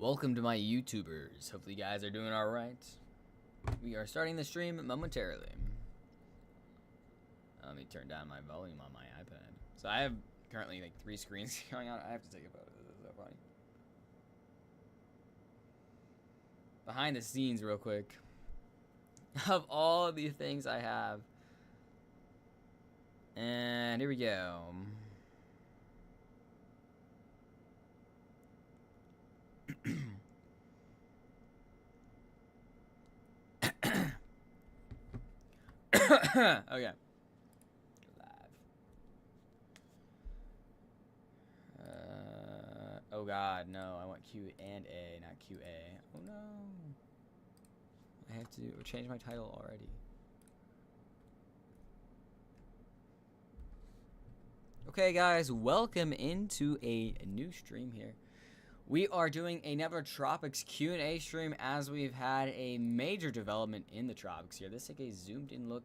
Welcome to my YouTubers. Hopefully you guys are doing alright. We are starting the stream momentarily. Let me turn down my volume on my iPad. So I have currently like 3 screens going on. I have to take a photo. This is so funny. Behind the scenes real quick. Of all the things I have. And here we go. Okay. Live. Oh god, no. I want Q and A, not QA. Oh no. I have to change my title already. Okay guys, welcome into a new stream here. We are doing another Tropics Q&A stream as we've had a major development in the tropics here. This is like a zoomed in look,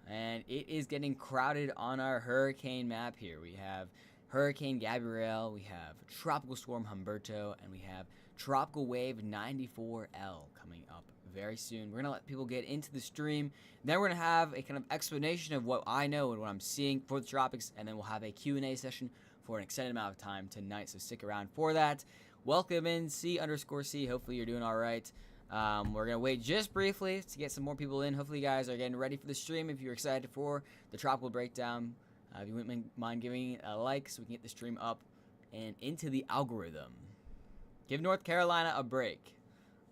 and it is getting crowded on our hurricane map here. We have Hurricane Gabrielle, we have Tropical Storm Humberto, and we have Tropical Wave 94L coming up very soon. We're going to let people get into the stream. Then we're going to have a kind of explanation of what I know and what I'm seeing for the tropics, and then we'll have a Q&A session for an extended amount of time tonight, so stick around for that. Welcome in, C_C. Hopefully you're doing all right. We're going to wait just briefly to get some more people in. Hopefully you guys are getting ready for the stream. If you're excited for the tropical breakdown, if you wouldn't mind giving a like so we can get the stream up and into the algorithm. Give North Carolina a break.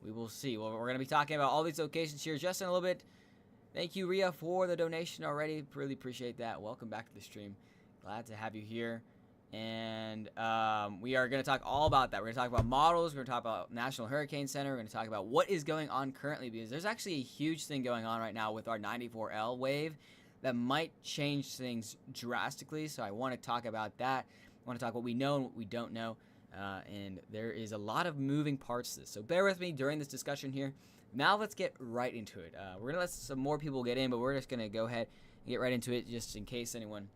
We will see. Well, we're going to be talking about all these locations here just in a little bit. Thank you, Ria, for the donation already. Really appreciate that. Welcome back to the stream. Glad to have you here. And we are going to talk all about that. We're going to talk about models. We're going to talk about National Hurricane Center. We're going to talk about what is going on currently, because there's actually a huge thing going on right now with our 94L wave that might change things drastically. So I want to talk about that. I want to talk what we know and what we don't know. And there is a lot of moving parts to this. So bear with me during this discussion here. Now let's get right into it. We're going to let some more people get in, but we're just going to go ahead and get right into it just in case anyone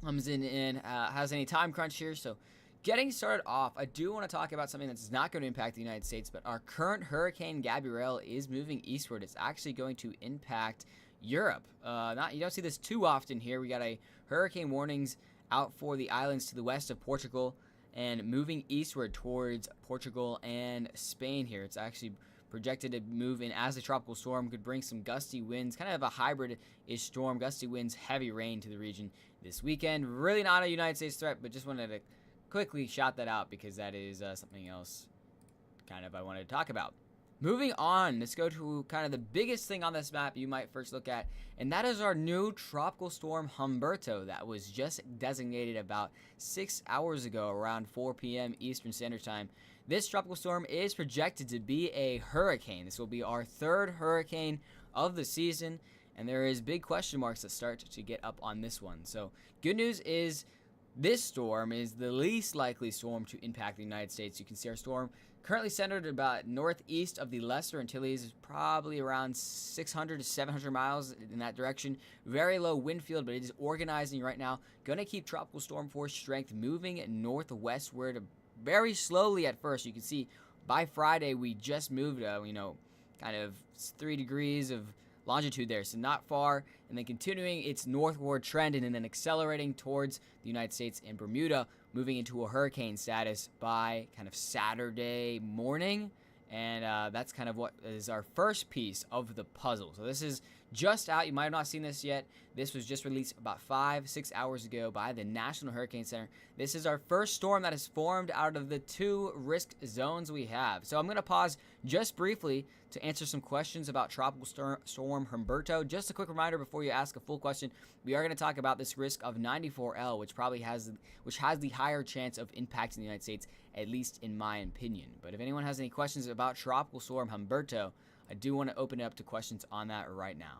comes in and has any time crunch here. So getting started off, I do want to talk about something that's not going to impact the United States, but our current Hurricane Gabrielle is moving eastward. It's actually going to impact Europe. You don't see this too often here. We got a hurricane warnings out for the islands to the west of Portugal and moving eastward towards Portugal and Spain here. It's actually projected to move in as a tropical storm, could bring some gusty winds, kind of a hybrid-ish storm, gusty winds, heavy rain to the region this weekend. Really not a United States threat, but just wanted to quickly shout that out because that is something else kind of I wanted to talk about. Moving on, let's go to kind of the biggest thing on this map you might first look at, and that is our new tropical storm Humberto that was just designated about 6 hours ago around 4 p.m. Eastern Standard Time. This tropical storm is projected to be a hurricane. This will be our 3rd hurricane of the season, and there is big question marks that start to get up on this one. So good news is this storm is the least likely storm to impact the United States. You can see our storm currently centered about northeast of the Lesser Antilles, probably around 600 to 700 miles in that direction. Very low wind field, but it is organizing right now. Going to keep tropical storm force strength moving northwestward very slowly at first. You can see by Friday we just moved, kind of 3 degrees of longitude there, so not far, and then continuing its northward trend and then accelerating towards the United States and Bermuda, moving into a hurricane status by kind of Saturday morning. And that's kind of what is our first piece of the puzzle. So this is just out. You might have not seen this yet. This was just released about 5-6 hours ago by the National Hurricane Center. This is our first storm that is formed out of the 2 risk zones we have. So I'm going to pause just briefly to answer some questions about Tropical Storm Humberto. Just a quick reminder before you ask a full question, we are going to talk about this risk of 94L, which has the higher chance of impacting the United States, at least in my opinion. But if anyone has any questions about Tropical Storm Humberto, I do want to open it up to questions on that right now.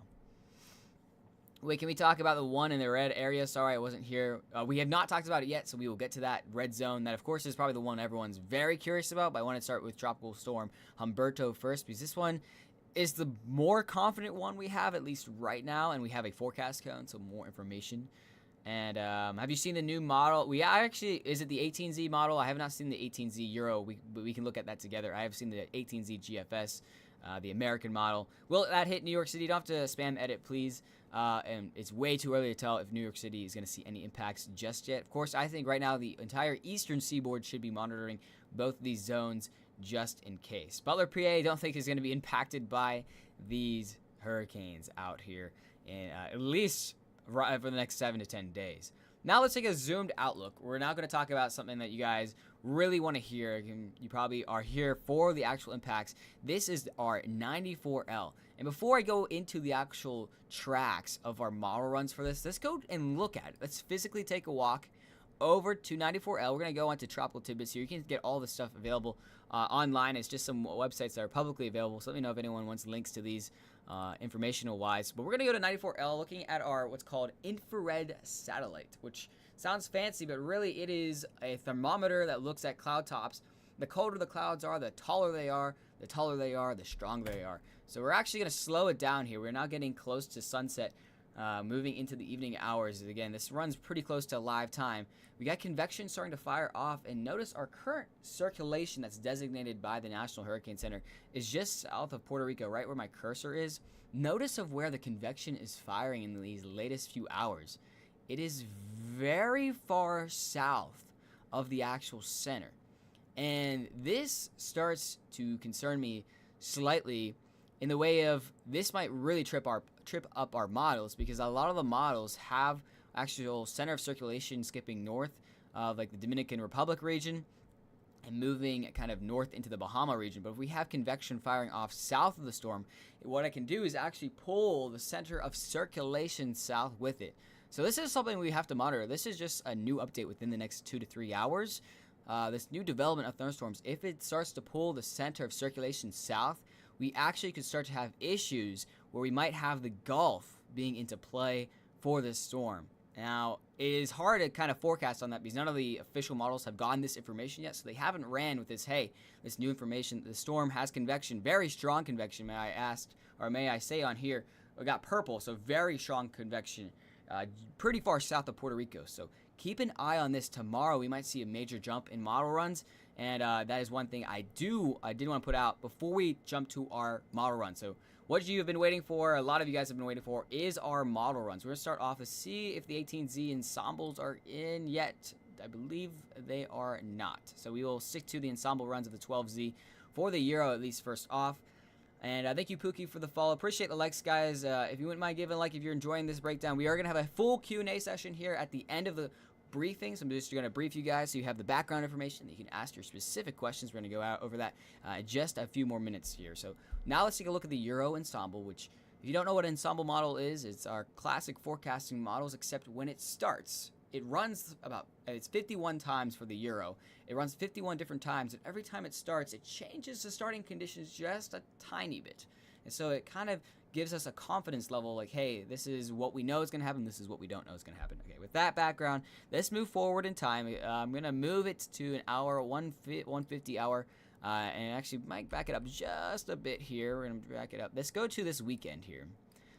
Wait, can we talk about the one in the red area? Sorry, I wasn't here. We have not talked about it yet, so we will get to that red zone. That, of course, is probably the one everyone's very curious about, but I want to start with Tropical Storm Humberto first, because this one is the more confident one we have, at least right now, and we have a forecast cone, so more information. And have you seen the new model? Is it the 18Z model? I have not seen the 18Z Euro, but we can look at that together. I have seen the 18Z GFS, the American model. Will that hit New York City? You don't have to spam edit, please. And it's way too early to tell if New York City is going to see any impacts just yet. Of course, I think right now the entire eastern seaboard should be monitoring both of these zones just in case. Butler, PA, I don't think is going to be impacted by these hurricanes out here, and at least for the next 7 to 10 days. Now let's take a zoomed outlook. We're now going to talk about something that you guys really want to hear. You probably are here for the actual impacts. This is our 94L. And before I go into the actual tracks of our model runs for this, let's go and look at it. Let's physically take a walk over to 94L. We're going to go onto Tropical Tidbits here. You can get all the stuff available online. It's just some websites that are publicly available. So let me know if anyone wants links to these informational wise. But we're going to go to 94L looking at our what's called infrared satellite, which sounds fancy, but really it is a thermometer that looks at cloud tops. The colder the clouds are, the taller they are, the stronger they are. So we're actually going to slow it down here. We're now getting close to sunset, moving into the evening hours. Again, this runs pretty close to live time. We got convection starting to fire off, and notice our current circulation that's designated by the National Hurricane Center is just south of Puerto Rico, right where my cursor is. Notice of where the convection is firing in these latest few hours. It is very far south of the actual center. And this starts to concern me slightly in the way of this might really trip up our models, because a lot of the models have actual center of circulation skipping north of like the Dominican Republic region and moving kind of north into the Bahama region. But if we have convection firing off south of the storm, what I can do is actually pull the center of circulation south with it. So this is something we have to monitor. This is just a new update within the next 2 to 3 hours. This new development of thunderstorms, if it starts to pull the center of circulation south, we actually could start to have issues where we might have the Gulf being into play for this storm. Now, it is hard to kind of forecast on that because none of the official models have gotten this information yet, so they haven't ran with this, hey, this new information. The storm has convection, very strong convection, may I say on here. We got purple, so very strong convection, pretty far south of Puerto Rico. So keep an eye on this. Tomorrow we might see a major jump in model runs, and that is one thing I did want to put out before we jump to our model run. So what you have been waiting for, a lot of you guys have been waiting for, is our model runs. We're going to start off to see if the 18Z ensembles are in yet. I believe they are not. So we will stick to the ensemble runs of the 12Z for the Euro, at least first off. And thank you, Pookie, for the follow. Appreciate the likes, guys. If you wouldn't mind giving a like if you're enjoying this breakdown. We are going to have a full Q&A session here at the end of the briefing. So I'm just going to brief you guys so you have the background information that you can ask your specific questions. We're going to go out over that in just a few more minutes here. So now let's take a look at the Euro ensemble, which, if you don't know what an ensemble model is, it's our classic forecasting models, except when it starts, it runs it's 51 times for the Euro. It runs 51 different times, and every time it starts, it changes the starting conditions just a tiny bit. And so it kind of gives us a confidence level like, hey, this is what we know is going to happen, this is what we don't know is going to happen. Okay, with that background, let's move forward in time. I'm going to move it to an hour, 150 hour, and actually might back it up just a bit here. We're going to back it up. Let's go to this weekend here.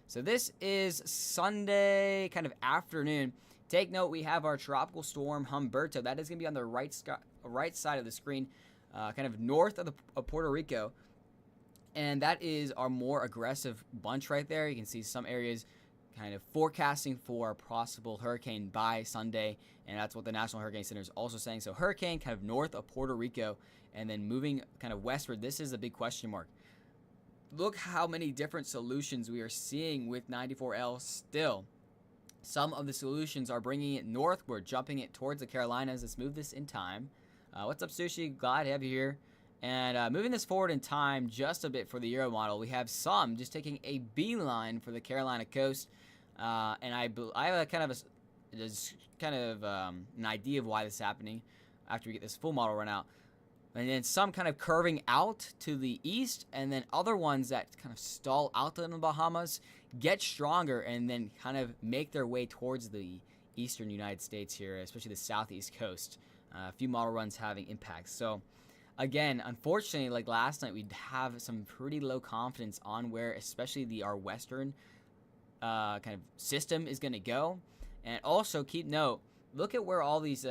So this is Sunday kind of afternoon. Take note, we have our tropical storm Humberto. That is going to be on the right side of the screen, kind of north of Puerto Rico. And that is our more aggressive bunch right there. You can see some areas kind of forecasting for a possible hurricane by Sunday. And that's what the National Hurricane Center is also saying. So hurricane kind of north of Puerto Rico and then moving kind of westward. This is a big question mark. Look how many different solutions we are seeing with 94L still. Some of the solutions are bringing it northward, jumping it towards the Carolinas. Let's move this in time. What's up, Sushi? Glad to have you here. And moving this forward in time just a bit for the Euro model, we have some just taking a beeline for the Carolina coast. And I have a kind of an idea of why this is happening after we get this full model run out. And then some kind of curving out to the east, and then other ones that kind of stall out in the Bahamas, get stronger, and then kind of make their way towards the eastern United States here, especially the southeast coast. A few model runs having impacts. So again, unfortunately, like last night, we'd have some pretty low confidence on where especially our western kind of system is going to go. And also keep note, look at where all these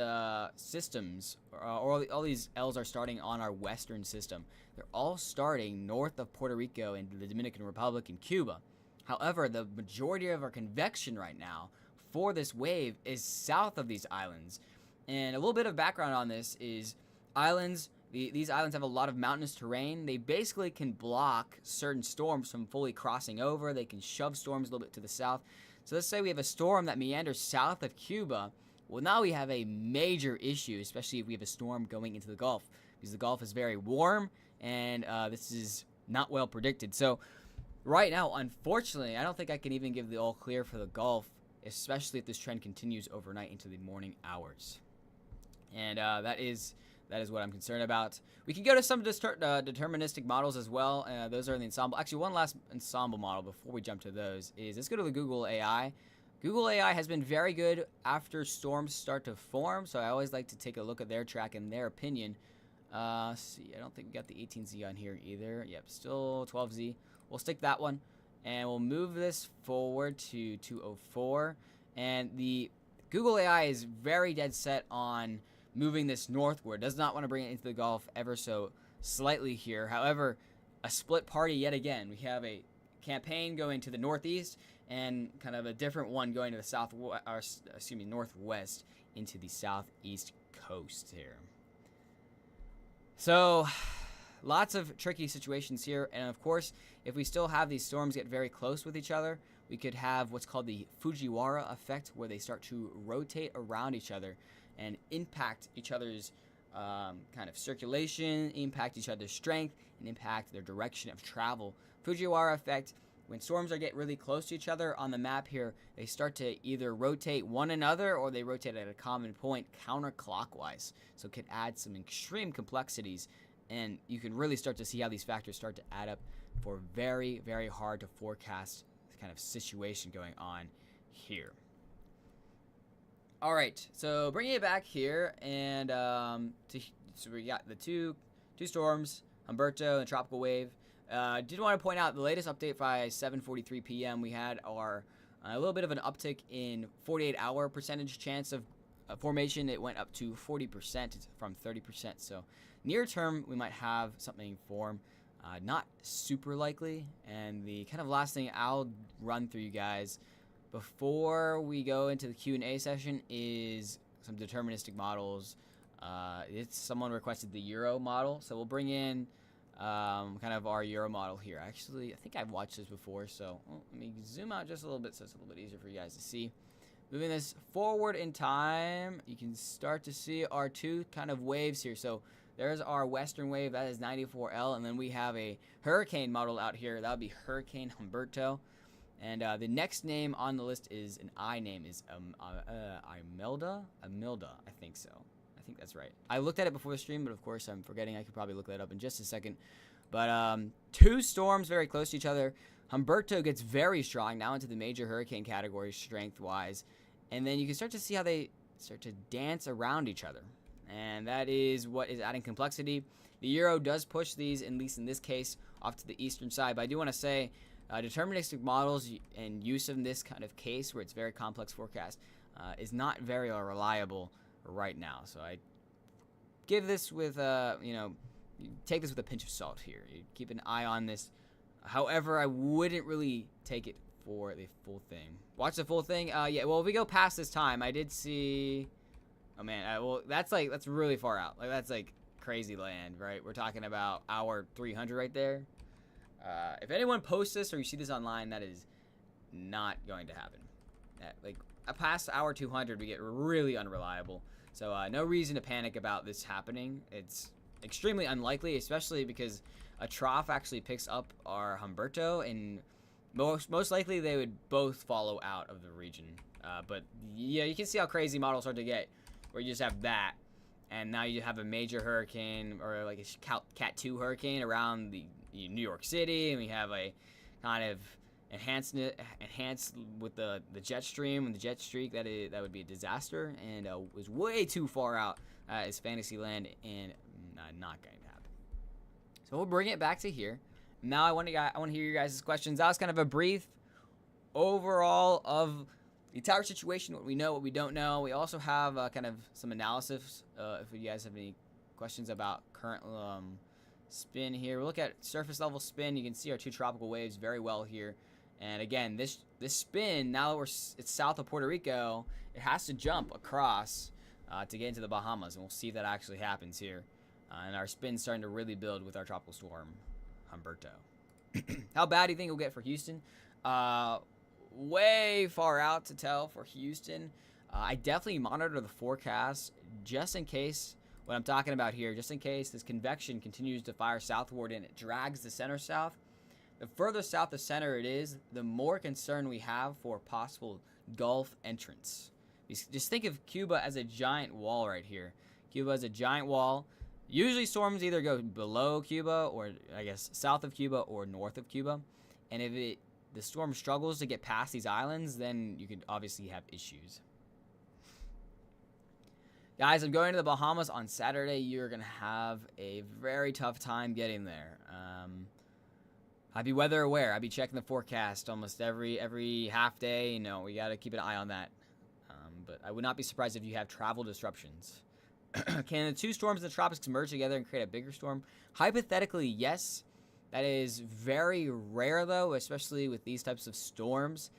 systems, or all these L's are starting on our western system. They're all starting north of Puerto Rico and the Dominican Republic and Cuba. However, the majority of our convection right now for this wave is south of these islands. And a little bit of background on this is islands, these islands have a lot of mountainous terrain. They basically can block certain storms from fully crossing over. They can shove storms a little bit to the south. So let's say we have a storm that meanders south of Cuba. Well, now we have a major issue, especially if we have a storm going into the Gulf, because the Gulf is very warm, and this is not well predicted. So right now, unfortunately, I don't think I can even give the all clear for the Gulf, especially if this trend continues overnight into the morning hours. And that is what I'm concerned about. We can go to some deterministic models as well. Those are in the ensemble. Actually, one last ensemble model before we jump to those is, let's go to the Google AI. Google AI has been very good after storms start to form, so I always like to take a look at their track and their opinion. See, I don't think we got the 18Z on here either. Yep, still 12Z. We'll stick that one, and we'll move this forward to 204. And the Google AI is very dead set on moving this northward. Does not want to bring it into the Gulf ever so slightly here. However, a split party yet again. We have a campaign going to the northeast and kind of a different one going to the northwest into the southeast coast here. So lots of tricky situations here, and of course, if we still have these storms get very close with each other, we could have what's called the Fujiwara effect, where they start to rotate around each other and impact each other's kind of circulation, impact each other's strength, and impact their direction of travel. Fujiwara effect, when storms are get really close to each other on the map here, they start to either rotate one another or they rotate at a common point counterclockwise. So it could add some extreme complexities, and you can really start to see how these factors start to add up for very, very hard to forecast kind of situation going on here. All right, so bringing it back here, and so we got the two storms, Humberto and tropical wave. Did want to point out the latest update by 7:43 p.m. We had our a little bit of an uptick in 48-hour percentage chance of formation. It went up to 40% from 30%. So near term, we might have something form. Not super likely. And the kind of last thing I'll run through you guys before we go into the Q&A session is some deterministic models. Someone requested the Euro model, so we'll bring in kind of our Euro model here. Actually, I think I've watched this before, so let me zoom out just a little bit so it's a little bit easier for you guys to see. Moving this forward in time, you can start to see our two kind of waves here. So there's our western wave, that is 94L, and then we have a hurricane model out here. That would be Hurricane Humberto. And the next name on the list is an I name, is Imelda, I think so. I think that's right. I looked at it before the stream, but of course I'm forgetting. I could probably look that up in just a second. But two storms very close to each other. Humberto gets very strong now into the major hurricane category strength-wise. And then you can start to see how they start to dance around each other. And that is what is adding complexity. The Euro does push these, at least in this case, off to the eastern side. But I do want to say deterministic models and use in this kind of case where it's very complex forecast is not very reliable right now. So I give this with take this with a pinch of salt here. You keep an eye on this. However, I wouldn't really take it for the full thing. Watch the full thing. Yeah, well, if we go past this time, I did see, oh man, well, that's really far out. Like, that's like crazy land, right? We're talking about hour 300 right there. If anyone posts this or you see this online, that is not going to happen. Like past hour 200, we get really unreliable. So no reason to panic about this happening. It's extremely unlikely, especially because a trough actually picks up our Humberto, and most likely they would both follow out of the region. But yeah, you can see how crazy models start to get, where you just have that, and now you have a major hurricane or like a Cat 2 hurricane around the New York City, and we have a kind of enhanced with the jet stream and the jet streak. That would be a disaster, and was way too far out as fantasy land, and not going to happen. So we'll bring it back to here. Now I want to hear your guys' questions. That was kind of a brief overall of the tower situation, what we know, what we don't know. We also have kind of some analysis. If you guys have any questions about current spin here, we look at surface level spin. You can see our two tropical waves very well here. And again, this spin, now that it's south of Puerto Rico, it has to jump across to get into the Bahamas, and we'll see if that actually happens here. And our spin's starting to really build with our tropical storm, Humberto. How bad do you think it'll get for Houston? Way far out to tell for Houston. I definitely monitor the forecast just in case, what I'm talking about here, just in case this convection continues to fire southward and it drags the center south. The further south the center it is, the more concern we have for possible Gulf entrance. Just think of Cuba as a giant wall right here. Cuba as a giant wall. Usually storms either go below Cuba, or I guess south of Cuba, or north of Cuba. And if the storm struggles to get past these islands, then you could obviously have issues. Guys, I'm going to the Bahamas on Saturday. You're going to have a very tough time getting there. I'd be weather aware. I'd be checking the forecast almost every half day. You know, we got to keep an eye on that. But I would not be surprised if you have travel disruptions. Can the two storms in the tropics merge together and create a bigger storm? Hypothetically, yes. That is very rare, though, especially with these types of storms.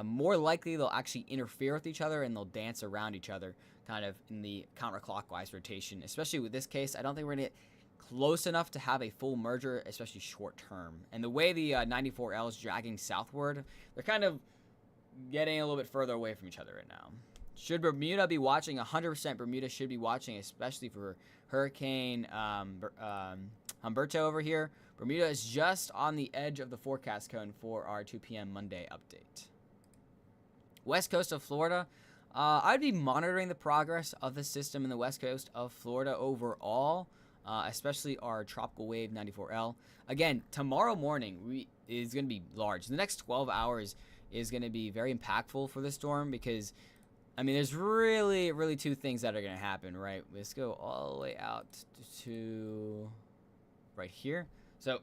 More likely, they'll actually interfere with each other and they'll dance around each other, kind of in the counterclockwise rotation. Especially with this case, I don't think we're going to get close enough to have a full merger, especially short term. And the way the 94L is dragging southward, they're kind of getting a little bit further away from each other right now. Should Bermuda be watching? 100% Bermuda should be watching, especially for Hurricane Humberto over here. Bermuda is just on the edge of the forecast cone for our 2 p.m. Monday update. West coast of Florida. I'd be monitoring the progress of the system in the west coast of Florida overall, especially our tropical wave 94L. Again, tomorrow morning is going to be large. The next 12 hours is going to be very impactful for the storm because, I mean, there's really two things that are going to happen, right? Let's go all the way out to right here. So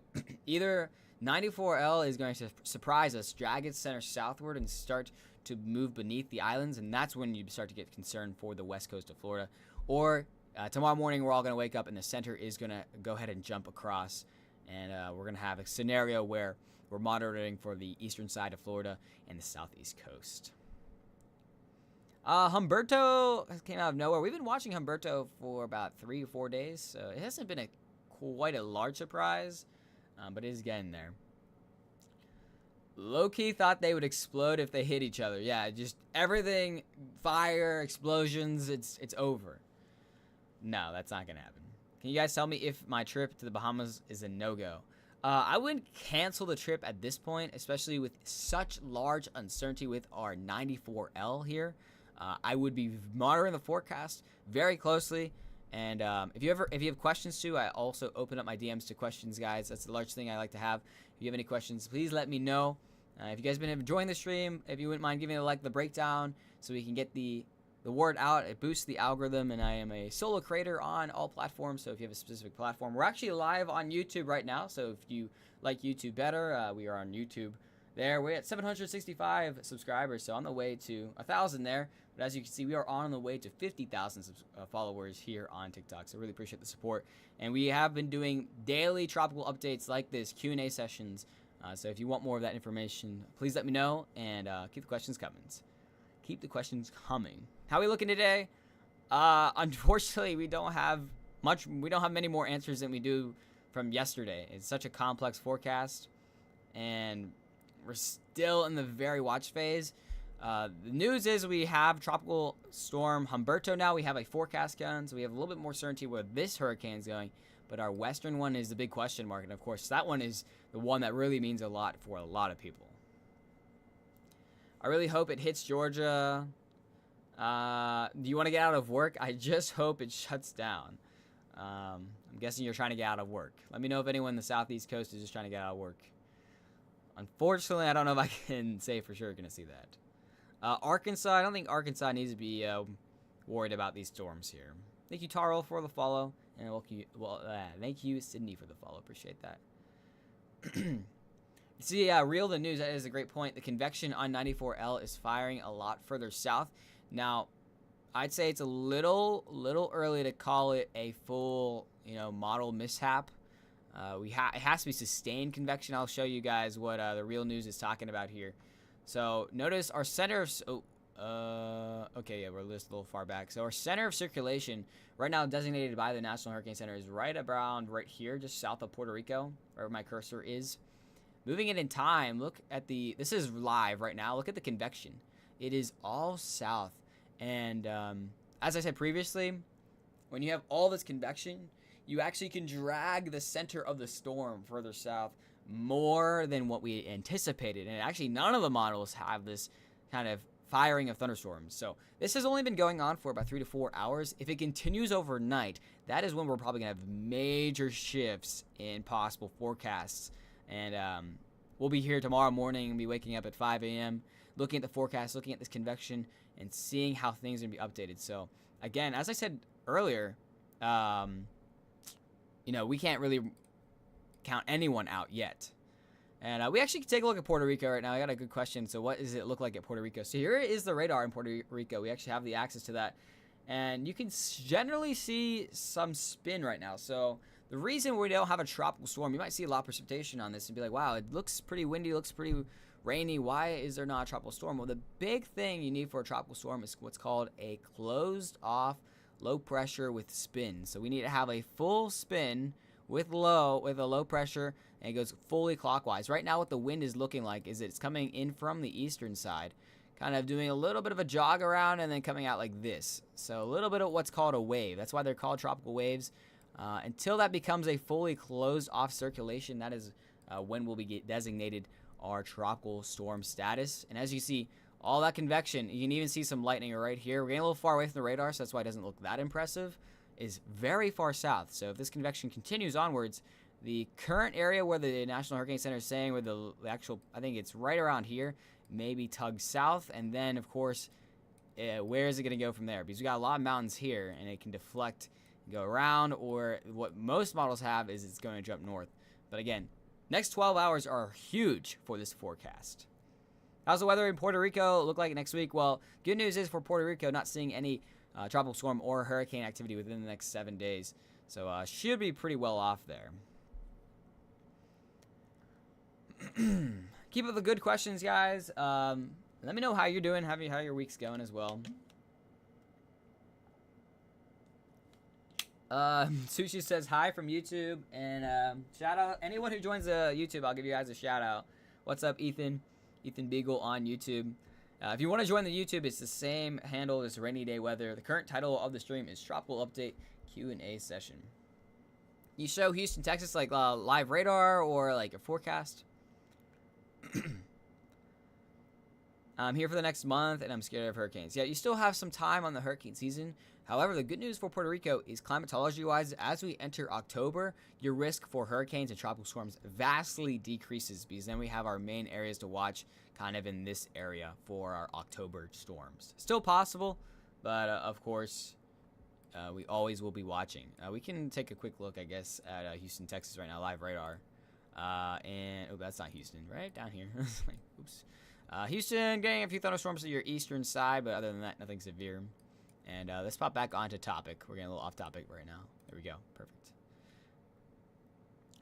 either 94L is going to surprise us, drag its center southward, and start to move beneath the islands, and that's when you start to get concerned for the west coast of Florida. Or tomorrow morning, we're all going to wake up, and the center is going to go ahead and jump across, and we're going to have a scenario where we're monitoring for the eastern side of Florida and the southeast coast. Humberto came out of nowhere. We've been watching Humberto for about 3 or 4 days, so it hasn't been quite a large surprise, but it is getting there. Low-key thought they would explode if they hit each other. Yeah, just everything, fire, explosions, it's over. No, that's not going to happen. Can you guys tell me if my trip to the Bahamas is a no-go? I wouldn't cancel the trip at this point, especially with such large uncertainty with our 94L here. I would be monitoring the forecast very closely. And if you have questions too, I also open up my DMs to questions, guys. That's the large thing I like to have. If you have any questions, please let me know. If you guys been enjoying the stream, if you wouldn't mind giving a like, the breakdown, so we can get the word out. It boosts the algorithm, and I am a solo creator on all platforms. So if you have a specific platform, we're actually live on YouTube right now. So if you like YouTube better, we are on YouTube. There, we're at 765 subscribers, so on the way to 1,000 there. But as you can see, we are on the way to 50,000 followers here on TikTok. So really appreciate the support. And we have been doing daily tropical updates like this, Q&A sessions. So if you want more of that information, please let me know, and keep the questions coming. Keep the questions coming. How are we looking today? Unfortunately, we don't have many more answers than we do from yesterday. It's such a complex forecast, and we're still in the very watch phase. The news is we have Tropical Storm Humberto now. We have a forecast gun, so we have a little bit more certainty where this hurricane is going. But our western one is the big question mark, and of course, that one is the one that really means a lot for a lot of people. I really hope it hits Georgia. Do you want to get out of work? I just hope it shuts down. I'm guessing you're trying to get out of work. Let me know if anyone in the southeast coast is just trying to get out of work. Unfortunately, I don't know if I can say for sure you're going to see that. Arkansas, I don't think Arkansas needs to be worried about these storms here. Thank you, Taro, for the follow. And thank you, Sydney, for the follow. Appreciate that. See, yeah, real the news. That is a great point. The convection on 94L is firing a lot further south. Now, I'd say it's a little early to call it a full, model mishap. It has to be sustained convection. I'll show you guys what the real news is talking about here. So notice our center of okay, yeah, we're just a little far back. So our center of circulation right now designated by the National Hurricane Center is right around right here, just south of Puerto Rico, where my cursor is. Moving it in time, look at this is live right now. Look at the convection. It is all south. And as I said previously, when you have all this convection, you actually can drag the center of the storm further south more than what we anticipated. And actually, none of the models have this kind of firing of thunderstorms. So this has only been going on for about 3 to 4 hours. If it continues overnight, that is when we're probably going to have major shifts in possible forecasts. And we'll be here tomorrow morning and be waking up at 5 a.m., looking at the forecast, looking at this convection, and seeing how things are going to be updated. So, again, as I said earlier, we can't really count anyone out yet. And we actually can take a look at Puerto Rico right now. I got a good question. So what does it look like at Puerto Rico? So here is the radar in Puerto Rico. We actually have the access to that. And you can generally see some spin right now. So the reason we don't have a tropical storm, you might see a lot of precipitation on this and be like, wow, it looks pretty windy, looks pretty rainy. Why is there not a tropical storm? Well, the big thing you need for a tropical storm is what's called a closed off low pressure with spin. So we need to have a full spin with a low pressure, and it goes fully clockwise. Right now what the wind is looking like is it's coming in from the eastern side, kind of doing a little bit of a jog around and then coming out like this. So a little bit of what's called a wave. That's why they're called tropical waves. Until that becomes a fully closed off circulation, that is when we'll be designated our tropical storm status. And as you see, all that convection, you can even see some lightning right here. We're getting a little far away from the radar, so that's why it doesn't look that impressive, is very far south. So if this convection continues onwards, the current area where the National Hurricane Center is saying, where the actual, I think it's right around here, maybe tug south, and then of course, where is it going to go from there? Because we got a lot of mountains here, and it can deflect, go around, or what most models have is it's going to jump north. But again, next 12 hours are huge for this forecast. How's the weather in Puerto Rico look like next week? Well, good news is for Puerto Rico, not seeing any tropical storm or hurricane activity within the next 7 days. So should be pretty well off there. Keep up the good questions, guys. Let me know how you're doing, how your week's going as well. Sushi says hi from YouTube, and shout out anyone who joins YouTube. I'll give you guys a shout out. What's up, Ethan Beagle on YouTube. If you want to join the YouTube, it's the same handle as Rainy Day Weather. The current title of the stream is Tropical Update Q&A Session. You show Houston, Texas, like live radar or like a forecast? I'm here for the next month, and I'm scared of hurricanes. Yeah, you still have some time on the hurricane season. However, the good news for Puerto Rico is climatology-wise, as we enter October, your risk for hurricanes and tropical storms vastly decreases, because then we have our main areas to watch kind of in this area for our October storms. Still possible, but of course, we always will be watching. We can take a quick look, I guess, at Houston, Texas right now, live radar. And that's not Houston, right? Down here. Oops. Houston getting a few thunderstorms to your eastern side, but other than that, nothing severe. And let's pop back onto topic. We're getting a little off topic right now. There we go. Perfect.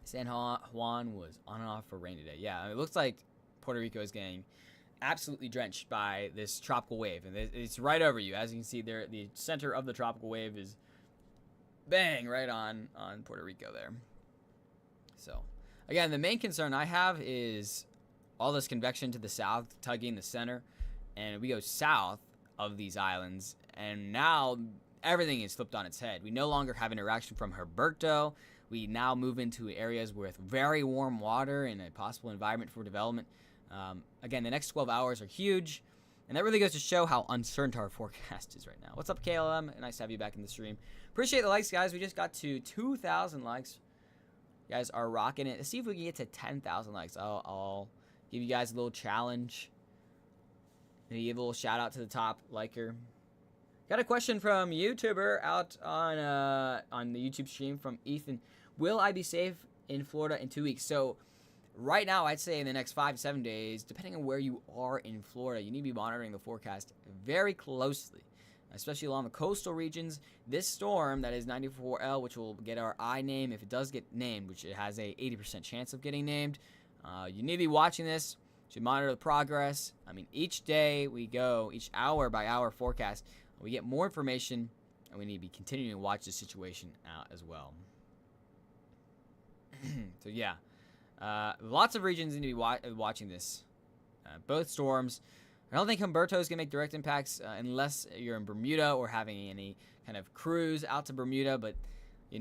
San Juan was on and off for rain today. Yeah, it looks like Puerto Rico is getting absolutely drenched by this tropical wave. And it's right over you. As you can see there, the center of the tropical wave is bang right on Puerto Rico there. So, again, the main concern I have is all this convection to the south, tugging the center. And we go south of these islands, and now everything is flipped on its head. We no longer have interaction from Humberto. We now move into areas with very warm water and a possible environment for development. Again, the next 12 hours are huge, and that really goes to show how uncertain our forecast is right now. What's up, KLM? Nice to have you back in the stream. Appreciate the likes, guys. We just got to 2,000 likes. You guys are rocking it. Let's see if we can get to 10,000 likes. I'll give you guys a little challenge. Maybe give a little shout out to the top liker. Got a question from YouTuber out on the YouTube stream from Ethan. Will I be safe in Florida in 2 weeks? So right now, I'd say in the next 5 to 7 days, depending on where you are in Florida, you need to be monitoring the forecast very closely, especially along the coastal regions. This storm that is 94L, which will get our I name if it does get named, which it has a 80% chance of getting named. You need to be watching this. You should monitor the progress. I mean, each day we go, each hour by hour forecast, we get more information, and we need to be continuing to watch the situation out as well. So yeah, lots of regions need to be watching this. Both storms. I don't think Humberto is going to make direct impacts unless you're in Bermuda or having any kind of cruise out to Bermuda. But, you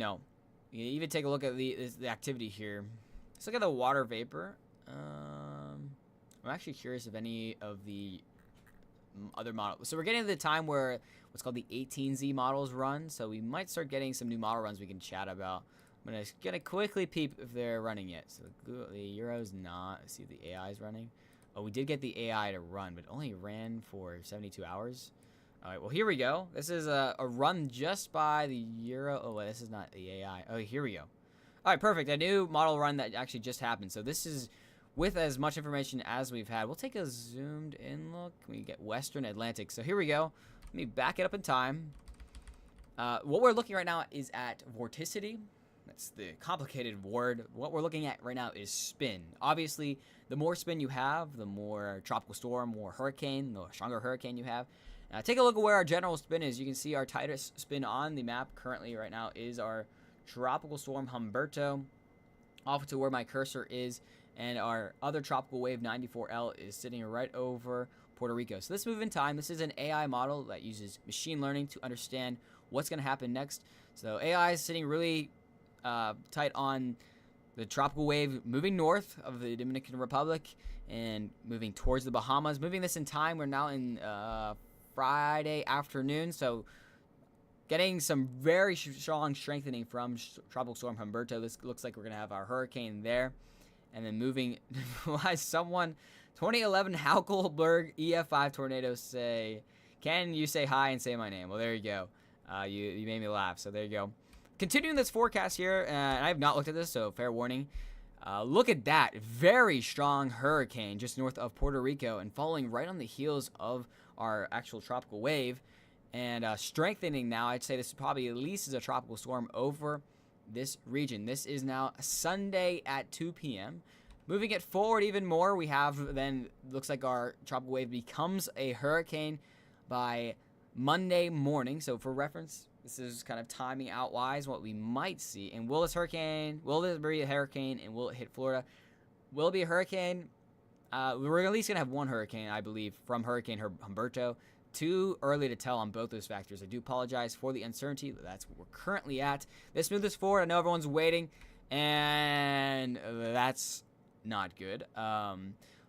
even take a look at the activity here. Let's look at the water vapor. I'm actually curious if any of the other models. So we're getting to the time where what's called the 18Z models run. So we might start getting some new model runs we can chat about. I'm going to quickly peep if they're running yet. So the Euro's not. Let's see if the AI is running. Oh, we did get the AI to run, but only ran for 72 hours. All right, well, here we go. This is a run just by the Euro. Oh, wait, this is not the AI. Oh, here we go. All right, perfect. A new model run that actually just happened. So this is with as much information as we've had. We'll take a zoomed in look. We get Western Atlantic. So here we go. Let me back it up in time. What we're looking right now is at vorticity. That's the complicated word. What we're looking at right now is spin. Obviously, the more spin you have, the more tropical storm, more hurricane, the stronger hurricane you have. Take a look at where our general spin is. You can see our tightest spin on the map currently right now is our tropical storm Humberto, off to where my cursor is, and our other tropical wave 94L is sitting right over Puerto Rico. So let's move in time. This is an AI model that uses machine learning to understand what's going to happen next. So AI is sitting really tight on the tropical wave moving north of the Dominican Republic and moving towards the Bahamas. Moving this in time, we're now in Friday afternoon, so getting some very strong strengthening from Tropical Storm Humberto. This looks like we're going to have our hurricane there. And then moving, why someone, 2011 Haukelberg EF5 tornado say, can you say hi and say my name? Well, there you go. You made me laugh, so there you go. Continuing this forecast here, and I have not looked at this, so fair warning. Look at that. Very strong hurricane just north of Puerto Rico and following right on the heels of our actual tropical wave. And strengthening now, I'd say this is probably at least as a tropical storm over this region. This is now Sunday at 2 p.m. Moving it forward even more, we have then, looks like our tropical wave becomes a hurricane by Monday morning. So for reference, this is kind of timing out wise what we might see. And will this be a hurricane, and will it hit Florida? Will it be a hurricane? We're at least going to have one hurricane, I believe, from Hurricane Humberto. Too early to tell on both those factors. I do apologize for the uncertainty, but that's what we're currently at. Let's move this forward. I know everyone's waiting, and that's not good.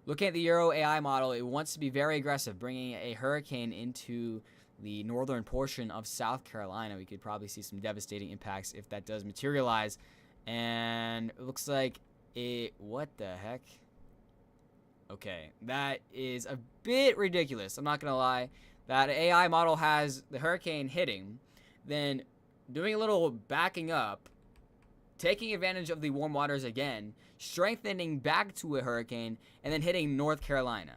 Looking at the Euro AI model, it wants to be very aggressive, bringing a hurricane into the northern portion of South Carolina. We could probably see some devastating impacts if that does materialize. And it looks like what the heck? Okay, that is a bit ridiculous. I'm not going to lie. That AI model has the hurricane hitting, then doing a little backing up, taking advantage of the warm waters again, strengthening back to a hurricane, and then hitting North Carolina.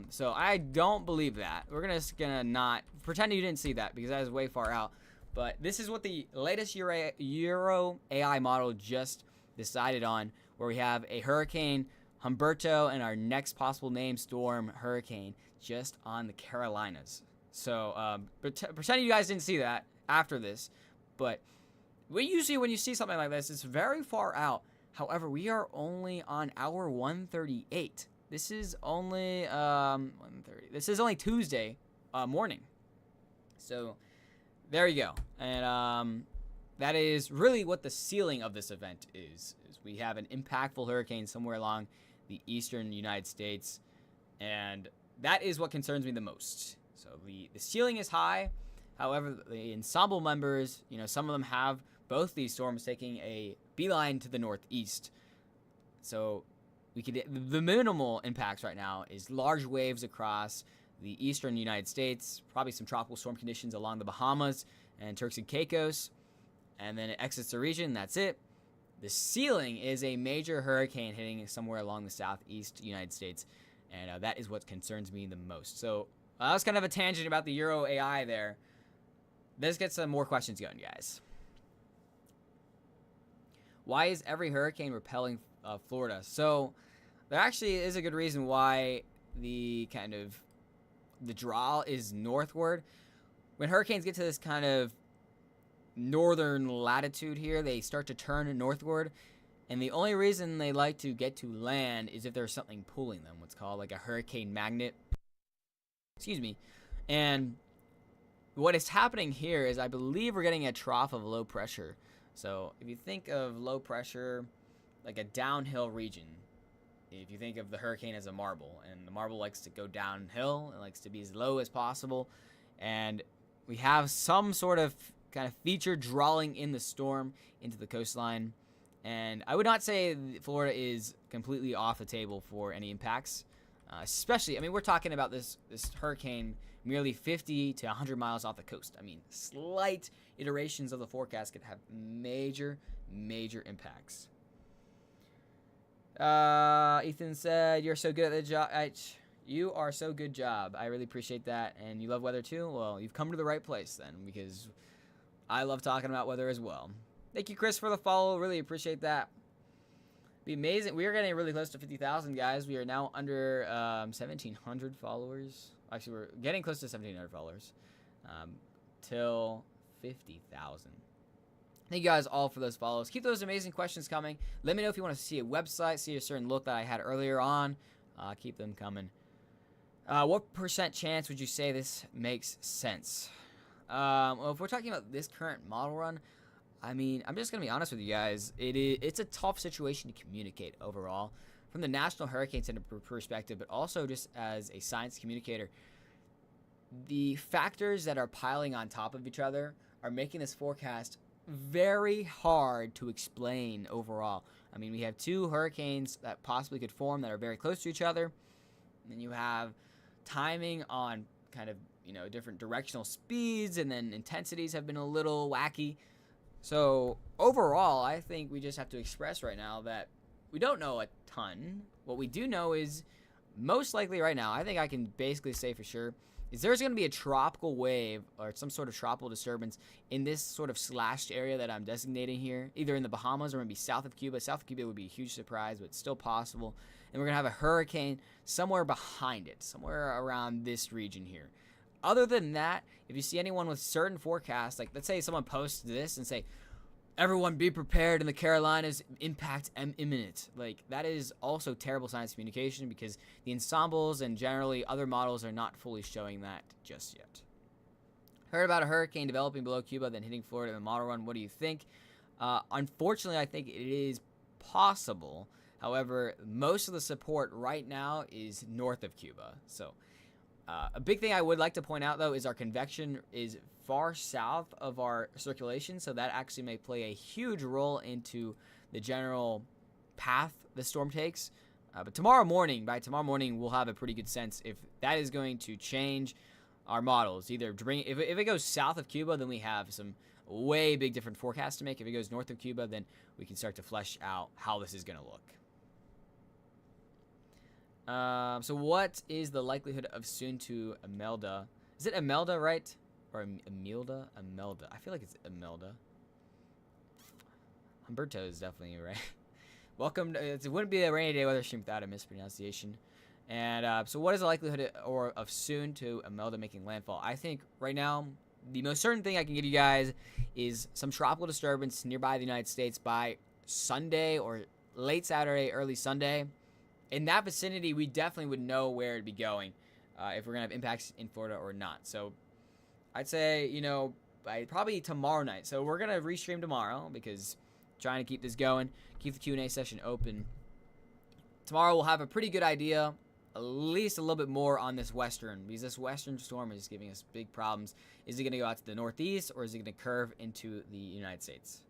So I don't believe that. We're gonna not pretend you didn't see that because that is way far out. But this is what the latest Euro AI model just decided on, where we have a hurricane Humberto and our next possible name storm hurricane just on the Carolinas. So pretend you guys didn't see that after this. But usually when you see something like this, it's very far out. However, we are only on hour 138. This is only 1:30. This is only Tuesday morning. So there you go. And that is really what the ceiling of this event is we have an impactful hurricane somewhere along the eastern United States, and that is what concerns me the most. So the ceiling is high. However, the ensemble members, some of them have both these storms taking a beeline to the northeast. So the minimal impacts right now is large waves across the eastern United States, probably some tropical storm conditions along the Bahamas and Turks and Caicos, and then it exits the region. That's it. The ceiling is a major hurricane hitting somewhere along the southeast United States, and that is what concerns me the most. So that was kind of a tangent about the Euro AI there. Let's get some more questions going, guys. Why is every hurricane repelling Florida? So there actually is a good reason why the draw is northward. When hurricanes get to this kind of northern latitude here, they start to turn northward, and the only reason they like to get to land is if there's something pulling them, what's called like a hurricane magnet. Excuse me. And what is happening here is I believe we're getting a trough of low pressure. So if you think of low pressure like a downhill region, if you think of the hurricane as a marble, and the marble likes to go downhill, it likes to be as low as possible, and we have some sort of kind of feature drawing in the storm into the coastline. And I would not say Florida is completely off the table for any impacts, especially, I mean, we're talking about this hurricane merely 50 to 100 miles off the coast. I mean, slight iterations of the forecast could have major impacts. Ethan said, "You're so good at the job." You are so good job. I really appreciate that. And you love weather too? Well, you've come to the right place then, because I love talking about weather as well. Thank you, Chris, for the follow. Really appreciate that. Be amazing. We are getting really close to 50,000, guys. We are now under 1,700 followers. Actually, we're getting close to 1,700 followers. Till 50,000. Thank you guys all for those follows. Keep those amazing questions coming. Let me know if you want to see a website, see a certain look that I had earlier on. Keep them coming. What % chance would you say this makes sense? Well, if we're talking about this current model run, I mean, I'm just going to be honest with you guys. It's a tough situation to communicate overall from the National Hurricane Center perspective, but also just as a science communicator. The factors that are piling on top of each other are making this forecast very hard to explain overall. I mean, we have two hurricanes that possibly could form that are very close to each other. And then you have timing on kind of, different directional speeds, and then intensities have been a little wacky. So overall, I think we just have to express right now that we don't know a ton. What we do know is most likely right now, I think I can basically say for sure, is there's going to be a tropical wave or some sort of tropical disturbance in this sort of slashed area that I'm designating here, either in the Bahamas or maybe south of Cuba. South of Cuba would be a huge surprise, but it's still possible. And we're going to have a hurricane somewhere behind it, somewhere around this region here. Other than that, if you see anyone with certain forecasts, like let's say someone posts this and say, "Everyone be prepared in the Carolinas, impact imminent." Like, that is also terrible science communication, because the ensembles and generally other models are not fully showing that just yet. Heard about a hurricane developing below Cuba, then hitting Florida in the model run. What do you think? Unfortunately, I think it is possible. However, most of the support right now is north of Cuba. So a big thing I would like to point out, though, is our convection is far south of our circulation, so that actually may play a huge role into the general path the storm takes. But by tomorrow morning, we'll have a pretty good sense if that is going to change our models. Either if it goes south of Cuba, then we have some way big different forecasts to make. If it goes north of Cuba, then we can start to flesh out how this is going to look. So what is the likelihood of soon to Imelda? Is it Imelda, right? Or Imelda? Imelda. I feel like it's Imelda. Humberto is definitely right. Welcome to, it wouldn't be a rainy day weather stream without a mispronunciation. And so what is the likelihood of soon to Imelda making landfall? I think right now, the most certain thing I can give you guys is some tropical disturbance nearby the United States by Sunday or late Saturday, early Sunday. In that vicinity, we definitely would know where it'd be going, if we're going to have impacts in Florida or not. So I'd say, by probably tomorrow night. So we're going to restream tomorrow because trying to keep this going, keep the Q&A session open. Tomorrow we'll have a pretty good idea, at least a little bit more on this western, because this western storm is giving us big problems. Is it going to go out to the northeast, or is it going to curve into the United States?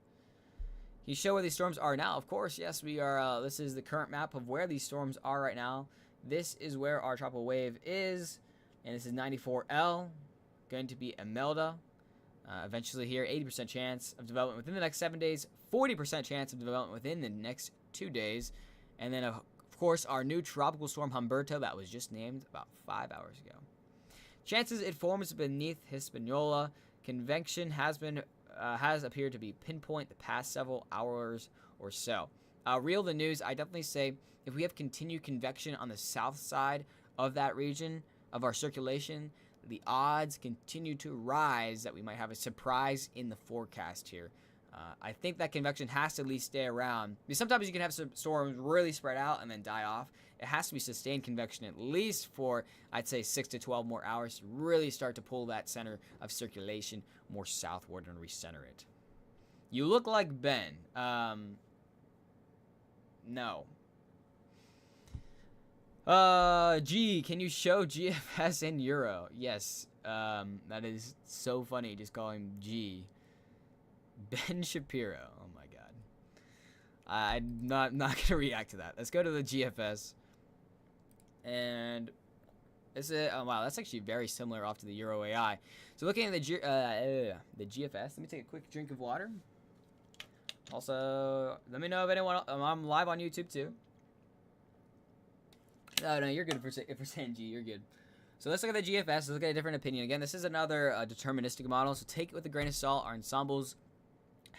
Can you show where these storms are now? Of course, yes, we are. This is the current map of where these storms are right now. This is where our tropical wave is, and this is 94L, going to be Imelda. Eventually here, 80% chance of development within the next 7 days, 40% chance of development within the next 2 days. And then, of course, our new tropical storm Humberto that was just named about 5 hours ago. Chances it forms beneath Hispaniola. Convection has appeared to be pinpoint the past several hours or so. Real the news, I definitely say if we have continued convection on the south side of that region of our circulation, the odds continue to rise that we might have a surprise in the forecast here. I think that convection has to at least stay around. Because sometimes you can have some storms really spread out and then die off. It has to be sustained convection at least for, I'd say, 6 to 12 more hours to really start to pull that center of circulation more southward and recenter it. You look like Ben. No. G, can you show GFS in Euro? Yes. That is so funny, just call him G. Ben Shapiro. Oh my god. I'm not gonna react to that. Let's go to the GFS. And is it? Oh wow, that's actually very similar off to the Euro AI. So looking at the GFS, let me take a quick drink of water. Also, let me know if anyone. I'm live on YouTube too. No, you're good for saying G. You're good. So let's look at the GFS. Let's look at a different opinion. Again, this is another deterministic model, so take it with a grain of salt. Our ensembles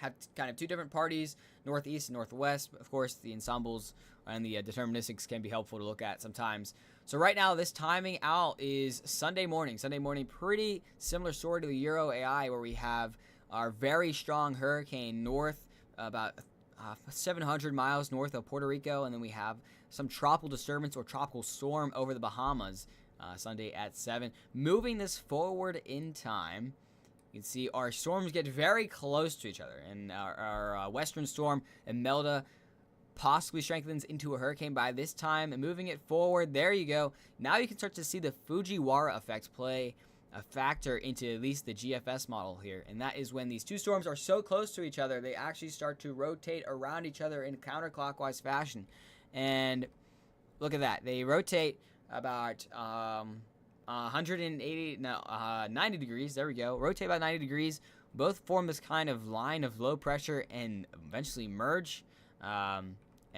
have kind of two different parties, northeast and northwest. Of course, the ensembles and the deterministics can be helpful to look at sometimes. So right now, this timing out is Sunday morning. Sunday morning, pretty similar story to the Euro AI, where we have our very strong hurricane north, about 700 miles north of Puerto Rico, and then we have some tropical disturbance or tropical storm over the Bahamas Sunday at 7. Moving this forward in time, you can see our storms get very close to each other, and our western storm, Imelda, possibly strengthens into a hurricane by this time, and moving it forward, there you go. Now you can start to see the Fujiwara effect play a factor into at least the GFS model here, and that is when these two storms are so close to each other, they actually start to rotate around each other in counterclockwise fashion. And look at that, they rotate about 90 degrees. There we go. Rotate about 90 degrees. Both form this kind of line of low pressure and eventually merge and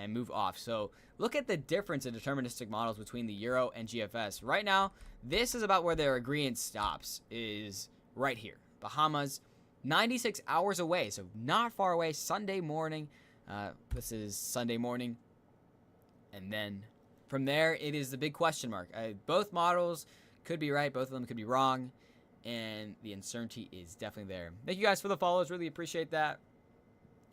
move off. So look at the difference in deterministic models between the Euro and GFS. Right now, this is about where their agreement stops, is right here. Bahamas, 96 hours away, so not far away. Sunday morning. This is Sunday morning. And then from there, it is the big question mark. Both models could be right. Both of them could be wrong. And the uncertainty is definitely there. Thank you guys for the follows. Really appreciate that.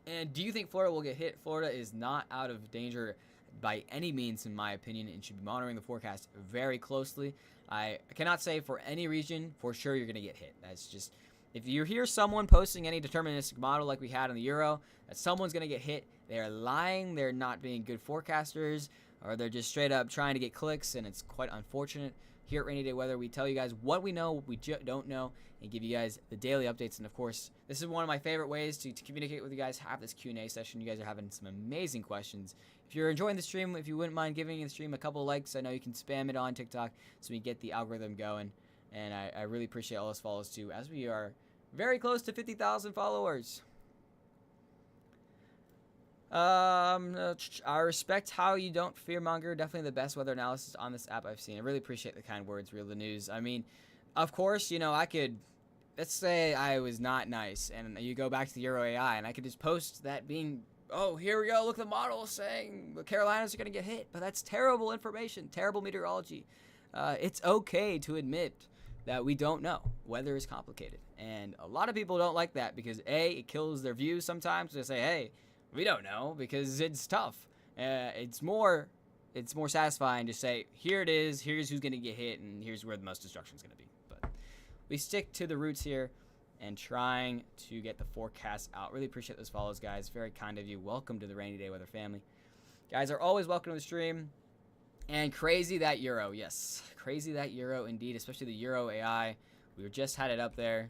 And do you think Florida will get hit? Florida is not out of danger by any means, in my opinion, and should be monitoring the forecast very closely. I cannot say for any region for sure you're going to get hit. That's just, if you hear someone posting any deterministic model like we had in the Euro, that someone's going to get hit, they're lying, they're not being good forecasters, or they're just straight up trying to get clicks, and it's quite unfortunate. Here at Rainy Day Weather, we tell you guys what we know, what we don't know, and give you guys the daily updates. And of course, this is one of my favorite ways to communicate with you guys, have this Q&A session. You guys are having some amazing questions. If you're enjoying the stream, if you wouldn't mind giving the stream a couple of likes, I know you can spam it on TikTok so we get the algorithm going. And I really appreciate all those follows too, as we are very close to 50,000 followers. I respect how you don't fearmonger. Definitely the best weather analysis on this app I've seen. I really appreciate the kind words, Real the News. I mean, of course, you know, I could, let's say I was not nice, and you go back to the Euro AI, and I could just post that being, oh, here we go, look, the model is saying the Carolinas are going to get hit, but that's terrible information, terrible meteorology. It's okay to admit that we don't know. Weather is complicated, and a lot of people don't like that because, A, it kills their views sometimes. They say, hey, we don't know, because it's tough. It's more satisfying to say, here it is, here's who's going to get hit, and here's where the most destruction is going to be. But we stick to the roots here and trying to get the forecast out. Really appreciate those follows, guys. Very kind of you. Welcome to the Rainy Day Weather family. Guys are always welcome to the stream. And crazy that Euro. Yes, crazy that Euro indeed, especially the Euro AI. We were just had it up there.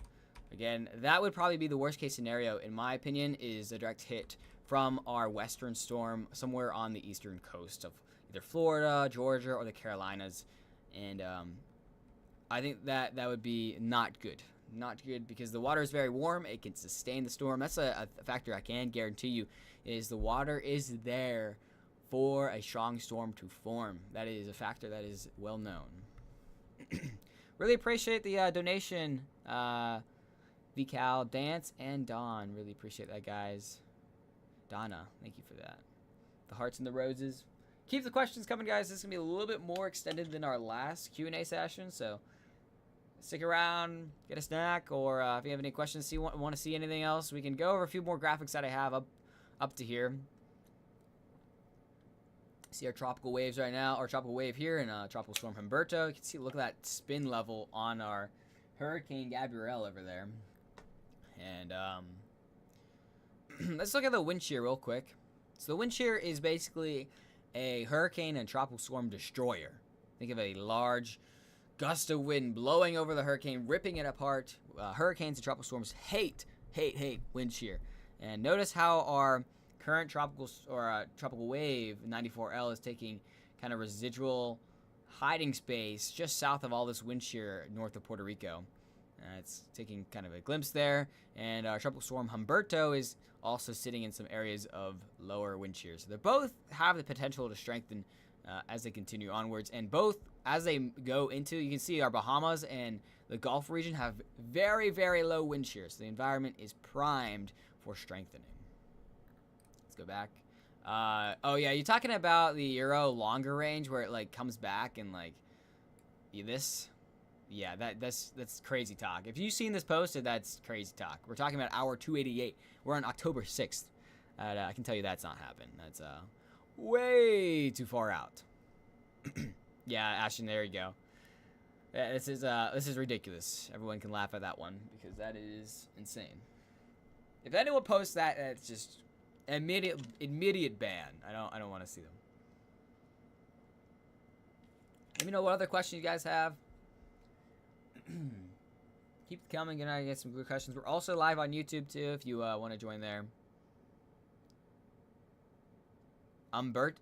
Again, that would probably be the worst case scenario, in my opinion, is a direct hit from our western storm somewhere on the eastern coast of either Florida, Georgia, or the Carolinas. And I think that would be not good. not good because the water is very warm. It can sustain the storm. That's a factor I can guarantee you is the water is there for a strong storm to form. That is a factor that is well known. Really appreciate the donation, Vical, Dance, and Dawn. Really appreciate that, guys. Donna, thank you for that. The hearts and the roses. Keep the questions coming, guys. This is going to be a little bit more extended than our last Q&A session, so stick around, get a snack, or if you have any questions, want to see anything else, we can go over a few more graphics that I have up to here. See our tropical waves right now, or tropical wave here in Tropical Storm Humberto. You can see, look at that spin level on our Hurricane Gabrielle over there. And let's look at the wind shear real quick. So the wind shear is basically a hurricane and tropical storm destroyer. Think of a large gust of wind blowing over the hurricane, ripping it apart. Hurricanes and tropical storms hate wind shear. And notice how our current tropical wave 94L is taking kind of residual hiding space just south of all this wind shear north of Puerto Rico. It's taking kind of a glimpse there. And our tropical storm Humberto is also sitting in some areas of lower wind shear. So they both have the potential to strengthen as they continue onwards. And both, as they go into, you can see our Bahamas and the Gulf region have very, very low wind shear. So the environment is primed for strengthening. Let's go back. Oh yeah, you're talking about the Euro longer range where it like comes back and like this. Yeah, that's crazy talk. If you've seen this posted, that's crazy talk. We're talking about hour 288. We're on October 6th. I can tell you that's not happening. That's way too far out. Yeah, Ashton, there you go. This is ridiculous. Everyone can laugh at that one because that is insane. If anyone posts that, it's just immediate ban. I don't want to see them. Let me know what other questions you guys have. Keep it coming. Gonna get some good questions. We're also live on YouTube too if you want to join there. Humberto.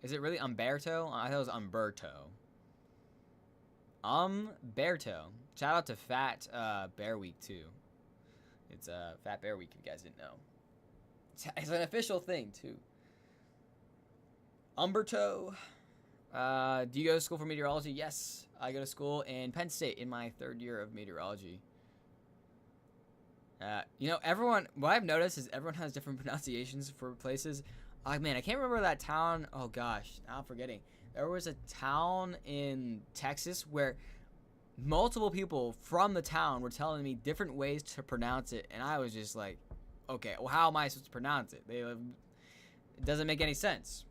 Is it really Humberto? I thought it was Humberto. Humberto. Shout out to Fat Bear Week too. It's Fat Bear Week if you guys didn't know. It's an official thing too. Humberto. Do you go to school for meteorology? Yes, I go to school in Penn State in my 3rd year of meteorology. You know, what I've noticed is everyone has different pronunciations for places. Man, I can't remember that town. Oh gosh, now I'm forgetting. There was a town in Texas where multiple people from the town were telling me different ways to pronounce it, and I was just like, okay, well, how am I supposed to pronounce it? It doesn't make any sense.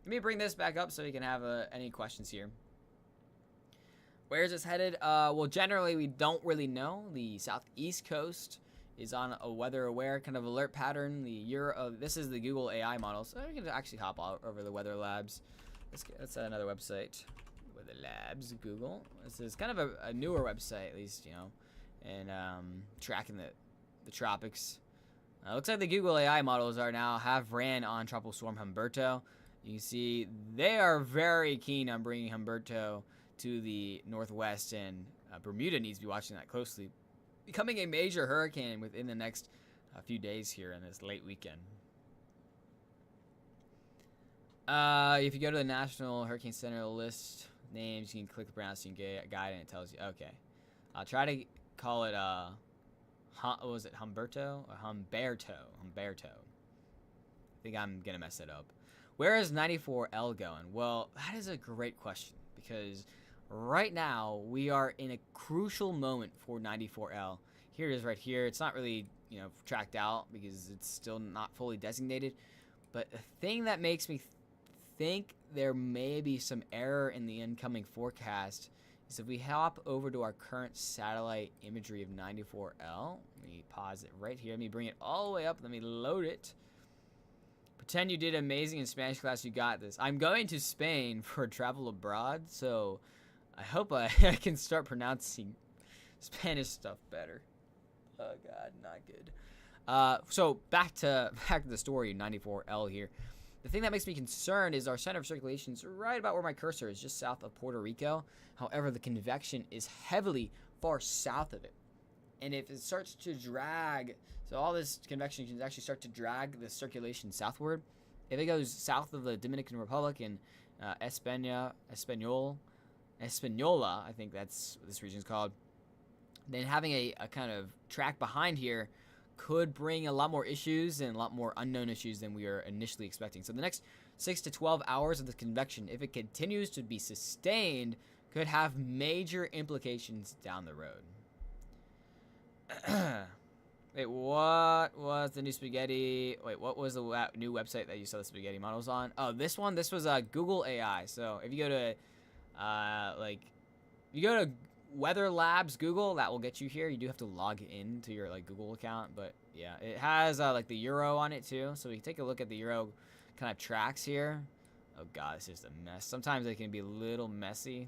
Let me bring this back up so we can have any questions here. Where is this headed? Well, generally, we don't really know. The southeast coast is on a weather-aware kind of alert pattern. This is the Google AI model, so we can actually hop over the Weather Labs. That's another website. Weather Labs, Google. This is kind of a newer website, at least, you know, and tracking the tropics. Looks like the Google AI models have ran on Tropical Storm Humberto. You can see they are very keen on bringing Humberto to the northwest, and Bermuda needs to be watching that closely. Becoming a major hurricane within the next few days here in this late weekend. If you go to the National Hurricane Center list names, you can click the pronouncing guide and it tells you. Okay. I'll try to call it, what was it, Humberto? Or Humberto. Humberto. I think I'm going to mess it up. Where is 94L going? Well, that is a great question because right now we are in a crucial moment for 94L. Here it is right here. It's not really, you know, tracked out because it's still not fully designated. But the thing that makes me think there may be some error in the incoming forecast is if we hop over to our current satellite imagery of 94L. Let me pause it right here. Let me bring it all the way up. Let me load it. Pretend you did amazing in Spanish class. You got this. I'm going to Spain for travel abroad, so I hope I can start pronouncing Spanish stuff better. Oh God, not good. So back to the story. 94L here. The thing that makes me concerned is our center of circulation is right about where my cursor is, just south of Puerto Rico. However, the convection is heavily far south of it. And if it starts to drag, so all this convection can actually start to drag the circulation southward. If it goes south of the Dominican Republic and Española, I think that's what this region is called, then having a kind of track behind here could bring a lot more issues and a lot more unknown issues than we are initially expecting. So the next 6 to 12 hours of the convection, if it continues to be sustained, could have major implications down the road. Wait, what was the new spaghetti? Wait, what was the new website that you saw the spaghetti models on? Oh, this one. This was Google AI. So if you go to, Weather Labs Google, that will get you here. You do have to log in to your Google account, but yeah, it has the Euro on it too. So we can take a look at the Euro kind of tracks here. Oh god, it's just a mess. Sometimes they can be a little messy.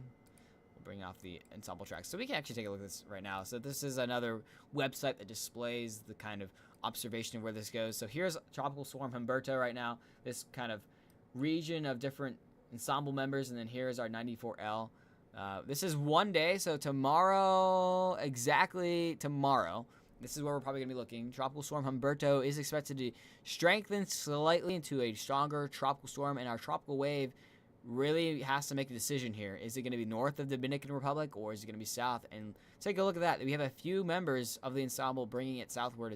Bring off the ensemble tracks, so we can actually take a look at this right now. So this is another website that displays the kind of observation of where this goes. So here's Tropical Storm Humberto right now, this kind of region of different ensemble members, and then here's our 94L. This is one day, so exactly tomorrow, this is where we're probably going to be looking. Tropical Storm Humberto is expected to strengthen slightly into a stronger tropical storm, and our tropical wave really has to make a decision here. Is it going to be north of the Dominican Republic, or is it going to be south? And take a look at that. We have a few members of the ensemble bringing it southward,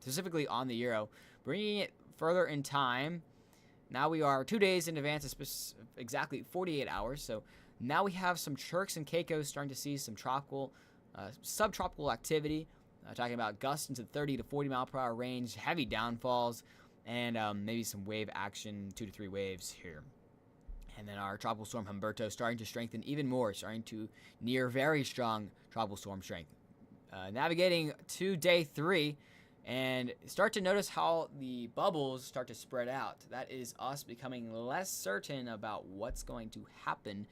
specifically on the Euro, bringing it further in time. Now we are 2 days in advance, exactly 48 hours. So now we have some Turks and Caicos starting to see some tropical, subtropical activity. Talking about gusts into 30 to 40 mile per hour range, heavy downfalls, and maybe some wave action, 2 to 3 waves here. And then our Tropical Storm Humberto starting to strengthen even more, starting to near very strong tropical storm strength. Navigating to day 3, and start to notice how the bubbles start to spread out. That is us becoming less certain about what's going to happen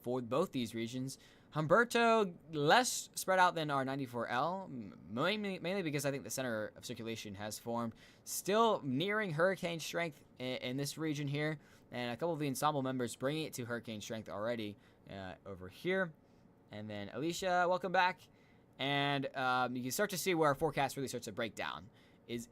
for both these regions. Humberto less spread out than our 94L, mainly because I think the center of circulation has formed. Still nearing hurricane strength in this region here. And a couple of the ensemble members bringing it to hurricane strength already over here. And then Alicia, welcome back. And you can start to see where our forecast really starts to break down. Is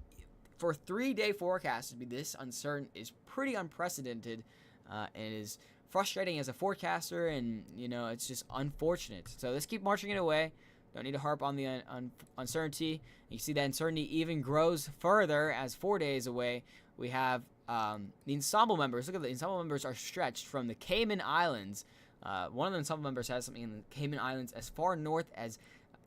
for 3-day forecast to be this uncertain is pretty unprecedented, and is frustrating as a forecaster, and it's just unfortunate. So let's keep marching it away. Don't need to harp on the uncertainty. You see that uncertainty even grows further as 4 days away. We have the ensemble members. Look at the ensemble members are stretched from the Cayman Islands. One of the ensemble members has something in the Cayman Islands as far north as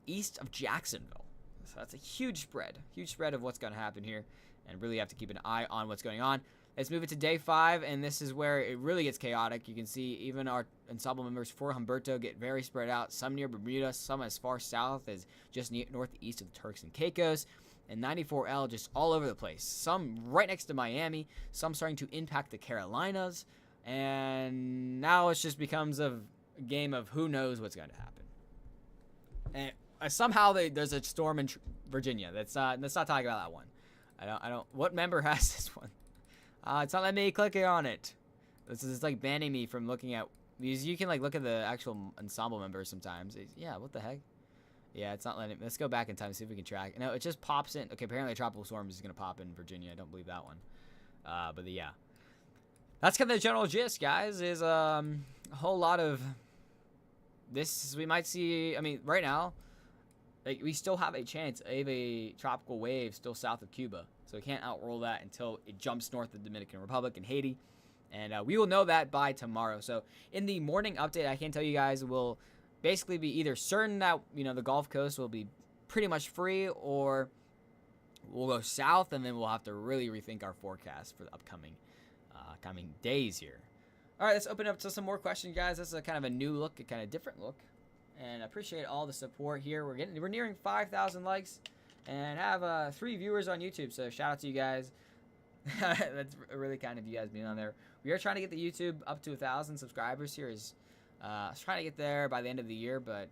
east of Jacksonville. So that's a huge spread of what's going to happen here, and really have to keep an eye on what's going on. Let's move it to day 5, and this is where it really gets chaotic. You can see even our ensemble members for Humberto get very spread out. Some near Bermuda, some as far south as just northeast of the Turks and Caicos. And 94L just all over the place. Some right next to Miami, some starting to impact the Carolinas. And now it just becomes a game of who knows what's going to happen. And somehow there's a storm in Virginia. Let's not talking about that one. I don't. What member has this one? It's not letting me click on it. This is like banning me from looking at these. You can look at the actual ensemble members sometimes. Yeah, what the heck? Yeah, it's not letting. Let's go back in time and see if we can track. No, it just pops in. Okay, apparently a tropical storm is gonna pop in Virginia. I don't believe that one. But yeah, that's kind of the general gist, guys. Is a whole lot of this. We might see. I mean, right now, we still have a chance of a tropical wave still south of Cuba. So we can't outroll that until it jumps north of the Dominican Republic and Haiti. And we will know that by tomorrow. So in the morning update, I can tell you guys will basically be either certain that, the Gulf Coast will be pretty much free, or we'll go south, and then we'll have to really rethink our forecast for the upcoming coming days here. All right, let's open up to some more questions, guys. This is a kind of a new look, a kind of different look. And I appreciate all the support here. We're nearing 5,000 likes. And have 3 viewers on YouTube, so shout out to you guys. That's really kind of you guys being on there. We are trying to get the YouTube up to 1,000 subscribers here. I was trying to get there by the end of the year, but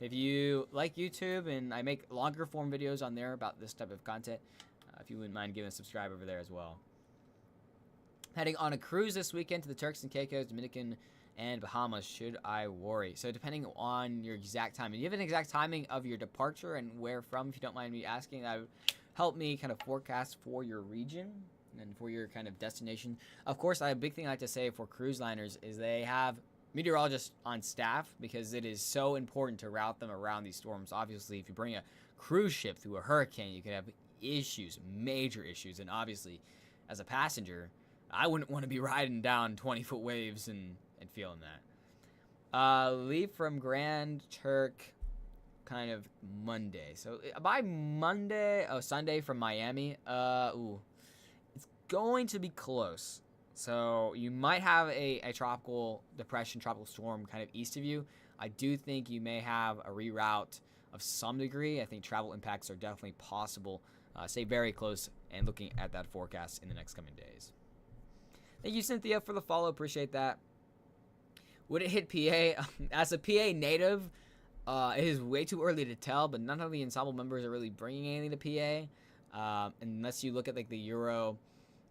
if you like YouTube, and I make longer form videos on there about this type of content, if you wouldn't mind giving a subscribe over there as well. Heading on a cruise this weekend to the Turks and Caicos, Dominican, and Bahamas. Should I worry? So depending on your exact timing, do you have an exact timing of your departure and where from? If you don't mind me asking, that would help me kind of forecast for your region and for your kind of destination. Of course, a big thing I like to say for cruise liners is they have meteorologists on staff because it is so important to route them around these storms. Obviously, if you bring a cruise ship through a hurricane, you could have issues, major issues, and obviously, as a passenger, I wouldn't want to be riding down 20-foot waves and feeling that. Leave from Grand Turk kind of Monday. So by Monday, Sunday from Miami, it's going to be close. So you might have a tropical depression, tropical storm kind of east of you. I do think you may have a reroute of some degree. I think travel impacts are definitely possible. Stay very close and looking at that forecast in the next coming days. Thank you, Cynthia, for the follow. Appreciate that. Would it hit PA? As a PA native, it is way too early to tell, but none of the ensemble members are really bringing anything to PA, unless you look at like the Euro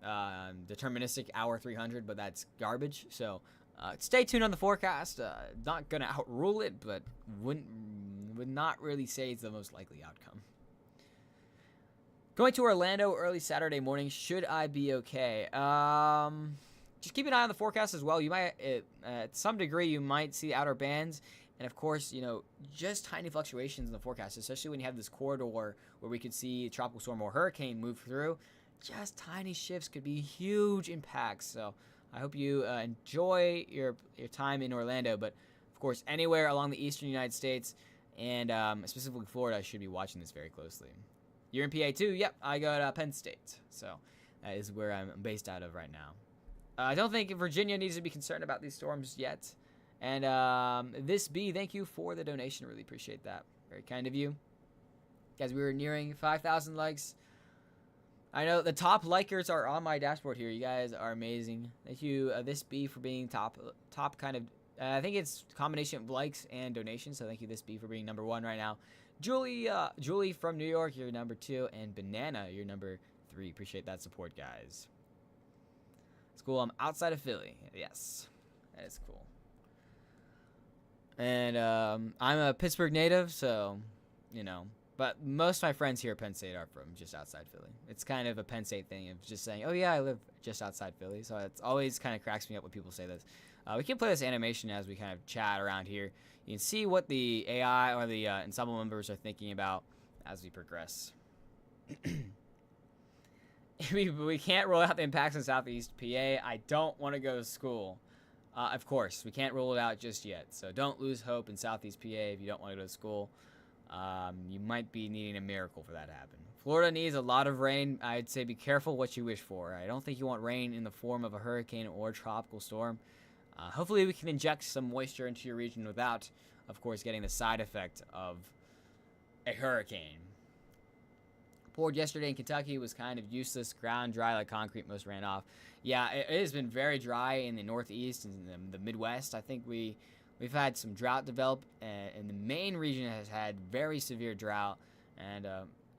deterministic hour 300, but that's garbage. So stay tuned on the forecast. Not going to outrule it, but would not really say it's the most likely outcome. Going to Orlando early Saturday morning. Should I be okay? Just keep an eye on the forecast as well. You might, at some degree, you might see outer bands. And of course, just tiny fluctuations in the forecast, especially when you have this corridor where we could see a tropical storm or hurricane move through. Just tiny shifts could be huge impacts. So I hope you enjoy your time in Orlando. But of course, anywhere along the eastern United States and specifically Florida, I should be watching this very closely. You're in PA too? Yep, I go to Penn State. So that is where I'm based out of right now. I don't think Virginia needs to be concerned about these storms yet. And this B, thank you for the donation. Really appreciate that. Very kind of you. Guys, we were nearing 5,000 likes. I know the top likers are on my dashboard here. You guys are amazing. Thank you, this B, for being top kind of. I think it's a combination of likes and donations. So thank you, this B, for being number 1 right now. Julie from New York, you're number 2, and Banana, you're number 3. Appreciate that support, guys. It's cool. I'm outside of Philly. Yes, that is cool. And I'm a Pittsburgh native, so But most of my friends here at Penn State are from just outside Philly. It's kind of a Penn State thing of just saying, "Oh yeah, I live just outside Philly." So it's always kind of cracks me up when people say this. We can play this animation as we kind of chat around here. You can see what the AI or the ensemble members are thinking about as we progress. we can't rule out the impacts in Southeast PA. I don't want to go to school. Of course, we can't rule it out just yet. So don't lose hope in Southeast PA if you don't want to go to school. You might be needing a miracle for that to happen. Florida needs a lot of rain. I'd say be careful what you wish for. I don't think you want rain in the form of a hurricane or tropical storm. Hopefully we can inject some moisture into your region without, of course, getting the side effect of a hurricane. Poured yesterday in Kentucky was kind of useless. Ground dry like concrete. Most ran off. Yeah, it has been very dry in the Northeast and the Midwest. I think we've had some drought develop, and the main region has had very severe drought. And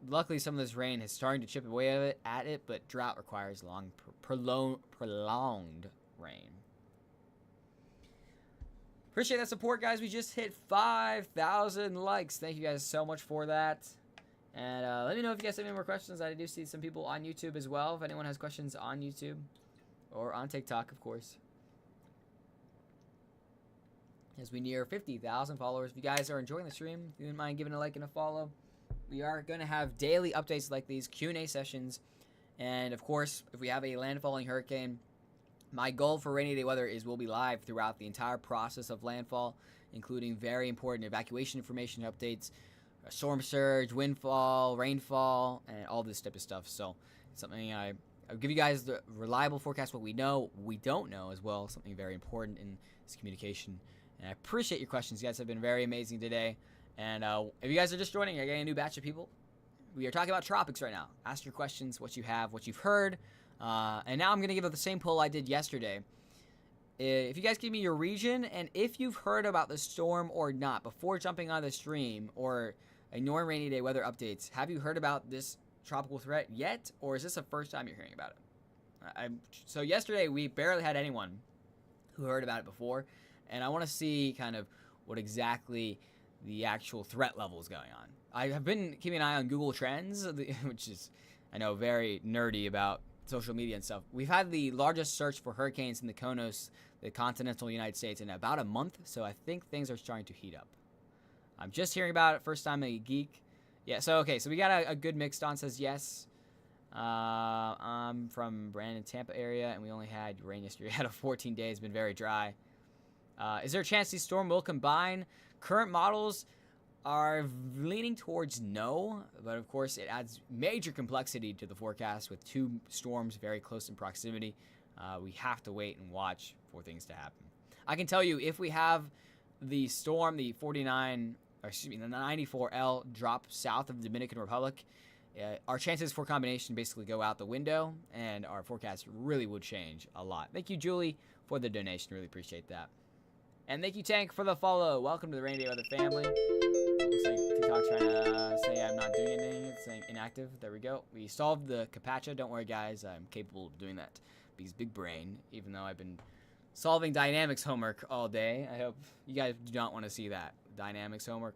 luckily, some of this rain is starting to chip away at it, but drought requires long, prolonged rain. Appreciate that support, guys. We just hit 5,000 likes. Thank you guys so much for that. And let me know if you guys have any more questions. I do see some people on YouTube as well. If anyone has questions on YouTube or on TikTok, of course. As we near 50,000 followers. If you guys are enjoying the stream, if you wouldn't mind giving a like and a follow. We are going to have daily updates like these, Q&A sessions. And, of course, if we have a landfalling hurricane, my goal for rainy day weather is we'll be live throughout the entire process of landfall, including very important evacuation information updates, storm surge, windfall, rainfall, and all this type of stuff. So it's something I'll give you guys the reliable forecast, what we know, we don't know as well, something very important in this communication. And I appreciate your questions. You guys have been very amazing today. And if you guys are just joining, you're getting a new batch of people. We are talking about tropics right now. Ask your questions, what you have, what you've heard. And now I'm going to give it the same poll I did yesterday. If you guys give me your region and if you've heard about the storm or not before jumping on the stream or ignoring rainy day weather updates, have you heard about this tropical threat yet? Or is this the first time you're hearing about it? So yesterday we barely had anyone who heard about it before, and I want to see kind of what exactly the actual threat level is going on. I have been keeping an eye on Google Trends, which is, I know, very nerdy about social media and stuff. We've had the largest search for hurricanes in the continental United States, in about a month, so I think things are starting to heat up. I'm just hearing about it, first time a geek. Yeah, so we got a good mix. Don says yes. I'm from Brandon, Tampa area, and we only had rain yesterday out of 14 days. Been very dry. Is there a chance these storm will combine? Current models are leaning towards no, but of course it adds major complexity to the forecast with two storms very close in proximity. We have to wait and watch for things to happen. I can tell you, if we have the storm, the 94L drop south of the Dominican Republic, our chances for combination basically go out the window, and our forecast really would change a lot. Thank you, Julie, for the donation. Really appreciate that. And thank you, Tank, for the follow. Welcome to the Rainy Day Weather family. Looks like TikTok's trying to say I'm not doing anything. It's saying inactive. There we go. We solved the CAPTCHA. Don't worry, guys. I'm capable of doing that. Because big brain, even though I've been solving dynamics homework all day. I hope you guys do not want to see that. Dynamics homework.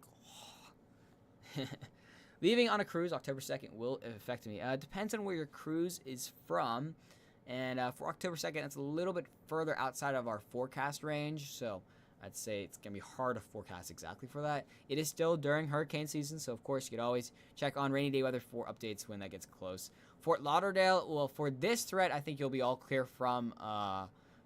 Leaving on a cruise October 2nd will affect me. Depends on where your cruise is from. And for October 2nd, it's a little bit further outside of our forecast range. So I'd say it's going to be hard to forecast exactly for that. It is still during hurricane season. So, of course, you could always check on Rainy Day Weather for updates when that gets close. Fort Lauderdale, well, for this threat, I think you'll be all clear from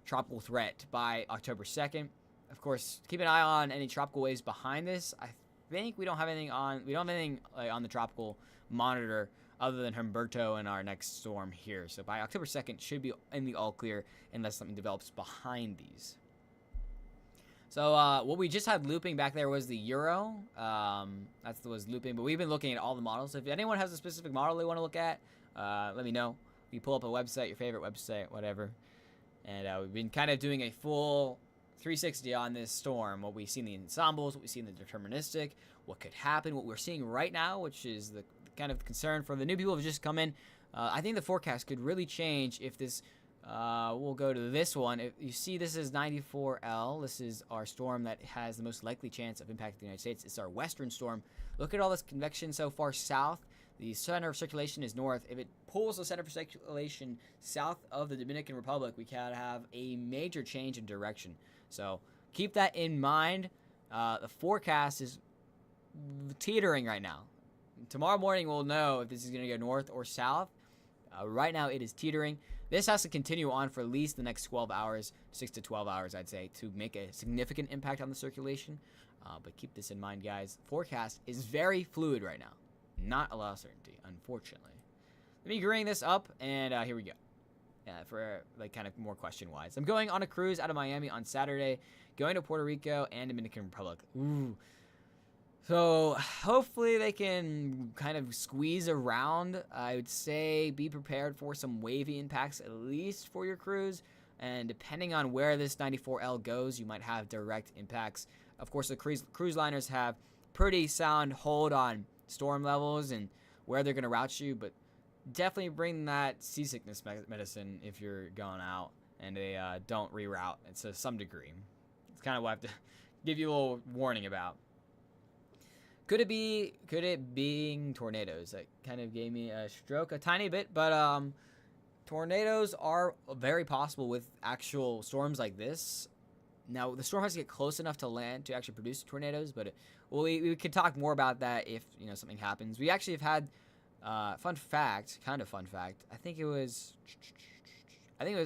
tropical threat by October 2nd. Of course, keep an eye on any tropical waves behind this. I think we don't have anything on the tropical monitor other than Humberto and our next storm here. So by October 2nd, should be in the all clear unless something develops behind these. So what we just had looping back there was the Euro. That was looping, but we've been looking at all the models. If anyone has a specific model they want to look at, let me know. You pull up a website, your favorite website, whatever. And we've been kind of doing a full 360 on this storm. What we've seen in the ensembles, what we've seen in the deterministic, what could happen, what we're seeing right now, which is the kind of concern for the new people who have just come in. I think the forecast could really change if this, we'll go to this one. If you see, this is 94L. This is our storm that has the most likely chance of impacting the United States. It's our western storm. Look at all this convection so far south. The center of circulation is north. If it pulls the center of circulation south of the Dominican Republic, we can have a major change in direction. So keep that in mind. The forecast is teetering right now. Tomorrow morning we'll know if this is going to go north or south. Right now it is teetering. This has to continue on for at least the next 12 hours, 6 to 12 hours, I'd say, to make a significant impact on the circulation. But keep this in mind, guys. Forecast is very fluid right now. Not a lot of certainty, unfortunately. Let me bring this up, and here we go. For like kind of more question-wise. I'm going on a cruise out of Miami on Saturday, going to Puerto Rico and Dominican Republic. Ooh. So hopefully they can kind of squeeze around. I would say be prepared for some wavy impacts, at least for your cruise. And depending on where this 94L goes, you might have direct impacts. Of course, the cruise liners have pretty sound hold on storm levels and where they're going to route you, but definitely bring that seasickness medicine if you're going out, and they don't reroute. It's to some degree. It's kind of what I have to give you a little warning about. Could it being tornadoes? That kind of gave me a stroke a tiny bit, but tornadoes are very possible with actual storms like this. Now, the storm has to get close enough to land to actually produce tornadoes, but we could talk more about that if something happens. We actually have had fun fact. I think it was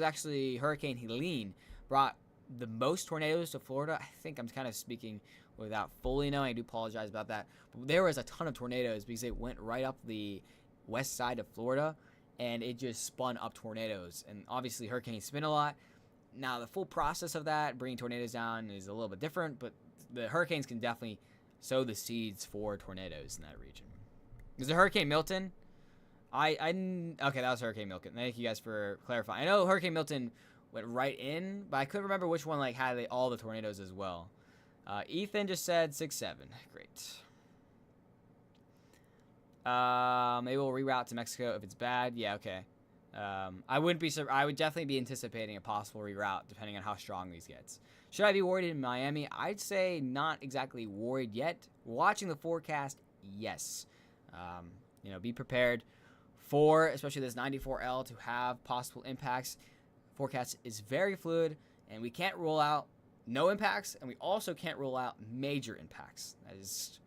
actually Hurricane Helene brought the most tornadoes to Florida. I think I'm kind of speaking without fully knowing. I do apologize about that. But there was a ton of tornadoes because it went right up the west side of Florida, and it just spun up tornadoes. And obviously, hurricanes spin a lot. Now, the full process of that, bringing tornadoes down, is a little bit different, but the hurricanes can definitely sow the seeds for tornadoes in that region. Is it Hurricane Milton? Okay, that was Hurricane Milton. Thank you guys for clarifying. I know Hurricane Milton went right in, but I couldn't remember which one had all the tornadoes as well. Ethan just said 6-7. Great. Maybe we'll reroute to Mexico if it's bad. Yeah, okay. I would definitely be anticipating a possible reroute depending on how strong these gets. Should I be worried in Miami? I'd say not exactly worried yet. Watching the forecast, yes. Be prepared for, especially this 94L, to have possible impacts. Forecast is very fluid, and we can't rule out no impacts, and we also can't rule out major impacts. That is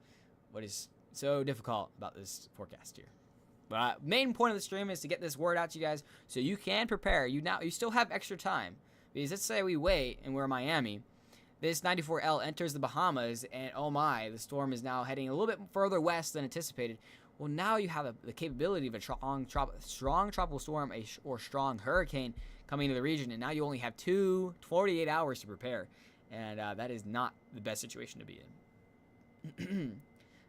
what is so difficult about this forecast here. But main point of the stream is to get this word out to you guys so you can prepare. You still have extra time. Because let's say we wait and we're in Miami. This 94L enters the Bahamas, and oh my, the storm is now heading a little bit further west than anticipated. Well, now you have the capability of a strong tropical storm or strong hurricane coming into the region, and now you only have 48 hours to prepare. And that is not the best situation to be in.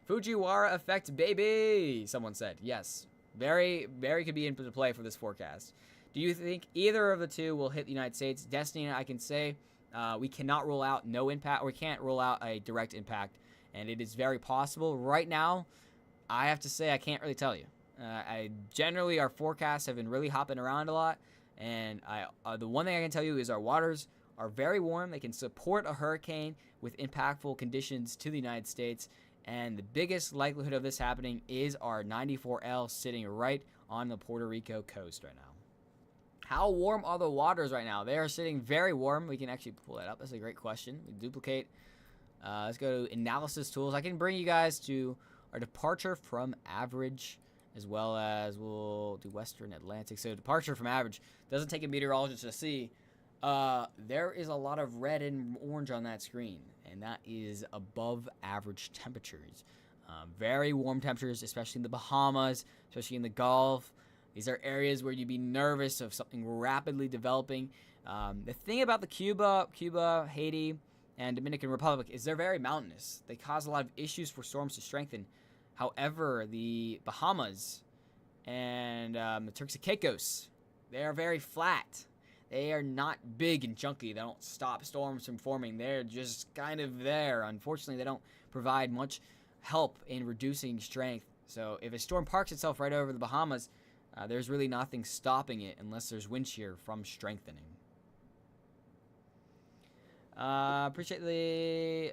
Fujiwara effect, baby, someone said. Yes, very, very could be into play for this forecast. Do you think either of the two will hit the United States? Destiny, I can say we cannot rule out no impact, or we can't rule out a direct impact, and it is very possible. Right now, I have to say I can't really tell you. Generally, our forecasts have been really hopping around a lot, and the one thing I can tell you is our waters are very warm. They can support a hurricane with impactful conditions to the United States. And the biggest likelihood of this happening is our 94L sitting right on the Puerto Rico coast right now. How warm are the waters right now? They are sitting very warm. We can actually pull that up. That's a great question. We duplicate. Let's go to analysis tools. I can bring you guys to our departure from average, as well as we'll do Western Atlantic. So departure from average doesn't take a meteorologist to see. There is a lot of red and orange on that screen, and that is above average temperatures. Very warm temperatures, especially in the Bahamas, especially in the Gulf. These are areas where you'd be nervous of something rapidly developing. The thing about the Cuba, Haiti, and Dominican Republic is they're very mountainous. They cause a lot of issues for storms to strengthen. However, the Bahamas and the Turks and Caicos, they are very flat. They are not big and chunky. They don't stop storms from forming. They're just kind of there. Unfortunately, they don't provide much help in reducing strength. So if a storm parks itself right over the Bahamas, there's really nothing stopping it unless there's wind shear from strengthening. Appreciate the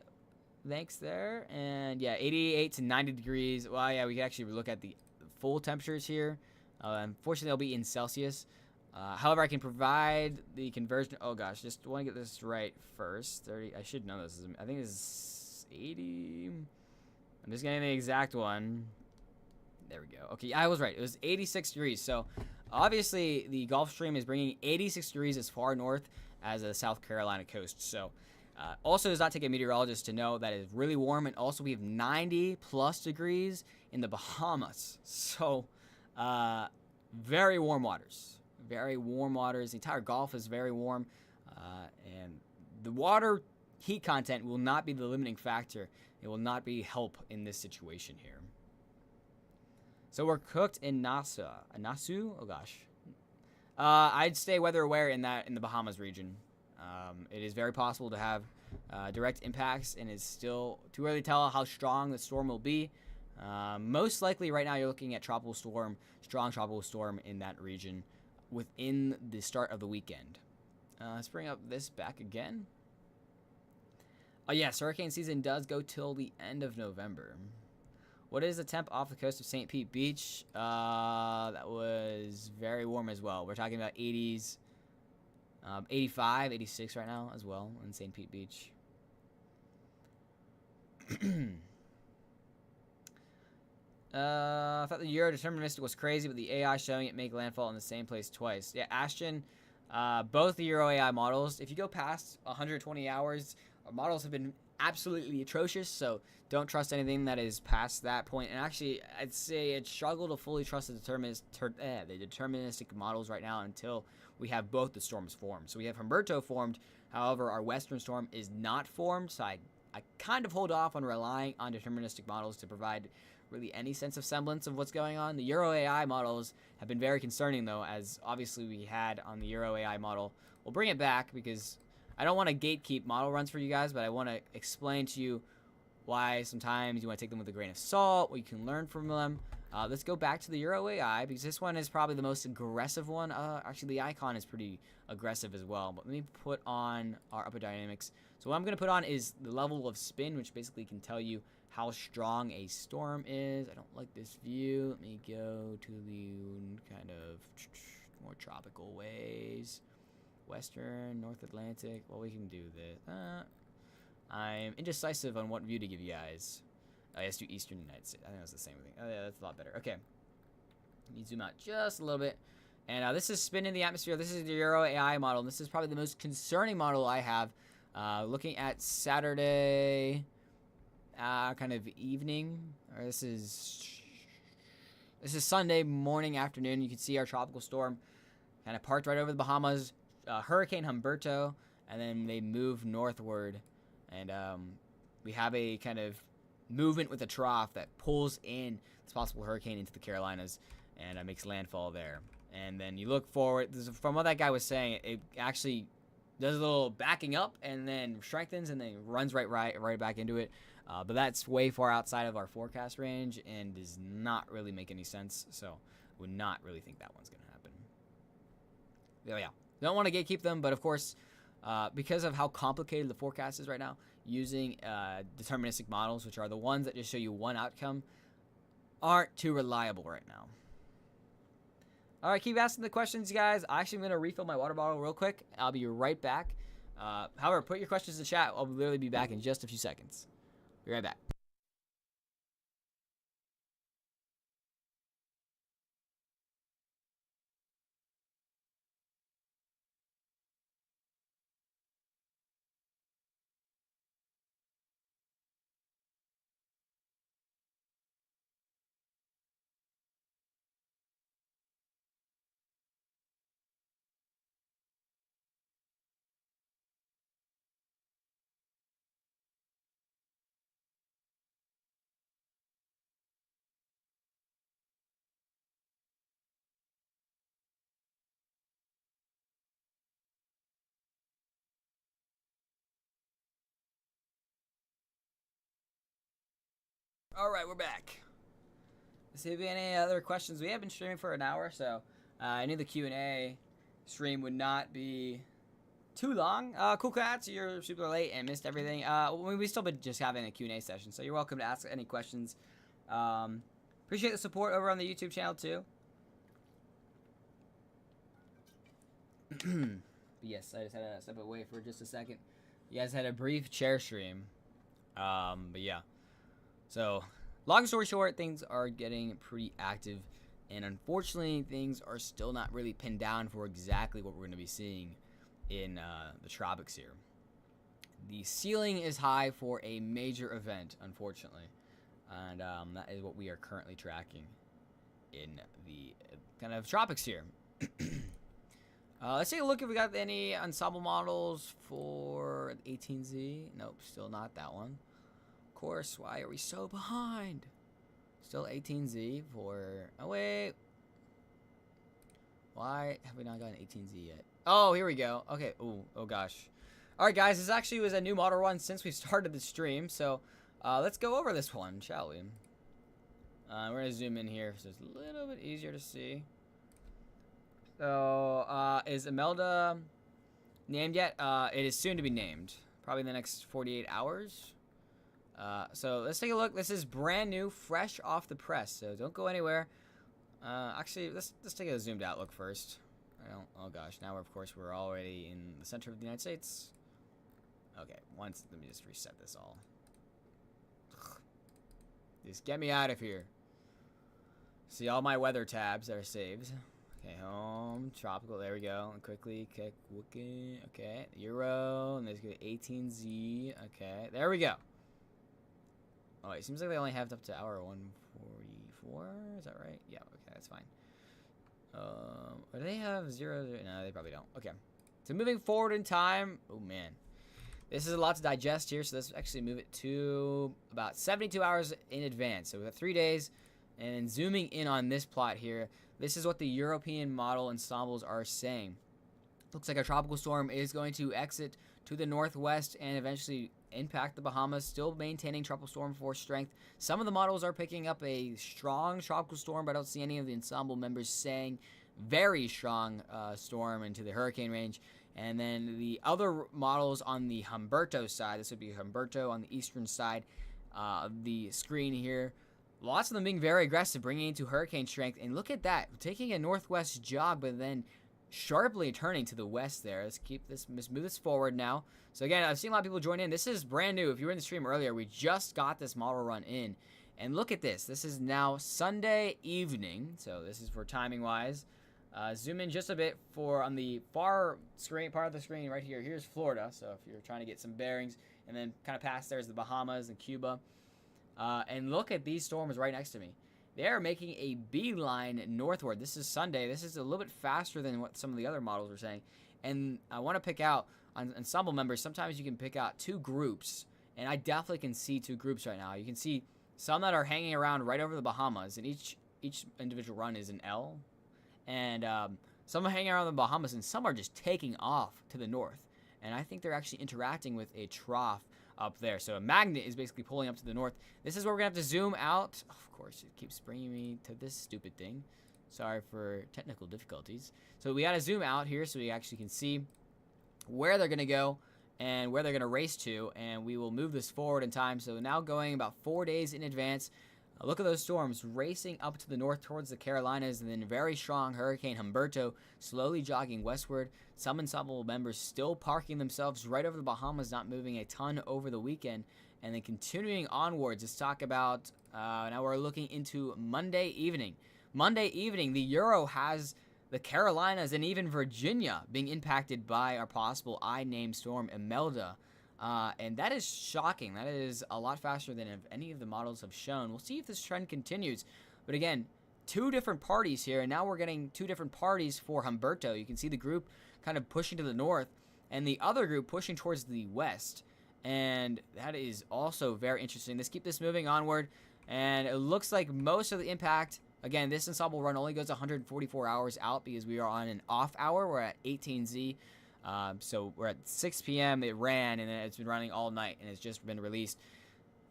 thanks there. And yeah, 88 to 90 degrees. Well, yeah, we can actually look at the full temperatures here. Unfortunately, they'll be in Celsius. However, I can provide the conversion. Oh gosh, just want to get this right first. 30. I should know this. I think this is 80. I'm just getting the exact one. There we go. Okay, I was right. It was 86 degrees. So obviously, the Gulf Stream is bringing 86 degrees as far north as the South Carolina coast. So also does not take a meteorologist to know that it's really warm. And also we have 90 plus degrees in the Bahamas. So very warm waters. Very warm waters. The entire Gulf is very warm. And the water heat content will not be the limiting factor. It will not be help in this situation here. So we're cooked in Nassau. Oh gosh. I'd stay weather aware in the Bahamas region. It is very possible to have direct impacts, and it's still too early to tell how strong the storm will be. Most likely right now you're looking at strong tropical storm in that region within the start of the weekend. Let's bring up this back again. Oh yes, hurricane season does go till the end of November. What is the temp off the coast of St. Pete Beach? That was very warm as well. We're talking about 80s, 85, 86 right now as well in St. Pete Beach. I thought the Euro deterministic was crazy, but the AI showing it make landfall in the same place twice. Yeah, Ashton, both the Euro AI models, if you go past 120 hours, our models have been absolutely atrocious, so don't trust anything that is past that point. And actually, I'd say I'd struggle to fully trust the deterministic models right now until we have both the storms formed. So we have Humberto formed, however, our western storm is not formed, so I kind of hold off on relying on deterministic models to provide really any sense of semblance of what's going on. The Euro AI models have been very concerning, though, as obviously we had on the Euro AI model. We'll bring it back because I don't want to gatekeep model runs for you guys, but I want to explain to you why sometimes you want to take them with a grain of salt, what you can learn from them. Let's go back to the Euro AI because this one is probably the most aggressive one. Actually, the icon is pretty aggressive as well. But let me put on our upper dynamics. So what I'm going to put on is the level of spin, which basically can tell you how strong a storm is. I don't like this view. Let me go to the kind of more tropical ways. Western, North Atlantic. Well, we can do this. I'm indecisive on what view to give you guys. Let's do Eastern United States. I think that's the same thing. Oh, yeah, that's a lot better. Okay. Let me zoom out just a little bit. And this is spin in the atmosphere. This is the Euro AI model. And this is probably the most concerning model I have. Looking at Saturday kind of evening. Or this is Sunday morning, afternoon. You can see our tropical storm kind of parked right over the Bahamas. Hurricane Humberto. And then they move northward. And we have a kind of movement with a trough that pulls in this possible hurricane into the Carolinas and makes landfall there. And then you look forward. From what that guy was saying, it actually does a little backing up and then strengthens and then runs right back into it. But that's way far outside of our forecast range and does not really make any sense. So would not really think that one's going to happen. Yeah. Don't want to gatekeep them, but of course, because of how complicated the forecast is right now, using deterministic models, which are the ones that just show you one outcome, aren't too reliable right now. All right, keep asking the questions, guys. I'm going to refill my water bottle real quick. I'll be right back. However, put your questions in the chat. I'll literally be back in just a few seconds. Be right back. All right, we're back. Let's see if we have any other questions. We have been streaming for an hour, so I knew the Q&A stream would not be too long. Cool Cats, you're super late and missed everything. We still been just having a Q&A session, so you're welcome to ask any questions. Appreciate the support over on the YouTube channel, too. But yes, I just had to step away for just a second. You guys had a brief chair stream. But yeah. So, long story short, things are getting pretty active. And unfortunately, things are still not really pinned down for exactly what we're going to be seeing in the tropics here. The ceiling is high for a major event, unfortunately. And that is what we are currently tracking in the kind of tropics here. Let's take a look if we got any ensemble models for 18Z. Nope, still not that one. Of course, why are we so behind? Still 18Z for... Oh, wait. Why have we not gotten 18Z yet? Oh, here we go. Okay. Ooh, oh, gosh. All right, guys. This actually was a new model run since we started the stream. So, let's go over this one, shall we? We're going to zoom in here so it's a little bit easier to see. So, is Imelda named yet? It is soon to be named. Probably in the next 48 hours. So let's take a look. This is brand new, fresh off the press. So don't go anywhere. Actually, let's take a zoomed out look first. Oh gosh, now we're already in the center of the United States. Okay, let me just reset this all. Just get me out of here. See all my weather tabs that are saved. Okay, home, tropical, there we go. And quickly, okay, Euro, and there's 18Z. Okay, there we go. Oh, it seems like they only have up to hour 144. Is that right? Yeah, okay, that's fine. Do they have 0? No, they probably don't. Okay. So moving forward in time. Oh, man. This is a lot to digest here, so let's actually move it to about 72 hours in advance. So we got 3 days. And zooming in on this plot here, this is what the European model ensembles are saying. Looks like a tropical storm is going to exit to the northwest and eventually impact the Bahamas, still maintaining tropical storm force strength. Some of the models are picking up a strong tropical storm, but I don't see any of the ensemble members saying very strong storm into the hurricane range. And then the other models on the Humberto side, this would be Humberto on the eastern side of the screen here. Lots of them being very aggressive, bringing it to hurricane strength. And look at that, taking a northwest jog, but then sharply turning to the west there. Let's move this forward now. So again, I've seen a lot of people join in. This is brand new. If you were in the stream earlier, we just got this model run in. And look at this. This is now Sunday evening. So this is for timing wise. Zoom in just a bit for on the far screen, part of the screen right here. Here's Florida. So if you're trying to get some bearings, and then kind of past there is the Bahamas and Cuba. And look at these storms right next to me. They are making a beeline northward. This is Sunday. This is a little bit faster than what some of the other models are saying. And I want to pick out on ensemble members. Sometimes you can pick out two groups, and I definitely can see two groups right now. You can see some that are hanging around right over the Bahamas, and each individual run is an L. And some are hanging around the Bahamas, and some are just taking off to the north. And I think they're actually interacting with a trough up there. So a magnet is basically pulling up to the north. This is where we're going to have to zoom out. Of course, it keeps bringing me to this stupid thing. Sorry for technical difficulties. So we got to zoom out here so we actually can see where they're going to go and where they're going to race to. And we will move this forward in time. So now going about 4 days in advance. Look at those storms racing up to the north towards the Carolinas, and then very strong Hurricane Humberto slowly jogging westward. Some ensemble members still parking themselves right over the Bahamas, not moving a ton over the weekend. And then continuing onwards, let's talk about, now we're looking into Monday evening. Monday evening, the Euro has the Carolinas and even Virginia being impacted by a possible I-named storm, Imelda. And that is shocking. That is a lot faster than any of the models have shown. We'll see if this trend continues. But again, two different parties here, and now we're getting two different parties for Humberto. You can see the group kind of pushing to the north, and the other group pushing towards the west. And that is also very interesting. Let's keep this moving onward. And it looks like most of the impact, again, this ensemble run only goes 144 hours out because we are on an off hour. We're at 18Z. So we're at 6 p.m. It ran, and then it's been running all night, and it's just been released.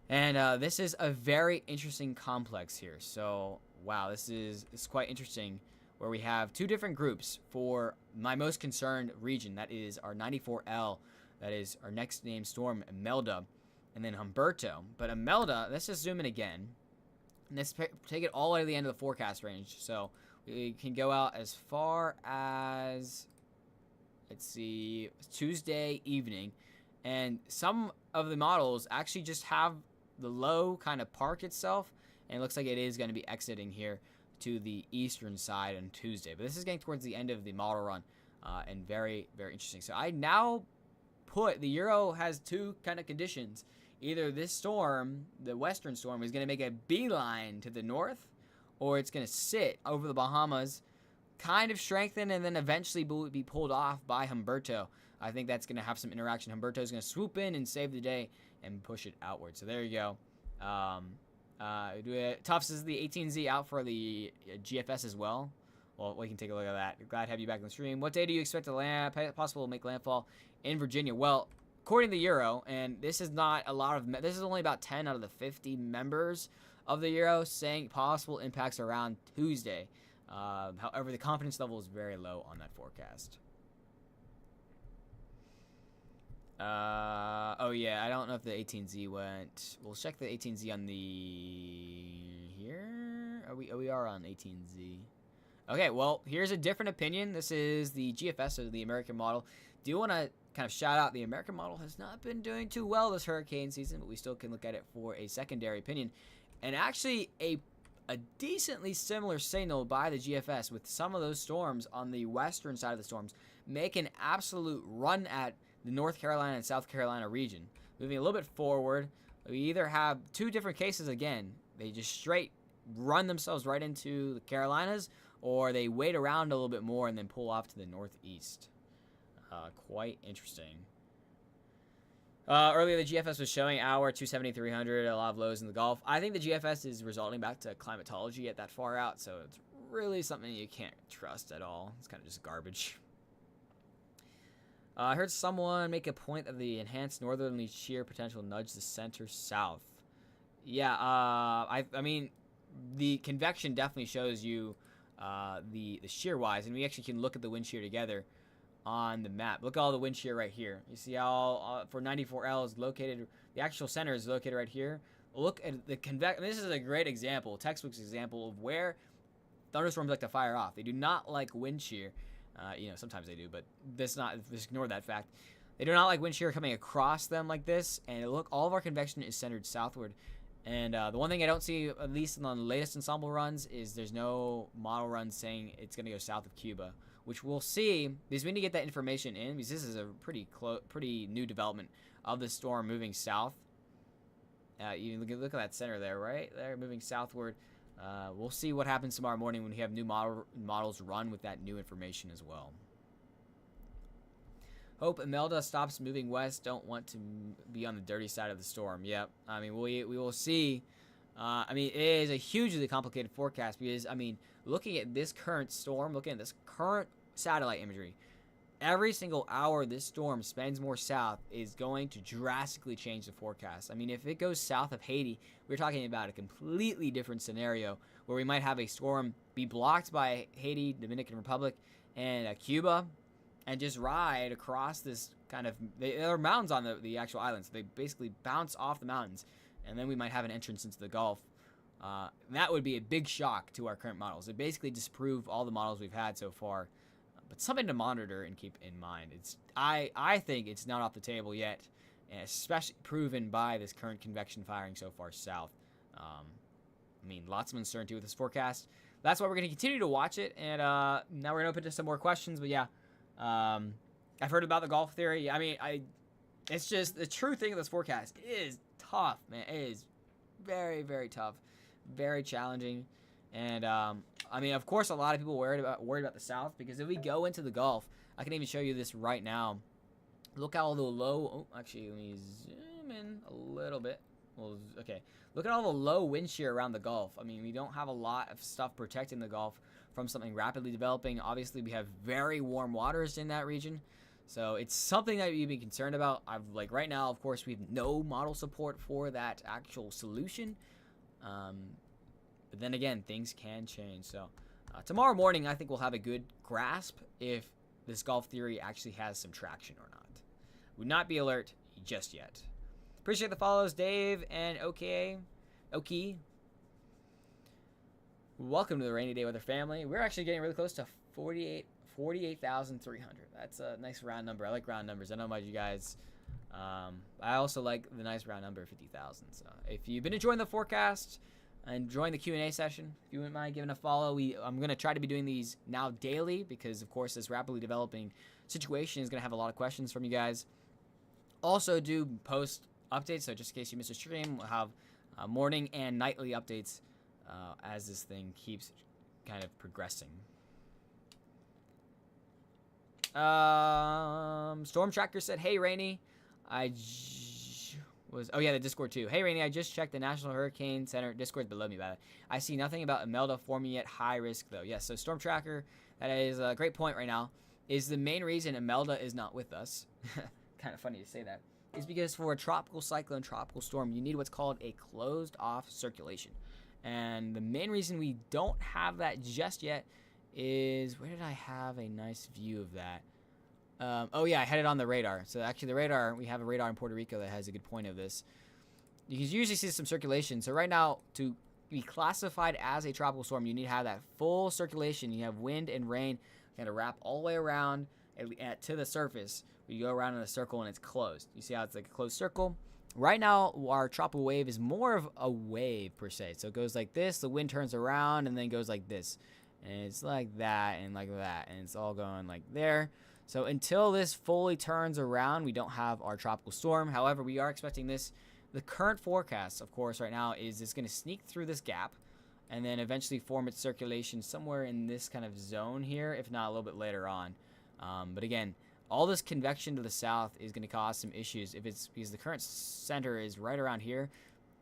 And this is a very interesting complex here. So, wow, this is quite interesting, where we have two different groups for my most concerned region. That is our 94L. That is our next named storm, Imelda, and then Humberto. But Imelda, let's just zoom in again. And let's take it all the way to the end of the forecast range. So we can go out as far as, let's see, Tuesday evening. And some of the models actually just have the low kind of park itself. And it looks like it is going to be exiting here to the eastern side on Tuesday. But this is getting towards the end of the model run. And very, very interesting. So I now put, the Euro has two kind of conditions. Either this storm, the western storm, is going to make a beeline to the north, or it's going to sit over the Bahamas, kind of strengthen, and then eventually be pulled off by Humberto. I think that's going to have some interaction. Humberto is going to swoop in and save the day and push it outward. So there you go. Tufts is the 18Z out for the GFS as well. Well, we can take a look at that. Glad to have you back on the stream. What day do you expect to possible make landfall in Virginia? Well, according to the Euro, and this is not a lot of, this is only about 10 out of the 50 members of the Euro saying possible impacts around Tuesday. However, the confidence level is very low on that forecast. Oh yeah, I don't know if the 18Z went. We'll check the 18Z on the here. We are on 18Z. Okay, well, here's a different opinion. This is the GFS, or the American model. Do you want to kind of shout out the American model has not been doing too well this hurricane season, but we still can look at it for a secondary opinion. And actually a decently similar signal by the GFS, with some of those storms on the western side of the storms make an absolute run at the North Carolina and South Carolina region. Moving a little bit forward, we either have two different cases again. They just straight run themselves right into the Carolinas, or they wait around a little bit more and then pull off to the northeast. Quite interesting. Earlier, the GFS was showing hour 270, 300, a lot of lows in the Gulf. I think the GFS is resulting back to climatology at that far out, so it's really something you can't trust at all. It's kind of just garbage. I heard someone make a point of the enhanced northerly shear potential nudge the center south. Yeah, I mean, the convection definitely shows you the shear wise, and we actually can look at the wind shear together on the map. Look at all the wind shear right here. You see how for 94L is located, the actual center is located right here. Look at the convection. This is a great example, textbook's example of where thunderstorms like to fire off. They do not like wind shear. You know, sometimes they do, but just ignore that fact. They do not like wind shear coming across them like this. And look, all of our convection is centered southward. And the one thing I don't see, at least in the latest ensemble runs, is there's no model run saying it's going to go south of Cuba, which we'll see because we need to get that information in, because this is a pretty new development of the storm moving south. You look at that center there, right? They're moving southward. We'll see what happens tomorrow morning when we have new models run with that new information as well. Hope Imelda stops moving west. Don't want to be on the dirty side of the storm. Yep. I mean, we will see. I mean, it is a hugely complicated forecast because, I mean, looking at this current storm, looking at this current satellite imagery, every single hour this storm spends more south is going to drastically change the forecast. I mean, if it goes south of Haiti, we're talking about a completely different scenario where we might have a storm be blocked by Haiti, Dominican Republic, and Cuba, and just ride across this kind of, there are mountains on the actual islands. So they basically bounce off the mountains, and then we might have an entrance into the Gulf. That would be a big shock to our current models. It basically disprove all the models we've had so far. But something to monitor and keep in mind. I think it's not off the table yet, and especially proven by this current convection firing so far south. I mean, lots of uncertainty with this forecast. That's why we're going to continue to watch it, and now we're going to open to some more questions. But yeah, I've heard about the Gulf theory. I mean, it's just the true thing of this forecast is tough, man. It is very, very tough, very challenging, and I mean, of course, a lot of people worried about the South, because if we go into the Gulf, I can even show you this right now. Look at all the low. Oh, actually, let me zoom in a little bit. Well, okay. Look at all the low wind shear around the Gulf. I mean, we don't have a lot of stuff protecting the Gulf from something rapidly developing. Obviously, we have very warm waters in that region, so it's something that you'd be concerned about. Like right now, of course, we have no model support for that actual solution. But then again, things can change. So tomorrow morning, I think we'll have a good grasp if this Gulf theory actually has some traction or not. Would not be alert just yet. Appreciate the follows, Dave and OK. Welcome to the Rainy Day Weather family. We're actually getting really close to 48,300. That's a nice round number. I like round numbers. I know about you guys. I also like the nice round number, 50,000. So if you've been enjoying the forecast and enjoying the Q&A session, if you wouldn't mind giving a follow, I'm going to try to be doing these now daily, because of course this rapidly developing situation is going to have a lot of questions from you guys. Also do post updates, so just in case you missed a stream, we'll have morning and nightly updates as this thing keeps kind of progressing. Storm Tracker said, "Hey Rainy, oh yeah, the Discord too. Hey Rainy, I just checked the National Hurricane Center Discord below me. By that, I see nothing about Imelda forming yet. High risk though. Yes, so Storm Tracker, that is a great point right now. Is the main reason Imelda is not with us. Kind of funny to say that. Is because for a tropical cyclone, tropical storm, you need what's called a closed-off circulation. And the main reason we don't have that just yet is, where did I have a nice view of that? Oh yeah, I had it on the radar. So actually the radar, we have a radar in Puerto Rico that has a good point of this. You can usually see some circulation. So right now, to be classified as a tropical storm, you need to have that full circulation. You have wind and rain kind of wrap all the way around to the surface. You go around in a circle and it's closed. You see how it's like a closed circle? Right now, our tropical wave is more of a wave per se. So it goes like this, the wind turns around, and then goes like this. And it's like that and like that. And it's all going like there. So until this fully turns around, we don't have our tropical storm. However, we are expecting this. The current forecast, of course, right now is it's going to sneak through this gap and then eventually form its circulation somewhere in this kind of zone here, if not a little bit later on. But again, all this convection to the south is going to cause some issues. If it's because the current center is right around here,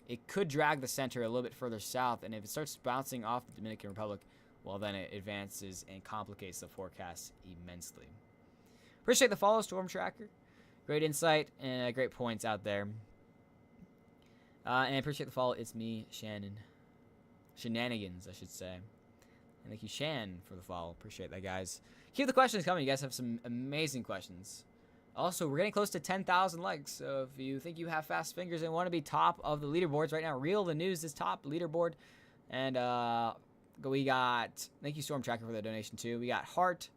it could drag the center a little bit further south. And if it starts bouncing off the Dominican Republic, well, then it advances and complicates the forecast immensely. Appreciate the follow, Storm Tracker. Great insight and great points out there. And I appreciate the follow. It's me, Shannon. Shenanigans, I should say. And thank you, Shan, for the follow. Appreciate that, guys. Keep the questions coming. You guys have some amazing questions. Also, we're getting close to 10,000 likes. So if you think you have fast fingers and want to be top of the leaderboards right now, Real the News is top leaderboard. And we got, thank you, Storm Tracker, for the donation too. We got Heart,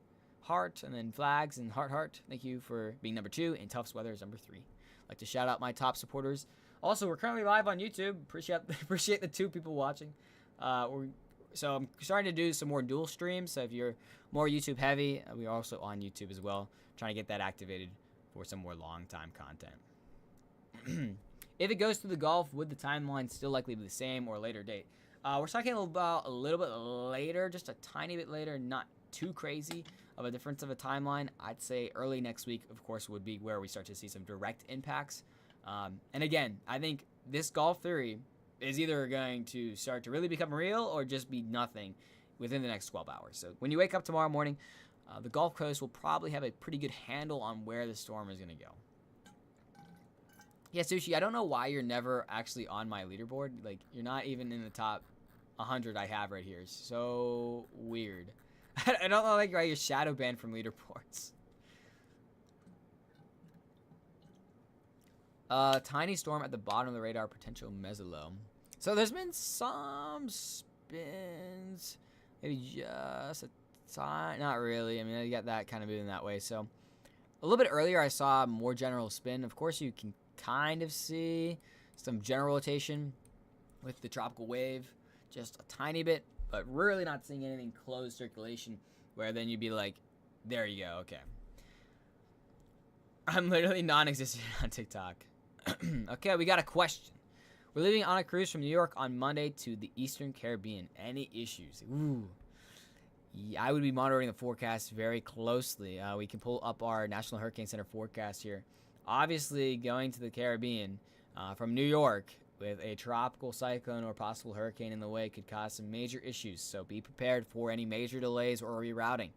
and then Flags, and Heart. Thank you for being number 2, and Tufts Weather is number 3. I'd like to shout out my top supporters. Also, we're currently live on YouTube. Appreciate the 2 people watching. So I'm starting to do some more dual streams. So if you're more YouTube heavy, we're also on YouTube as well. Trying to get that activated for some more long time content. If it goes to the Gulf, would the timeline still likely be the same or a later date? We're talking about a little bit later, just a tiny bit later, not too crazy of a difference of a timeline. I'd say early next week, of course, would be where we start to see some direct impacts. And again, I think this Gulf theory is either going to start to really become real or just be nothing within the next 12 hours. So when you wake up tomorrow morning, the Gulf Coast will probably have a pretty good handle on where the storm is going to go. Yeah, Sushi, I don't know why you're never actually on my leaderboard. Like, you're not even in the top 100 I have right here. So weird. I don't know like why you're shadow banned from leaderboards. Tiny storm at the bottom of the radar, potential mezzalow. So there's been some spins. Maybe just a tiny, not really. I mean, I got that kind of moving that way. So a little bit earlier, I saw more general spin. Of course, you can kind of see some general rotation with the tropical wave. Just a tiny bit, but really not seeing anything closed circulation where then you'd be like, there you go, okay. I'm literally non-existent on TikTok. Okay, we got a question. We're leaving on a cruise from New York on Monday to the Eastern Caribbean. Any issues? Ooh. Yeah, I would be monitoring the forecast very closely. We can pull up our National Hurricane Center forecast here. Obviously, going to the Caribbean from New York with a tropical cyclone or possible hurricane in the way could cause some major issues. So be prepared for any major delays or rerouting.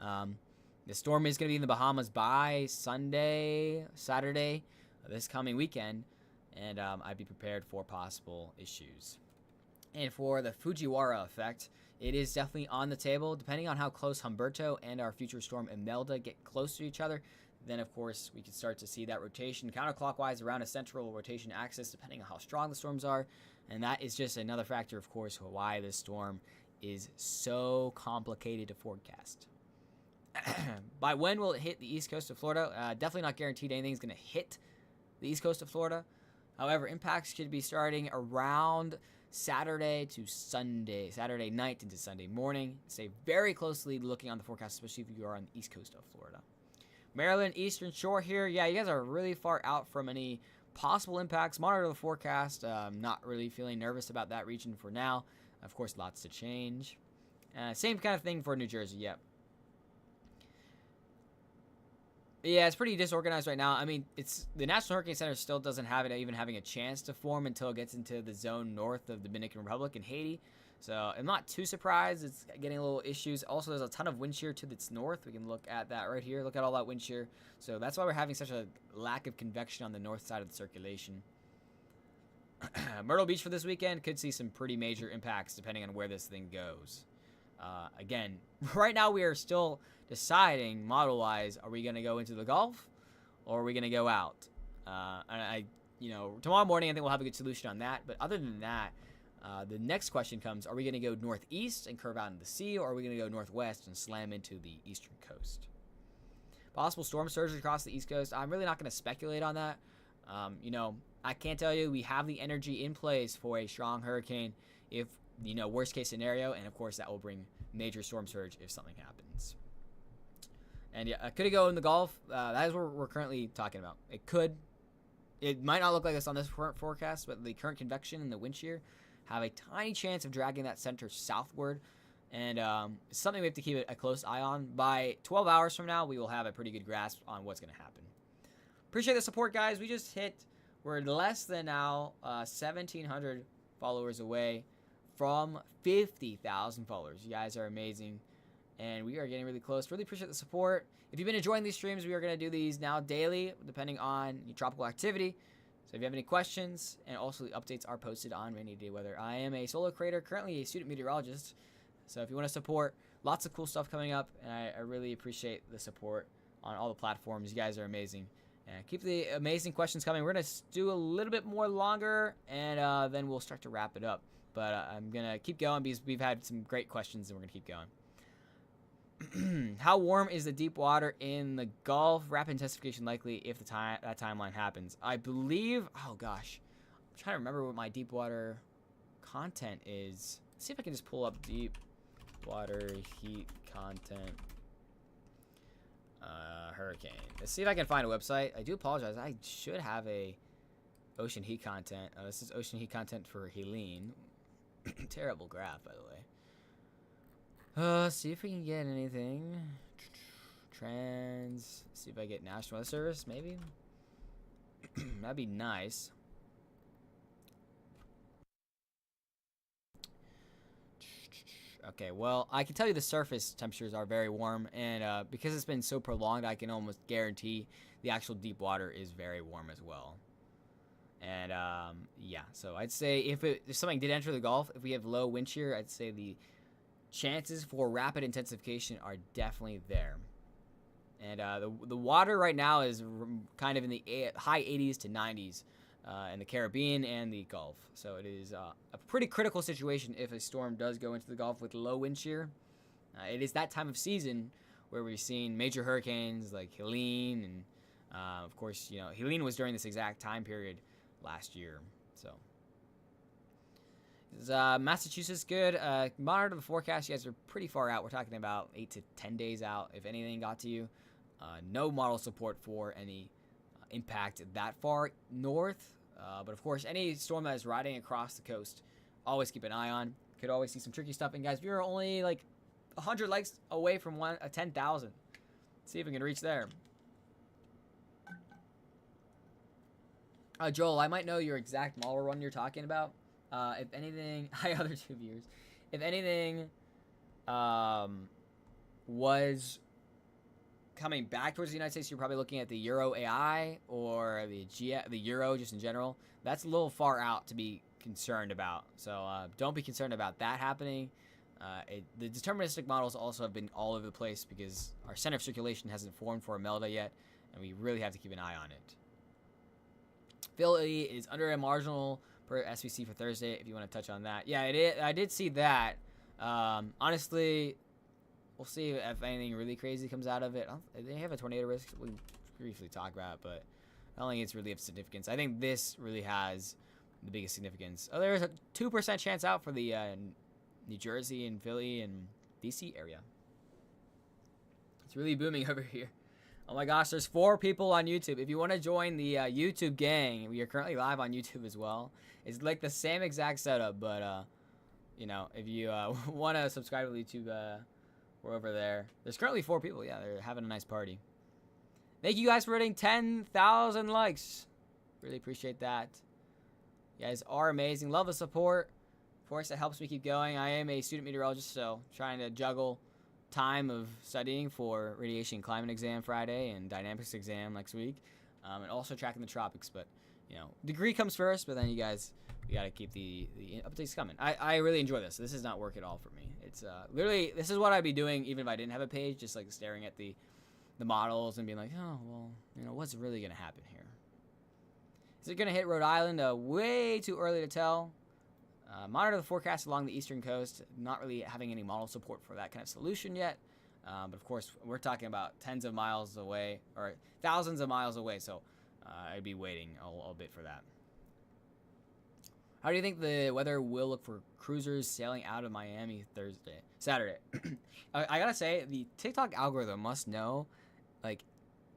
The storm is going to be in the Bahamas by Saturday, this coming weekend, and I'd be prepared for possible issues. And for the Fujiwara effect, it is definitely on the table. Depending on how close Humberto and our future storm Imelda get close to each other, then of course we can start to see that rotation counterclockwise around a central rotation axis, depending on how strong the storms are. And that is just another factor, of course, why this storm is so complicated to forecast. By when will it hit the east coast of Florida? Definitely not guaranteed anything's going to hit the east coast of Florida. However, impacts could be starting around Saturday to Sunday, Saturday night into Sunday morning. Stay very closely looking on the forecast, especially if you are on the east coast of Florida. Maryland, Eastern Shore here. Yeah, you guys are really far out from any possible impacts. Monitor the forecast. Not really feeling nervous about that region for now. Of course, lots to change. Same kind of thing for New Jersey, yep. Yeah, it's pretty disorganized right now. I mean, it's the National Hurricane Center still doesn't have it even having a chance to form until it gets into the zone north of the Dominican Republic and Haiti. So I'm not too surprised it's getting a little issues. Also, there's a ton of wind shear to its north. We can look at that right here. Look at all that wind shear. So that's why we're having such a lack of convection on the north side of the circulation. Myrtle Beach for this weekend could see some pretty major impacts depending on where this thing goes. Again, right now we are still deciding model-wise, are we going to go into the Gulf or are we going to go out? And tomorrow morning I think we'll have a good solution on that. But other than that, the next question comes, are we going to go northeast and curve out into the sea, or are we going to go northwest and slam into the eastern coast? Possible storm surge across the east coast. I'm really not going to speculate on that. I can't tell you we have the energy in place for a strong hurricane if, worst case scenario, and of course that will bring major storm surge if something happens. And yeah, could it go in the Gulf? That is what we're currently talking about. It could. It might not look like this on this current forecast, but the current convection and the wind shear have a tiny chance of dragging that center southward. And it's something we have to keep a close eye on. By 12 hours from now, we will have a pretty good grasp on what's going to happen. Appreciate the support, guys. We're less than now 1,700 followers away from 50,000 followers. You guys are amazing. and we are getting really close. Really appreciate the support. If you've been enjoying these streams, we are going to do these now daily, depending on your tropical activity. So if you have any questions, and also the updates are posted on Rainy Day Weather. I am a solo creator, currently a student meteorologist. So if you want to support, lots of cool stuff coming up, and I really appreciate the support on all the platforms. You guys are amazing. And keep the amazing questions coming. We're going to do a little bit more longer, and then we'll start to wrap it up. But I'm going to keep going because we've had some great questions, and we're going to keep going. How warm is the deep water in the Gulf? Rapid intensification likely if that timeline happens. I believe, oh gosh, I'm trying to remember what my deep water content is. Let's see if I can just pull up deep water heat content. Hurricane. Let's see if I can find a website. I do apologize. I should have a ocean heat content. This is ocean heat content for Helene. Terrible graph, by the way. See if we can get anything. See if I get National Weather Service, maybe. That'd be nice. Okay, well, I can tell you the surface temperatures are very warm, and because it's been so prolonged, I can almost guarantee the actual deep water is very warm as well. And yeah, so I'd say if something did enter the Gulf, if we have low wind shear, I'd say the chances for rapid intensification are definitely there. And the water right now is kind of in the high 80s to 90s in the Caribbean and the Gulf. So it is a pretty critical situation if a storm does go into the Gulf with low wind shear. It is that time of season where we've seen major hurricanes like Helene, and of course, you know, Helene was during this exact time period last year. So is Massachusetts good? Monitor the forecast. You guys are pretty far out. We're talking about 8 to 10 days out if anything got to you. No model support for any impact that far north, but of course any storm that is riding across the coast, always keep an eye on. Could always see some tricky stuff. And guys, we're only like 100 likes away from 10,000. See if we can reach there. Joel, I might know your exact model run you're talking about. If anything, hi other two viewers. If anything was coming back towards the United States, you're probably looking at the Euro AI or the Euro just in general. That's a little far out to be concerned about. So don't be concerned about that happening. The deterministic models also have been all over the place because our center of circulation hasn't formed for Imelda yet, and we really have to keep an eye on it. Philly is under a marginal per SVC for Thursday, if you want to touch on that. Yeah, I did see that. Honestly, we'll see if anything really crazy comes out of it. They have a tornado risk. We can briefly talk about it, but I don't think it's really of significance. I think this really has the biggest significance. Oh, there's a 2% chance out for the New Jersey and Philly and DC area. It's really booming over here. Oh my gosh, there's 4 people on YouTube. If you want to join the YouTube gang, we are currently live on YouTube as well. It's like the same exact setup, but you know, if you want to subscribe to YouTube, we're over there. There's currently 4 people. Yeah, they're having a nice party. Thank you guys for hitting 10,000 likes. Really appreciate that. You guys are amazing. Love the support. Of course, it helps me keep going. I am a student meteorologist, so trying to juggle time of studying for radiation climate exam Friday and dynamics exam next week, and also tracking the tropics. But you know, degree comes first, but then you guys, we gotta keep the updates coming. I really enjoy this. This is not work at all for me. It's literally, this is what I'd be doing even if I didn't have a page, just like staring at the models and being like, oh well, you know, what's really gonna happen here? Is it gonna hit Rhode Island? Way too early to tell. Monitor the forecast along the eastern coast. Not really having any model support for that kind of solution yet. But of course, we're talking about tens of miles away or thousands of miles away. So I'd be waiting a bit for that. How do you think the weather will look for cruisers sailing out of Miami Saturday? I gotta say, the TikTok algorithm must know, like,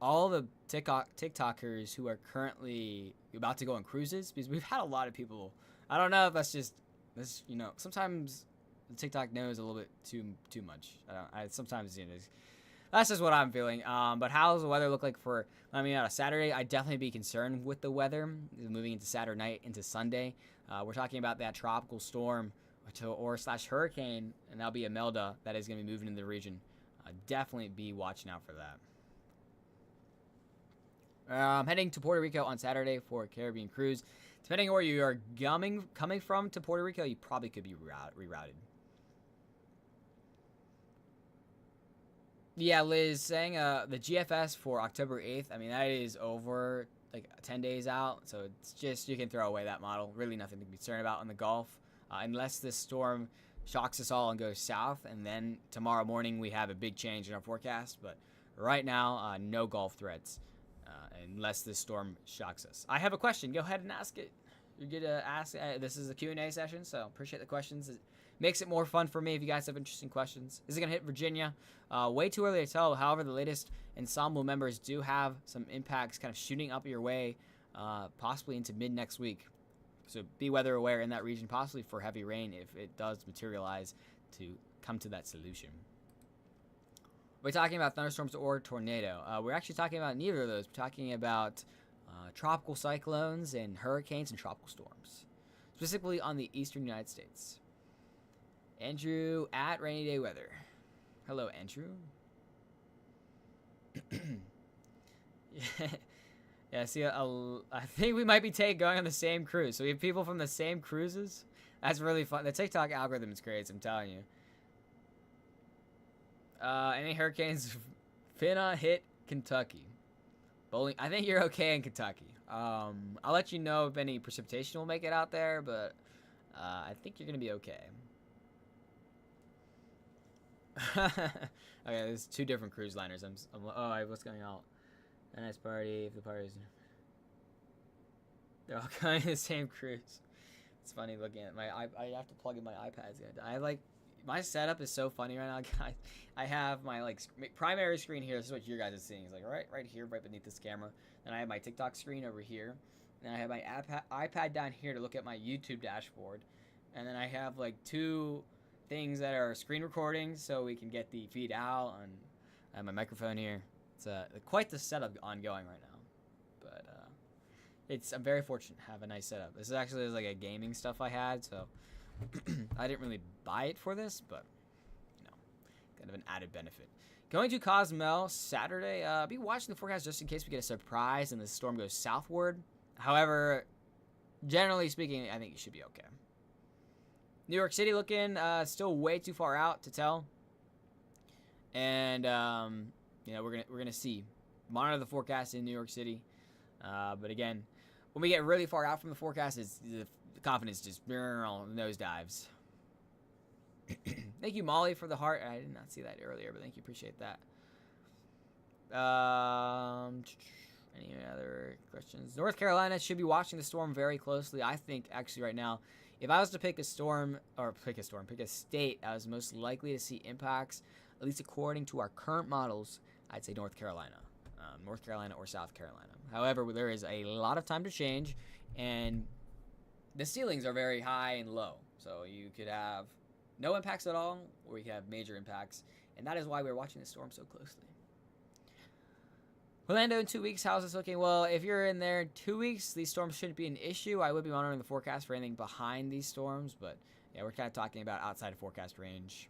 all the TikTokers who are currently about to go on cruises, because we've had a lot of people. I don't know if that's just this, you know, sometimes the TikTok knows a little bit too much. Sometimes, you know, that's just what I'm feeling. But how does the weather look like for, I mean, on a Saturday? I'd definitely be concerned with the weather moving into Saturday night into Sunday. We're talking about that tropical storm or /hurricane, and that'll be Imelda that is going to be moving in the region. definitely be watching out for that. Heading to Puerto Rico on Saturday for a Caribbean cruise. Depending on where you are coming from to Puerto Rico, you probably could be rerouted. Yeah, Liz saying the GFS for October 8th. I mean, that is over like 10 days out, so it's just you can throw away that model. Really nothing to be concerned about in the Gulf, unless this storm shocks us all and goes south, and then tomorrow morning we have a big change in our forecast. But right now, no Gulf threats, unless this storm shocks us. I have a question. Go ahead and ask it. You get to ask. This is a Q&A session, so appreciate the questions. It makes it more fun for me if you guys have interesting questions. Is it going to hit Virginia? Way too early to tell. However, the latest ensemble members do have some impacts kind of shooting up your way, possibly into mid next week. So be weather aware in that region, possibly for heavy rain if it does materialize to come to that solution. We're talking about thunderstorms or tornado. We're actually talking about neither of those. We're talking about tropical cyclones and hurricanes and tropical storms, specifically on the eastern United States. Andrew at Rainy Day Weather. Hello, Andrew. Yeah, see, I think we might be going on the same cruise. So we have people from the same cruises. That's really fun. The TikTok algorithm is great, I'm telling you. Any hurricanes finna hit Kentucky. Bowling. I think you're okay in Kentucky. I'll let you know if any precipitation will make it out there, but I think you're gonna be okay. Okay, there's two different cruise liners. What's going on? A nice party. If the party's, they're all kind of the same cruise. It's funny looking at I have to plug in my iPads. My setup is so funny right now, guys. I have my primary screen here. This is what you guys are seeing. It's like right here, right beneath this camera. Then I have my TikTok screen over here. Then I have my iPad down here to look at my YouTube dashboard. And then I have like two things that are screen recording so we can get the feed out. And I have my microphone here. It's quite the setup ongoing right now. But I'm very fortunate to have a nice setup. This is actually like a gaming stuff I had, so I didn't really buy it for this, but kind of an added benefit. Going to Cozumel Saturday. Be watching the forecast just in case we get a surprise and the storm goes southward. However, generally speaking, I think it should be okay. New York City looking still way too far out to tell, and we're gonna see. Monitor the forecast in New York City, but again, when we get really far out from the forecast, the confidence just nosedives. Thank you, Molly, for the heart. I did not see that earlier, but thank you. Appreciate that. Any other questions? North Carolina should be watching the storm very closely. I think, actually, right now, if I was to pick a state that was most likely to see impacts, at least according to our current models, I'd say North Carolina. North Carolina or South Carolina. However, there is a lot of time to change, and the ceilings are very high and low. So you could have no impacts at all, or you could have major impacts, and that is why we're watching the storm so closely. Orlando in 2 weeks, how's this looking? Well, if you're in there 2 weeks, these storms shouldn't be an issue. I would be monitoring the forecast for anything behind these storms, but yeah, we're kind of talking about outside of forecast range.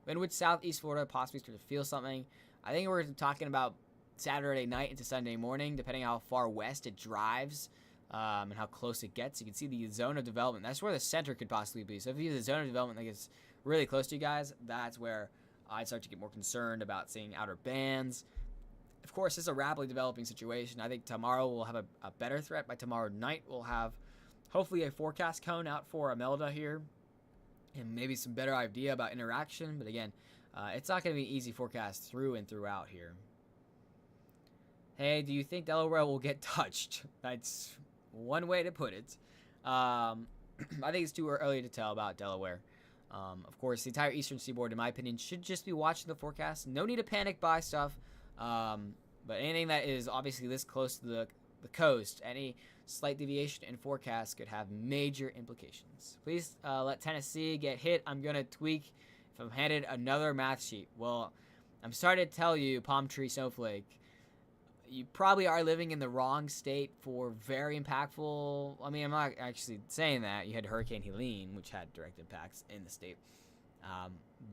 Windward southeast Florida, possibly start to feel something. I think we're talking about Saturday night into Sunday morning, depending on how far west it drives and how close it gets. You can see the zone of development. That's where the center could possibly be. So if you have the zone of development that gets really close to you guys, that's where I'd start to get more concerned about seeing outer bands. Of course, it's a rapidly developing situation. I think tomorrow we'll have a better threat. By tomorrow night, we'll have hopefully a forecast cone out for Imelda here and maybe some better idea about interaction. But again, it's not going to be an easy forecast through and throughout here. Hey, do you think Delaware will get touched? That's one way to put it. I think it's too early to tell about Delaware. Of course, the entire eastern seaboard, in my opinion, should just be watching the forecast. No need to panic buy stuff. But anything that is obviously this close to the coast, any slight deviation in forecast could have major implications. Please let Tennessee get hit. I'm going to tweak if I'm handed another math sheet. Well, I'm starting to tell you, Palm Tree Snowflake, you probably are living in the wrong state for very impactful. I mean, I'm not actually saying that. You had Hurricane Helene, which had direct impacts in the state.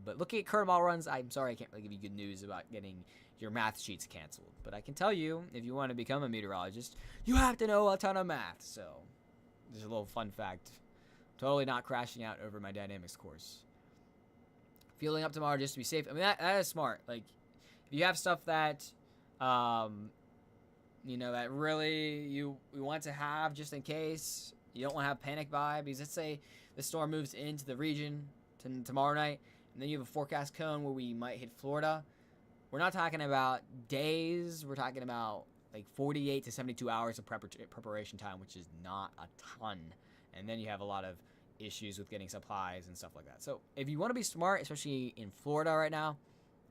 But looking at current model runs, I'm sorry I can't really give you good news about getting your math sheets canceled. But I can tell you, if you want to become a meteorologist, you have to know a ton of math. So, there's a little fun fact. Totally not crashing out over my dynamics course. Fueling up tomorrow just to be safe. I mean, that is smart. Like, if you have stuff that, that really you want to have just in case, you don't want to have panic buy, because let's say the storm moves into the region tomorrow night, and then you have a forecast cone where we might hit Florida. We're not talking about days. We're talking about like 48 to 72 hours of preparation time, which is not a ton. And then you have a lot of issues with getting supplies and stuff like that. So if you want to be smart, especially in Florida right now,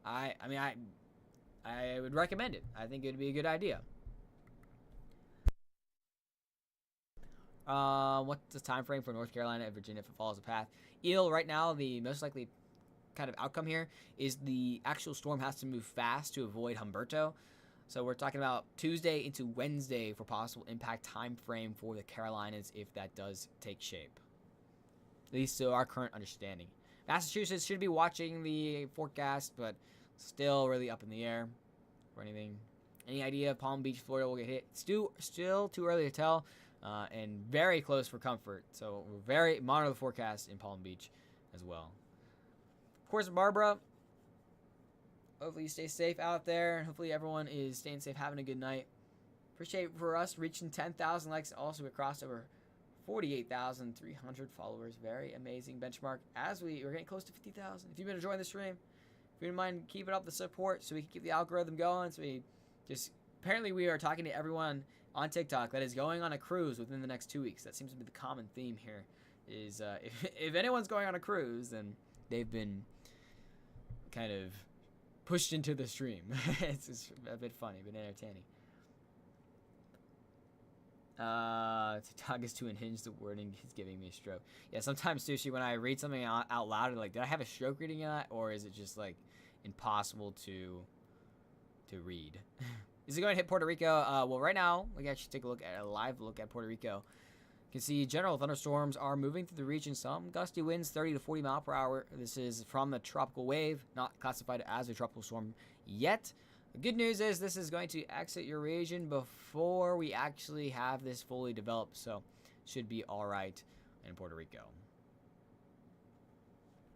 I would recommend it. I think it would be a good idea. What's the time frame for North Carolina and Virginia if it follows a path? Eel, right now, the most likely kind of outcome here is the actual storm has to move fast to avoid Humberto. So we're talking about Tuesday into Wednesday for possible impact time frame for the Carolinas if that does take shape. At least to our current understanding. Massachusetts should be watching the forecast, but still really up in the air for anything. Any idea if Palm Beach, Florida will get hit? Still too early to tell, and very close for comfort. So we're monitor the forecast in Palm Beach as well. Of course, Barbara, hopefully you stay safe out there, and hopefully everyone is staying safe, having a good night. Appreciate for us reaching 10,000 likes. Also, we crossed over 48,300 followers. Very amazing benchmark. As we're getting close to 50,000. If you've been enjoying the stream, if you don't mind keeping up the support so we can keep the algorithm going. So apparently we are talking to everyone on TikTok that is going on a cruise within the next 2 weeks. That seems to be the common theme here. Is if anyone's going on a cruise, then they've been kind of pushed into the stream. It's just a bit funny, but entertaining. TikTok is too unhinged. The wording is giving me a stroke. Yeah, sometimes, Sushi, when I read something out loud, like, did I have a stroke reading that, or is it just like impossible to read? Is it going to hit Puerto Rico? Well, right now, we can actually take a live look at Puerto Rico. You can see general thunderstorms are moving through the region. Some gusty winds, 30 to 40 mile per hour. This is from the tropical wave, not classified as a tropical storm yet. The good news is this is going to exit your region before we actually have this fully developed, so should be all right in Puerto Rico.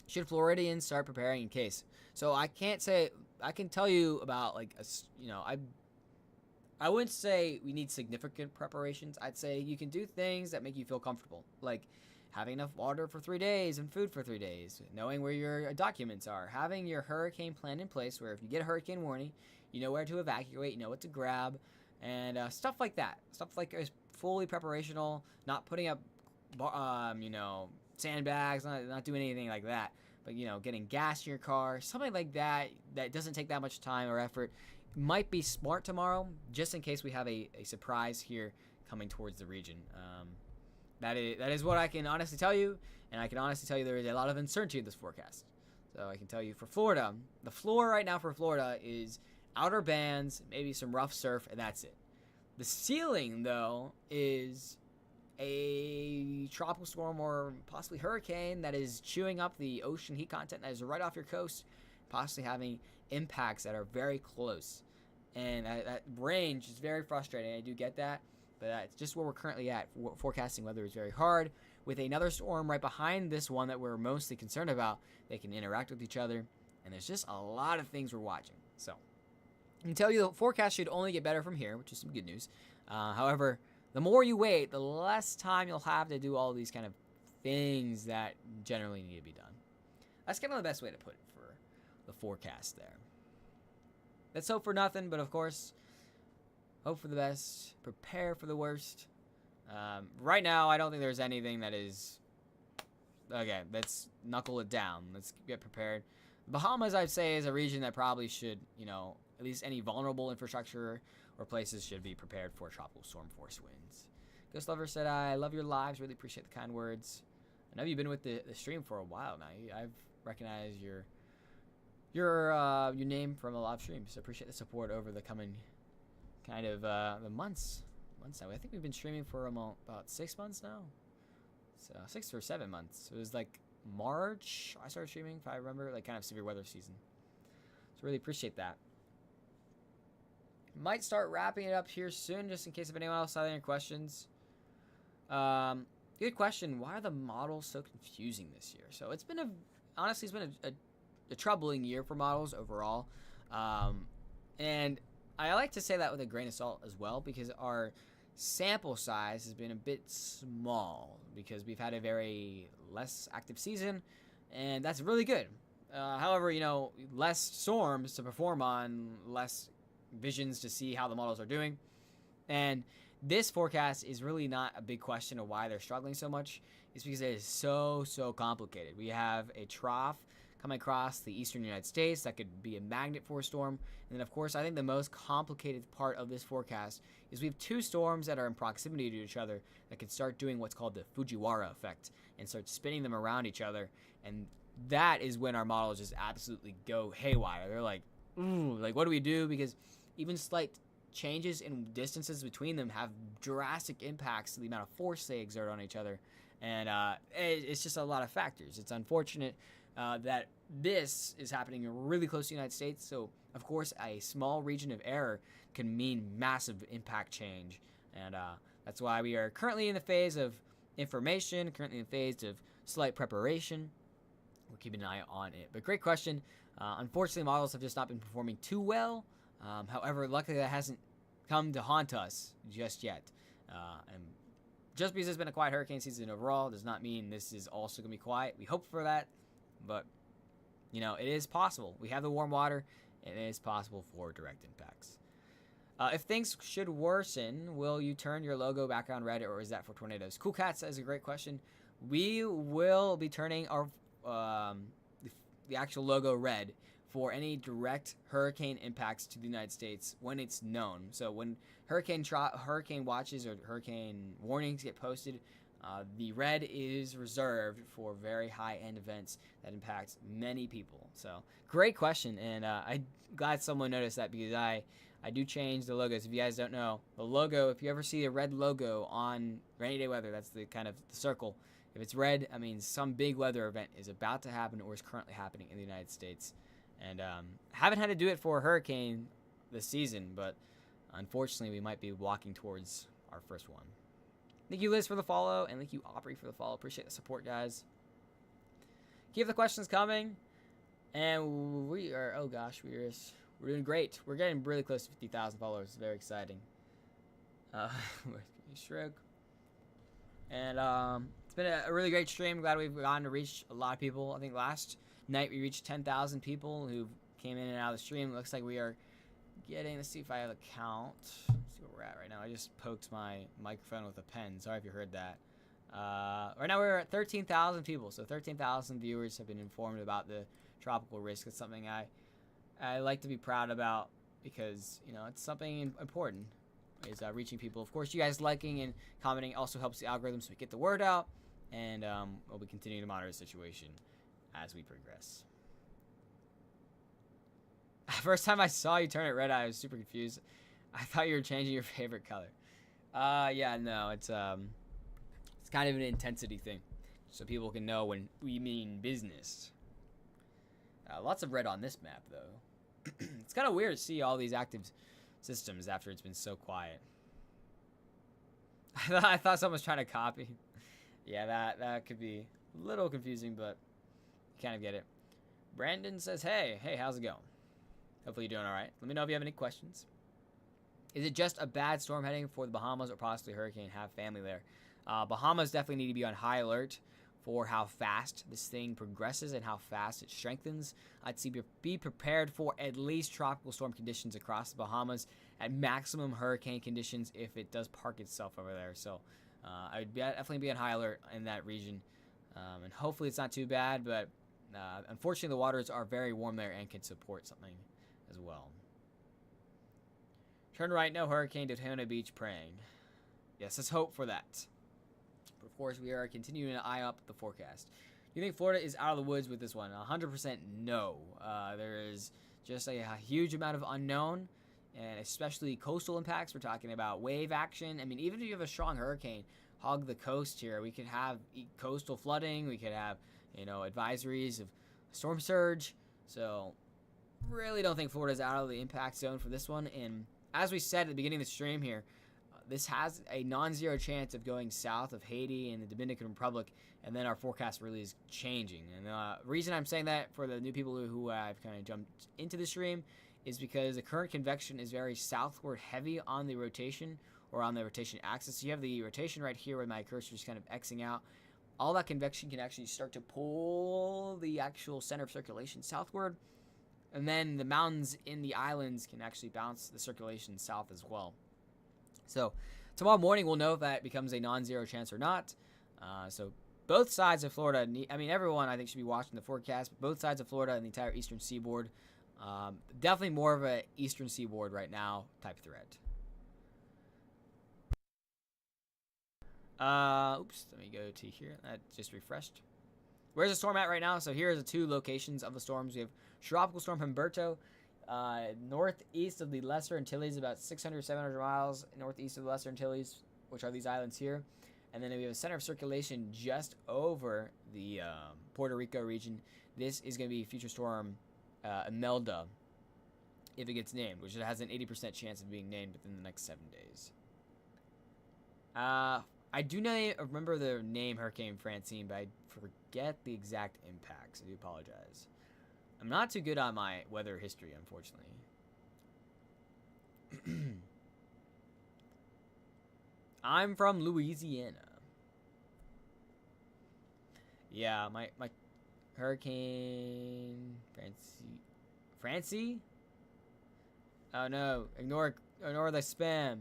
Should Floridians start preparing in case? So I can tell you about I wouldn't say we need significant preparations. I'd say you can do things that make you feel comfortable, like having enough water for 3 days and food for 3 days, knowing where your documents are, having your hurricane plan in place where if you get a hurricane warning, you know where to evacuate, you know what to grab, and stuff like that. Stuff like is fully preparational, not putting up, sandbags, not doing anything like that. But, getting gas in your car, something like that doesn't take that much time or effort. Might be smart tomorrow, just in case we have a surprise here coming towards the region. That is what I can honestly tell you, and I can honestly tell you there is a lot of uncertainty in this forecast. So I can tell you for Florida, the floor right now for Florida is outer bands, maybe some rough surf, and that's it. The ceiling, though, is a tropical storm or possibly hurricane that is chewing up the ocean heat content that is right off your coast, possibly having impacts that are very close. And that range is very frustrating. I do get that, but that's just where we're currently at. Forecasting weather is very hard. With another storm right behind this one that we're mostly concerned about, they can interact with each other, and there's just a lot of things we're watching. So I can tell you the forecast should only get better from here, which is some good news. However, the more you wait, the less time you'll have to do all these kind of things that generally need to be done. That's kind of the best way to put it for the forecast there. Let's hope for nothing, but of course, hope for the best, prepare for the worst. Right now, I don't think there's anything that is... Okay, let's knuckle it down. Let's get prepared. Bahamas, I'd say, is a region that probably should, at least any vulnerable infrastructure or places should be prepared for tropical storm force winds. Ghost Lover said, I love your lives. Really appreciate the kind words. I know you've been with the stream for a while now. I've recognized your name from a lot of streams. So appreciate the support over the coming kind of the months now. I think we've been streaming for about 6 months now. So 6 or 7 months. It was like March I started streaming, if I remember, like kind of severe weather season. So really appreciate that. Might start wrapping it up here soon, just in case if anyone else has any questions. Good question. Why are the models so confusing this year? So it's been honestly, it's been a troubling year for models overall. And I like to say that with a grain of salt as well, because our sample size has been a bit small because we've had a very less active season, and that's really good. However, less storms to perform on, less visions to see how the models are doing, and this forecast is really not a big question of why they're struggling so much. It's because it is so complicated. We have a trough coming across the eastern United States that could be a magnet for a storm. And then, of course, I think the most complicated part of this forecast is we have two storms that are in proximity to each other that could start doing what's called the Fujiwara effect and start spinning them around each other. And that is when our models just absolutely go haywire. They're like, ooh, like, what do we do? Because even slight changes in distances between them have drastic impacts to the amount of force they exert on each other. And it's just a lot of factors. It's unfortunate that this is happening really close to the United States. So, of course, a small region of error can mean massive impact change. And that's why we are currently in the phase of information, currently in the phase of slight preparation. We're keeping an eye on it. But great question. Unfortunately, models have just not been performing too well. However, luckily that hasn't come to haunt us just yet. And just because it's been a quiet hurricane season overall does not mean this is also going to be quiet. We hope for that, but, it is possible. We have the warm water, and it is possible for direct impacts. If things should worsen, will you turn your logo back on red, or is that for tornadoes? Cool Cat says a great question. We will be turning our the actual logo red for any direct hurricane impacts to the United States when it's known. So when hurricane watches or hurricane warnings get posted, the red is reserved for very high-end events that impact many people. So great question, and I'm glad someone noticed that, because I do change the logos. If you guys don't know, the logo, if you ever see a red logo on rainy day weather, that's the kind of the circle. If it's red, I mean some big weather event is about to happen or is currently happening in the United States. And haven't had to do it for a hurricane this season, but unfortunately we might be walking towards our first one. Thank you, Liz, for the follow, and thank you, Aubrey, for the follow. Appreciate the support, guys. Keep the questions coming, and we are, oh gosh, we're doing great. We're getting really close to 50,000 followers. It's very exciting. Stroke. And it's been a really great stream. Glad we've gotten to reach a lot of people. I think last night we reached 10,000 people who came in and out of the stream. It looks like we are getting, let's see if I have a count. Let's see where we're at right now. I just poked my microphone with a pen. Sorry if you heard that. Right now we're at 13,000 people. So 13,000 viewers have been informed about the tropical risk. It's something I like to be proud about, because, it's something important, is reaching people. Of course, you guys liking and commenting also helps the algorithm, so we get the word out, and we'll be continuing to monitor the situation as we progress. First time I saw you turn it red, I was super confused. I thought you were changing your favorite color. Yeah, no, it's kind of an intensity thing, so people can know when we mean business. Lots of red on this map, though. It's kind of weird to see all these active systems after it's been so quiet. I thought someone was trying to copy. Yeah, that could be a little confusing, but you kind of get it. Brandon says, hey, how's it going? Hopefully you're doing all right. Let me know if you have any questions. Is it just a bad storm heading for the Bahamas, or possibly a hurricane? Have family there. Bahamas definitely need to be on high alert for how fast this thing progresses and how fast it strengthens. I'd say be prepared for at least tropical storm conditions across the Bahamas, at maximum hurricane conditions if it does park itself over there. So I would definitely be on high alert in that region. And hopefully it's not too bad, but unfortunately the waters are very warm there and can support something as well. Turn right, no hurricane, Daytona Beach praying. Yes, let's hope for that. But of course, we are continuing to eye up the forecast. Do you think Florida is out of the woods with this one? 100% no. There is just a huge amount of unknown, and especially coastal impacts. We're talking about wave action. I mean, even if you have a strong hurricane, hug the coast here. We could have coastal flooding. We could have, advisories of storm surge. So really don't think Florida's out of the impact zone for this one. And as we said at the beginning of the stream here, this has a non-zero chance of going south of Haiti and the Dominican Republic, and then our forecast really is changing. And the reason I'm saying that for the new people who have kind of jumped into the stream is because the current convection is very southward heavy on the rotation, or on the rotation axis. So you have the rotation right here where my cursor is kind of Xing out. All that convection can actually start to pull the actual center of circulation southward, and then the mountains in the islands can actually bounce the circulation south as well. So tomorrow morning we'll know if that becomes a non-zero chance or not. So both sides of Florida, everyone I think should be watching the forecast, but both sides of Florida and the entire eastern seaboard, definitely more of a eastern seaboard right now type threat. Oops, let me go to here. That just refreshed. Where's the storm at right now? So here are the two locations of the storms. We have Tropical Storm Humberto, northeast of the Lesser Antilles, about 600, 700 miles northeast of the Lesser Antilles, which are these islands here. And then we have a center of circulation just over the Puerto Rico region. This is going to be future storm Imelda, if it gets named, which it has an 80% chance of being named within the next 7 days. I do remember the name Hurricane Francine, but I forget the exact impacts. I do apologize. I'm not too good on my weather history, unfortunately. I'm from Louisiana. Yeah, my Hurricane Francie? Oh no, ignore the spam.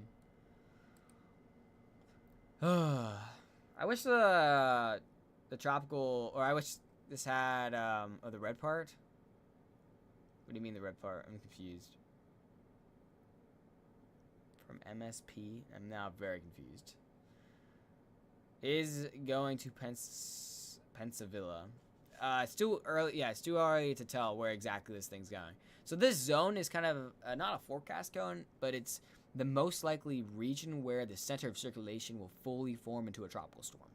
I wish the tropical, or I wish this had the red part. What do you mean the red part? I'm confused. From MSP, I'm now very confused. Is going to Pensacola. It's too early. Yeah, it's too early to tell where exactly this thing's going. So this zone is kind of not a forecast cone, but it's the most likely region where the center of circulation will fully form into a tropical storm.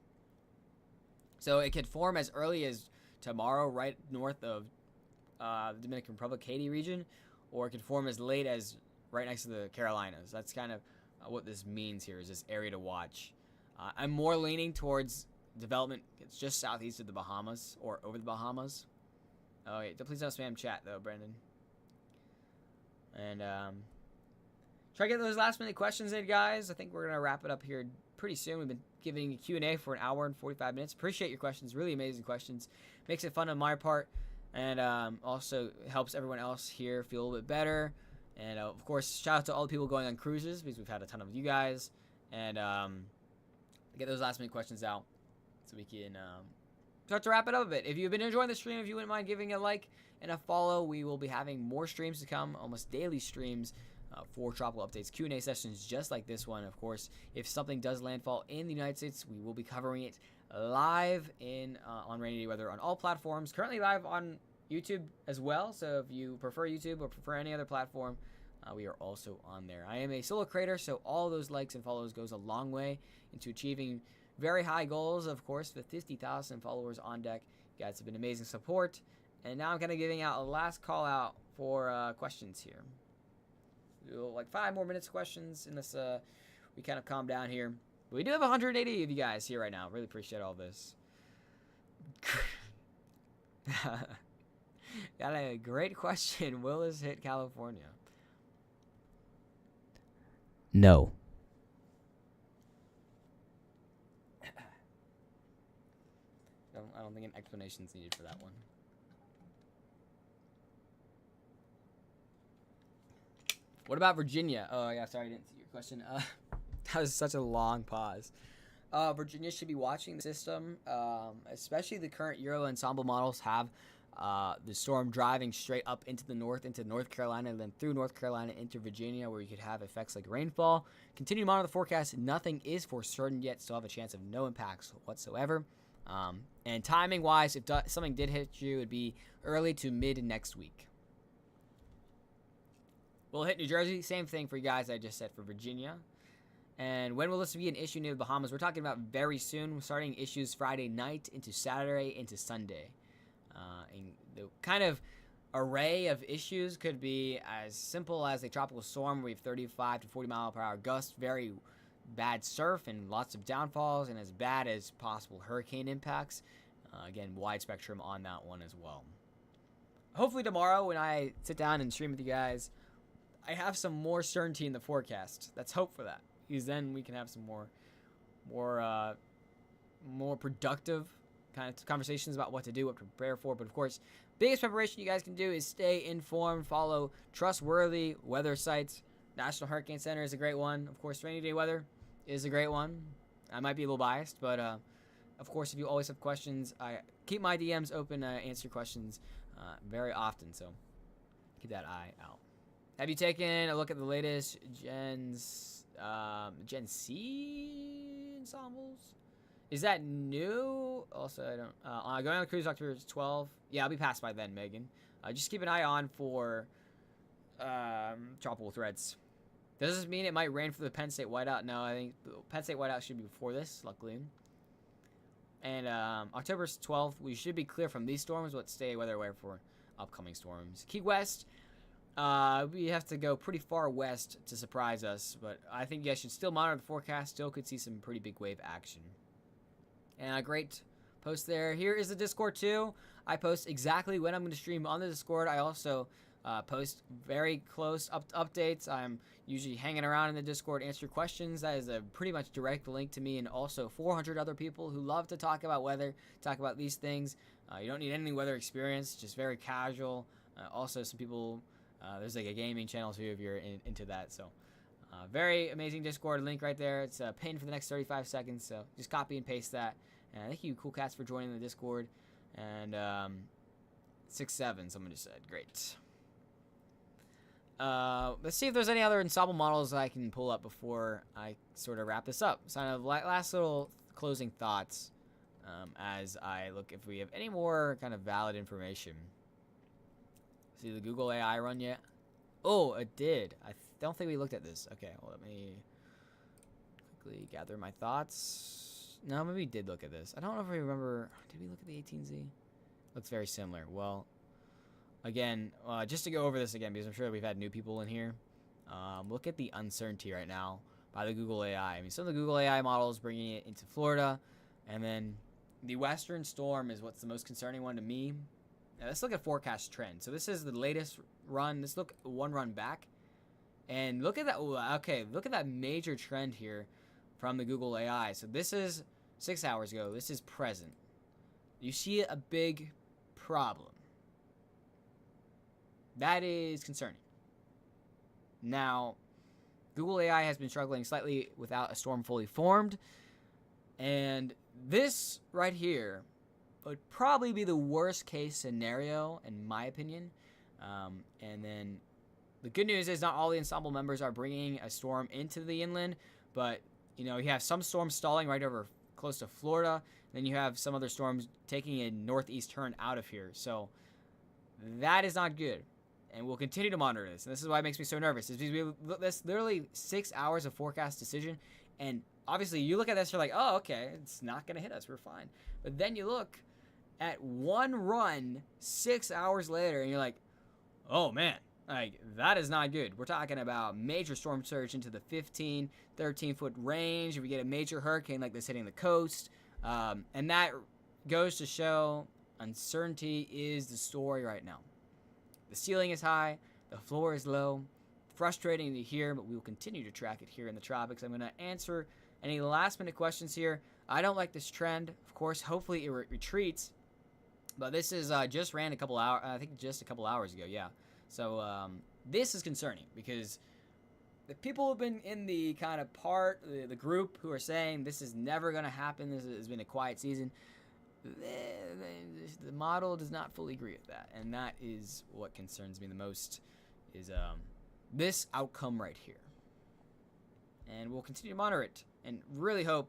So it could form as early as tomorrow, right north of the Dominican Republic, Haiti region, or it could form as late as right next to the Carolinas. That's kind of what this means here, is this area to watch. I'm more leaning towards development. It's just southeast of the Bahamas, or over the Bahamas. Oh, wait, please don't spam chat, though, Brendan. And try to get those last minute questions in, guys. I think we're going to wrap it up here pretty soon. We've been giving a Q&A for an hour and 45 minutes. Appreciate your questions. Really amazing questions. Makes it fun on my part. And also helps everyone else here feel a little bit better. And, of course, shout out to all the people going on cruises, because we've had a ton of you guys. And get those last minute questions out so we can start to wrap it up a bit. If you've been enjoying the stream, if you wouldn't mind giving a like and a follow, we will be having more streams to come, almost daily streams for tropical updates, Q&A sessions just like this one. Of course, if something does landfall in the United States, we will be covering it live on Rainy Day Weather on all platforms. Currently live on YouTube as well, so if you prefer YouTube or prefer any other platform, we are also on there. I am a solo creator, so all those likes and follows goes a long way into achieving very high goals. Of course, with 50,000 followers on deck, you guys have been amazing support. And now I'm kind of giving out a last call out for questions here. Like 5 more minutes of questions unless we kind of calm down here. But we do have 180 of you guys here right now. Really appreciate all this. Got a great question. Will this hit California? No. I don't think an explanation is needed for that one. What about Virginia? Oh, yeah, sorry, I didn't see your question. That was such a long pause. Virginia should be watching the system, especially the current Euro ensemble models have the storm driving straight up into North Carolina, and then through North Carolina into Virginia, where you could have effects like rainfall. Continue to monitor the forecast. Nothing is for certain yet. Still have a chance of no impacts whatsoever. And timing-wise, if something did hit you, it would be early to mid next week. We'll hit New Jersey. Same thing for you guys I just said for Virginia. And when will this be an issue near the Bahamas? We're talking about very soon. We're starting issues Friday night into Saturday into Sunday. And the kind of array of issues could be as simple as a tropical storm. We have 35 to 40 mile per hour gusts, very bad surf and lots of downfalls, and as bad as possible hurricane impacts. Again, wide spectrum on that one as well. Hopefully tomorrow when I sit down and stream with you guys, I have some more certainty in the forecast. Let's hope for that, because then we can have some more productive kind of conversations about what to do, what to prepare for. But of course, biggest preparation you guys can do is stay informed, follow trustworthy weather sites. National Hurricane Center is a great one. Of course, rainy day weather is a great one. I might be a little biased, but of course, if you always have questions, I keep my DMs open. I answer questions very often, so keep that eye out. Have you taken a look at the latest Gen C ensembles? Is that new? Also, I don't. Going on the cruise October 12th. Yeah, I'll be passed by then, Megan. Just keep an eye on for tropical threats. Does this mean it might rain for the Penn State whiteout? No, I think the Penn State whiteout should be before this, luckily. And October 12th, we should be clear from these storms. Let's stay weather aware for upcoming storms. Key West, we have to go pretty far west to surprise us, but I think you guys should still monitor the forecast. Still could see some pretty big wave action. And a great post there. Here is the Discord too. I post exactly when I'm going to stream on the Discord. I also post very close updates. I'm usually hanging around in the Discord, answer questions. That is a pretty much direct link to me and also 400 other people who love to talk about weather, talk about these things. You don't need any weather experience, just very casual. Also, some people, there's like a gaming channel too if you're into that. So, very amazing Discord link right there. It's pinned for the next 35 seconds. So, just copy and paste that. And thank you, Cool Cats, for joining the Discord. And 6-7, someone just said. Great. Let's see if there's any other ensemble models I can pull up before I sort of wrap this up. So, kind of last little closing thoughts as I look if we have any more kind of valid information. See the Google AI run yet? Oh, it did. I don't think we looked at this. Okay, well, let me quickly gather my thoughts. No, maybe we did look at this. I don't know if we remember. Did we look at the 18Z? Looks very similar. Well, again, just to go over this again, because I'm sure we've had new people in here. Look at the uncertainty right now by the Google AI. I mean, some of the Google AI models bringing it into Florida, and then the Western storm is what's the most concerning one to me. Now, let's look at forecast trend. So this is the latest run. Let's look one run back, and look at that. Okay, look at that major trend here from the Google AI. So this is 6 hours ago. This is present. You see a big problem. That is concerning. Now, Google AI has been struggling slightly without a storm fully formed, and this right here would probably be the worst case scenario in my opinion. And then the good news is not all the ensemble members are bringing a storm into the inland, but you know, you have some storms stalling right over close to Florida, then you have some other storms taking a northeast turn out of here. So that is not good, and we'll continue to monitor this. And this is why it makes me so nervous, is because that's literally 6 hours of forecast decision, and obviously you look at this, you're like, oh, okay, it's not going to hit us, we're fine. But then you look at one run 6 hours later, and you're like, oh man, like that is not good. We're talking about major storm surge into the 15, 13-foot range. If we get a major hurricane like this hitting the coast, and that goes to show uncertainty is the story right now. The ceiling is high, the floor is low. Frustrating to hear, but we will continue to track it here in the tropics. I'm going to answer any last-minute questions here. I don't like this trend. Of course, hopefully it retreats. But this is just ran a couple hours, I think just a couple hours ago, yeah. So this is concerning because the people who have been in the kind of the group who are saying this is never going to happen, this has been a quiet season, the model does not fully agree with that. And that is what concerns me the most, is this outcome right here. And we'll continue to monitor it and really hope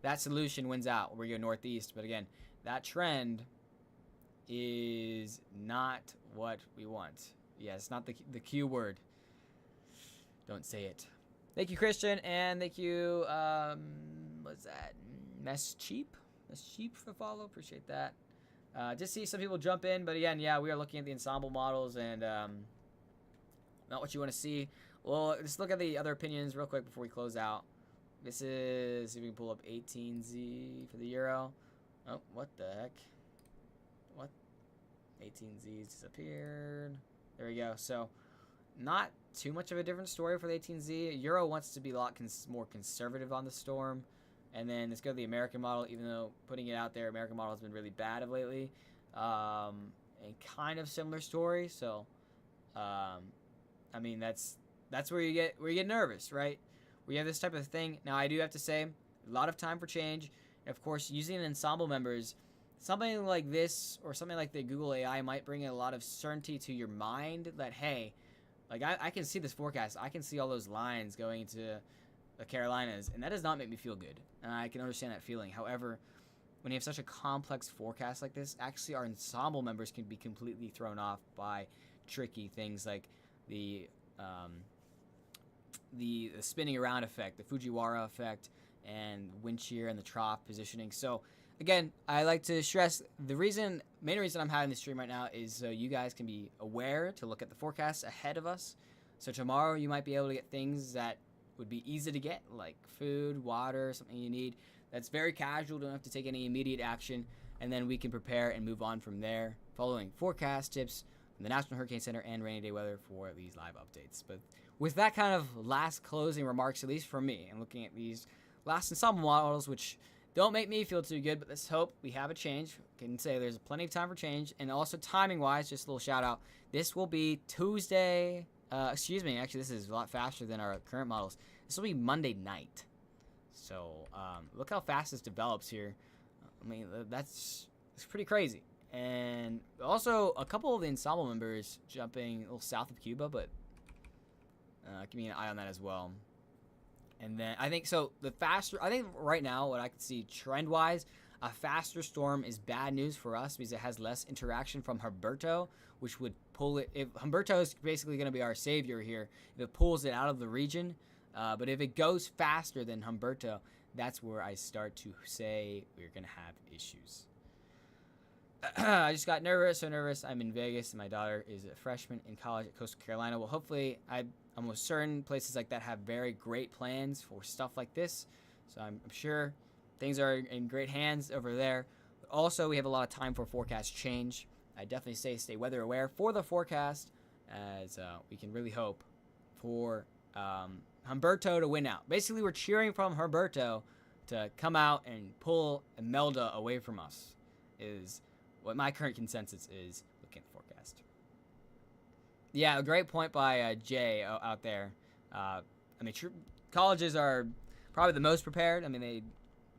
that solution wins out where we go northeast. But again, that trend is not what we want. Yes, not the Q word. Don't say it. Thank you, Christian, and thank you, what's that? Mescheep for follow. Appreciate that. Just see some people jump in, but again, yeah, we are looking at the ensemble models and not what you want to see. Well, just look at the other opinions real quick before we close out. This is, see if we can pull up 18Z for the Euro. Oh, what the heck? What? 18Z's disappeared. There we go. So, not too much of a different story for the 18Z. Euro wants to be a lot more conservative on the Storm. And then let's go to the American model, even though putting it out there, American model has been really bad of lately. And kind of similar story. So, I mean, that's where you get nervous, right? We have this type of thing. Now, I do have to say, a lot of time for change. And of course, using ensemble members, something like this or something like the Google AI might bring a lot of certainty to your mind that, hey, like I can see this forecast. I can see all those lines going to the Carolinas, and that does not make me feel good. And I can understand that feeling. However, when you have such a complex forecast like this, actually our ensemble members can be completely thrown off by tricky things like the spinning around effect, the Fujiwara effect, and wind shear and the trough positioning. So again, I like to stress the main reason I'm having this stream right now is so you guys can be aware to look at the forecast ahead of us. So tomorrow you might be able to get things that would be easy to get, like food, water, something you need that's very casual, don't have to take any immediate action, and then we can prepare and move on from there, following forecast tips from the National Hurricane Center and Rainy Day Weather for these live updates. But with that kind of last closing remarks, at least for me, and looking at these last ensemble models, which don't make me feel too good, but let's hope we have a change. Can say there's plenty of time for change, and also timing-wise, just a little shout-out, this will be Tuesday, actually this is a lot faster than our current models. This will be Monday night. So, look how fast this develops here. I mean, it's pretty crazy. And also, a couple of the ensemble members jumping a little south of Cuba, but give me an eye on that as well. And then I think right now what I can see trend-wise, a faster storm is bad news for us because it has less interaction from Humberto, which would pull it. If Humberto is basically going to be our savior here, if it pulls it out of the region. But if it goes faster than Humberto, that's where I start to say we're going to have issues. I just got so nervous. I'm in Vegas, and my daughter is a freshman in college at Coastal Carolina. Well, hopefully, I'm almost certain places like that have very great plans for stuff like this. So I'm sure things are in great hands over there. But also, we have a lot of time for forecast change. I definitely say stay weather aware for the forecast, as we can really hope for Humberto to win out. Basically, we're cheering from Humberto to come out and pull Imelda away from us, is what my current consensus is looking at the forecast. Yeah, a great point by Jay out there. I mean, colleges are probably the most prepared. I mean,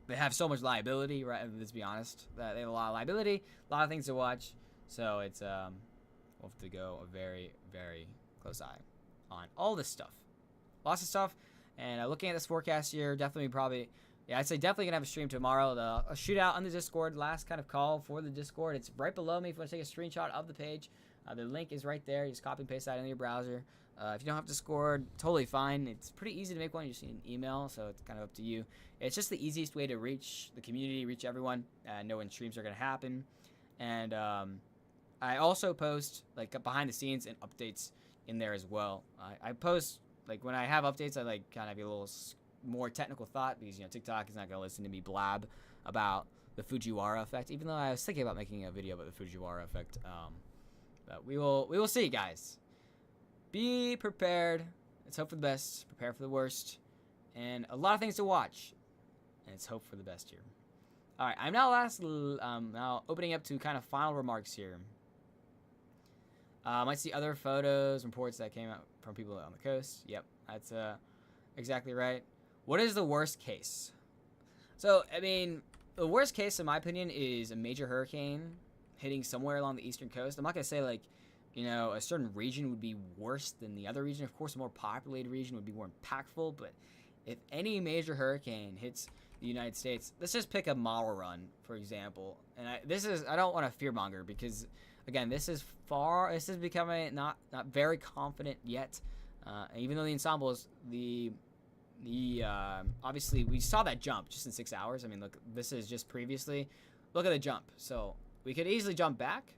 they have so much liability, right? Let's be honest. They have a lot of liability, a lot of things to watch. So it's we'll have to go a very, very close eye on all this stuff. Lots of stuff. And looking at this forecast here, I'd say definitely going to have a stream tomorrow. A shootout on the Discord, last kind of call for the Discord. It's right below me if you want to take a screenshot of the page. The link is right there. You just copy and paste that into your browser. If you don't have Discord, totally fine. It's pretty easy to make one. You just need an email, so it's kind of up to you. It's just the easiest way to reach the community, reach everyone, know when streams are going to happen. And I also post like behind the scenes and updates in there as well. I post, like when I have updates, I like kind of have a little more technical thought because, you know, TikTok is not going to listen to me blab about the Fujiwara effect, even though I was thinking about making a video about the Fujiwara effect. But we will see, guys. Be prepared. Let's hope for the best. Prepare for the worst. And a lot of things to watch. And let's hope for the best here. All right, I'm now opening up to kind of final remarks here. Might see other photos, reports that came out from people on the coast. Yep, that's exactly right. What is the worst case? So, I mean, the worst case, in my opinion, is a major hurricane hitting somewhere along the eastern coast. I'm not going to say, like, you know, a certain region would be worse than the other region. Of course, a more populated region would be more impactful. But if any major hurricane hits the United States, let's just pick a model run, for example. And I don't want to fearmonger because, again, this is becoming not very confident yet. Even though the ensemble is the He obviously we saw that jump just in 6 hours. I mean, look, this is just previously. Look at the jump. So we could easily jump back,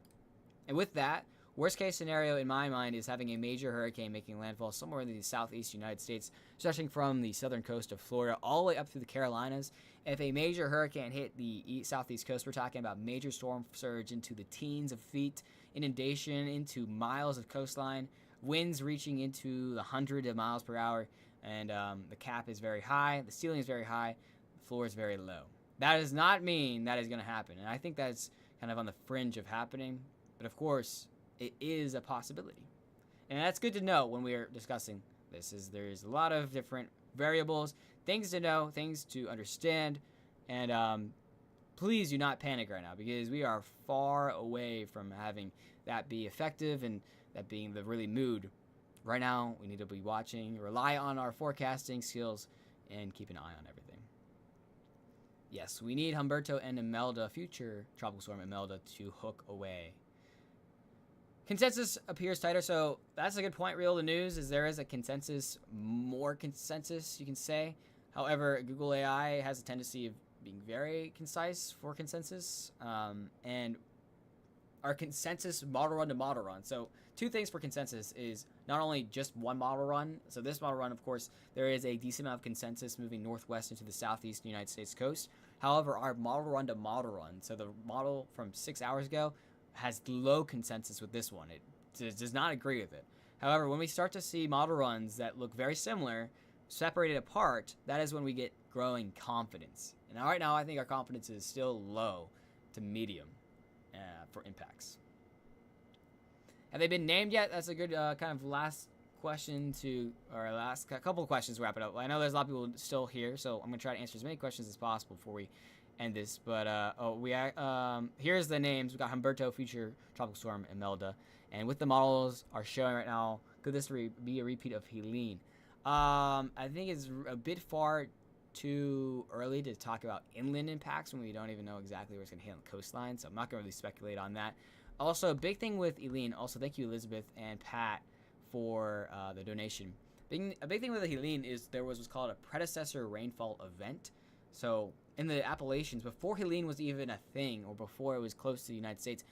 and with that, worst case scenario in my mind is having a major hurricane making landfall somewhere in the southeast United States, stretching from the southern coast of Florida all the way up through the Carolinas. If a major hurricane hit the southeast coast, we're talking about major storm surge into the teens of feet, inundation into miles of coastline, winds reaching into the hundreds of miles per hour, and the cap is very high, the ceiling is very high, the floor is very low. That does not mean that is going to happen, and I think that's kind of on the fringe of happening, but of course, it is a possibility. And that's good to know when we are discussing this. There's a lot of different variables, things to know, things to understand, and please do not panic right now, because we are far away from having that be effective and that being the really mood. Right now, we need to be watching, rely on our forecasting skills, and keep an eye on everything. Yes, we need Humberto and Imelda, future tropical storm Imelda, to hook away. Consensus appears tighter, so that's a good point. Real the news is there is a consensus, more consensus, you can say. However, Google AI has a tendency of being very concise for consensus, and our consensus model run to model run. So two things for consensus is not only just one model run. So this model run, of course, there is a decent amount of consensus moving northwest into the southeast United States coast. However, our model run to model run, so the model from 6 hours ago, has low consensus with this one. It does not agree with it. However, when we start to see model runs that look very similar, separated apart, that is when we get growing confidence. And right now, I think our confidence is still low to medium for impacts. Have they been named yet? That's a good kind of last question or last couple of questions to wrap it up. I know there's a lot of people still here, so I'm going to try to answer as many questions as possible before we end this. But here's the names. We got Humberto, future tropical storm Imelda, and with the models are showing right now, could this be a repeat of Helene? I think it's a bit far too early to talk about inland impacts when we don't even know exactly where it's going to hit on the coastline, so I'm not going to really speculate on that. Also, a big thing with Helene, also thank you Elizabeth and Pat for the donation. A big thing with Helene is there was what's called a predecessor rainfall event. So in the Appalachians, before Helene was even a thing, or before it was close to the United States,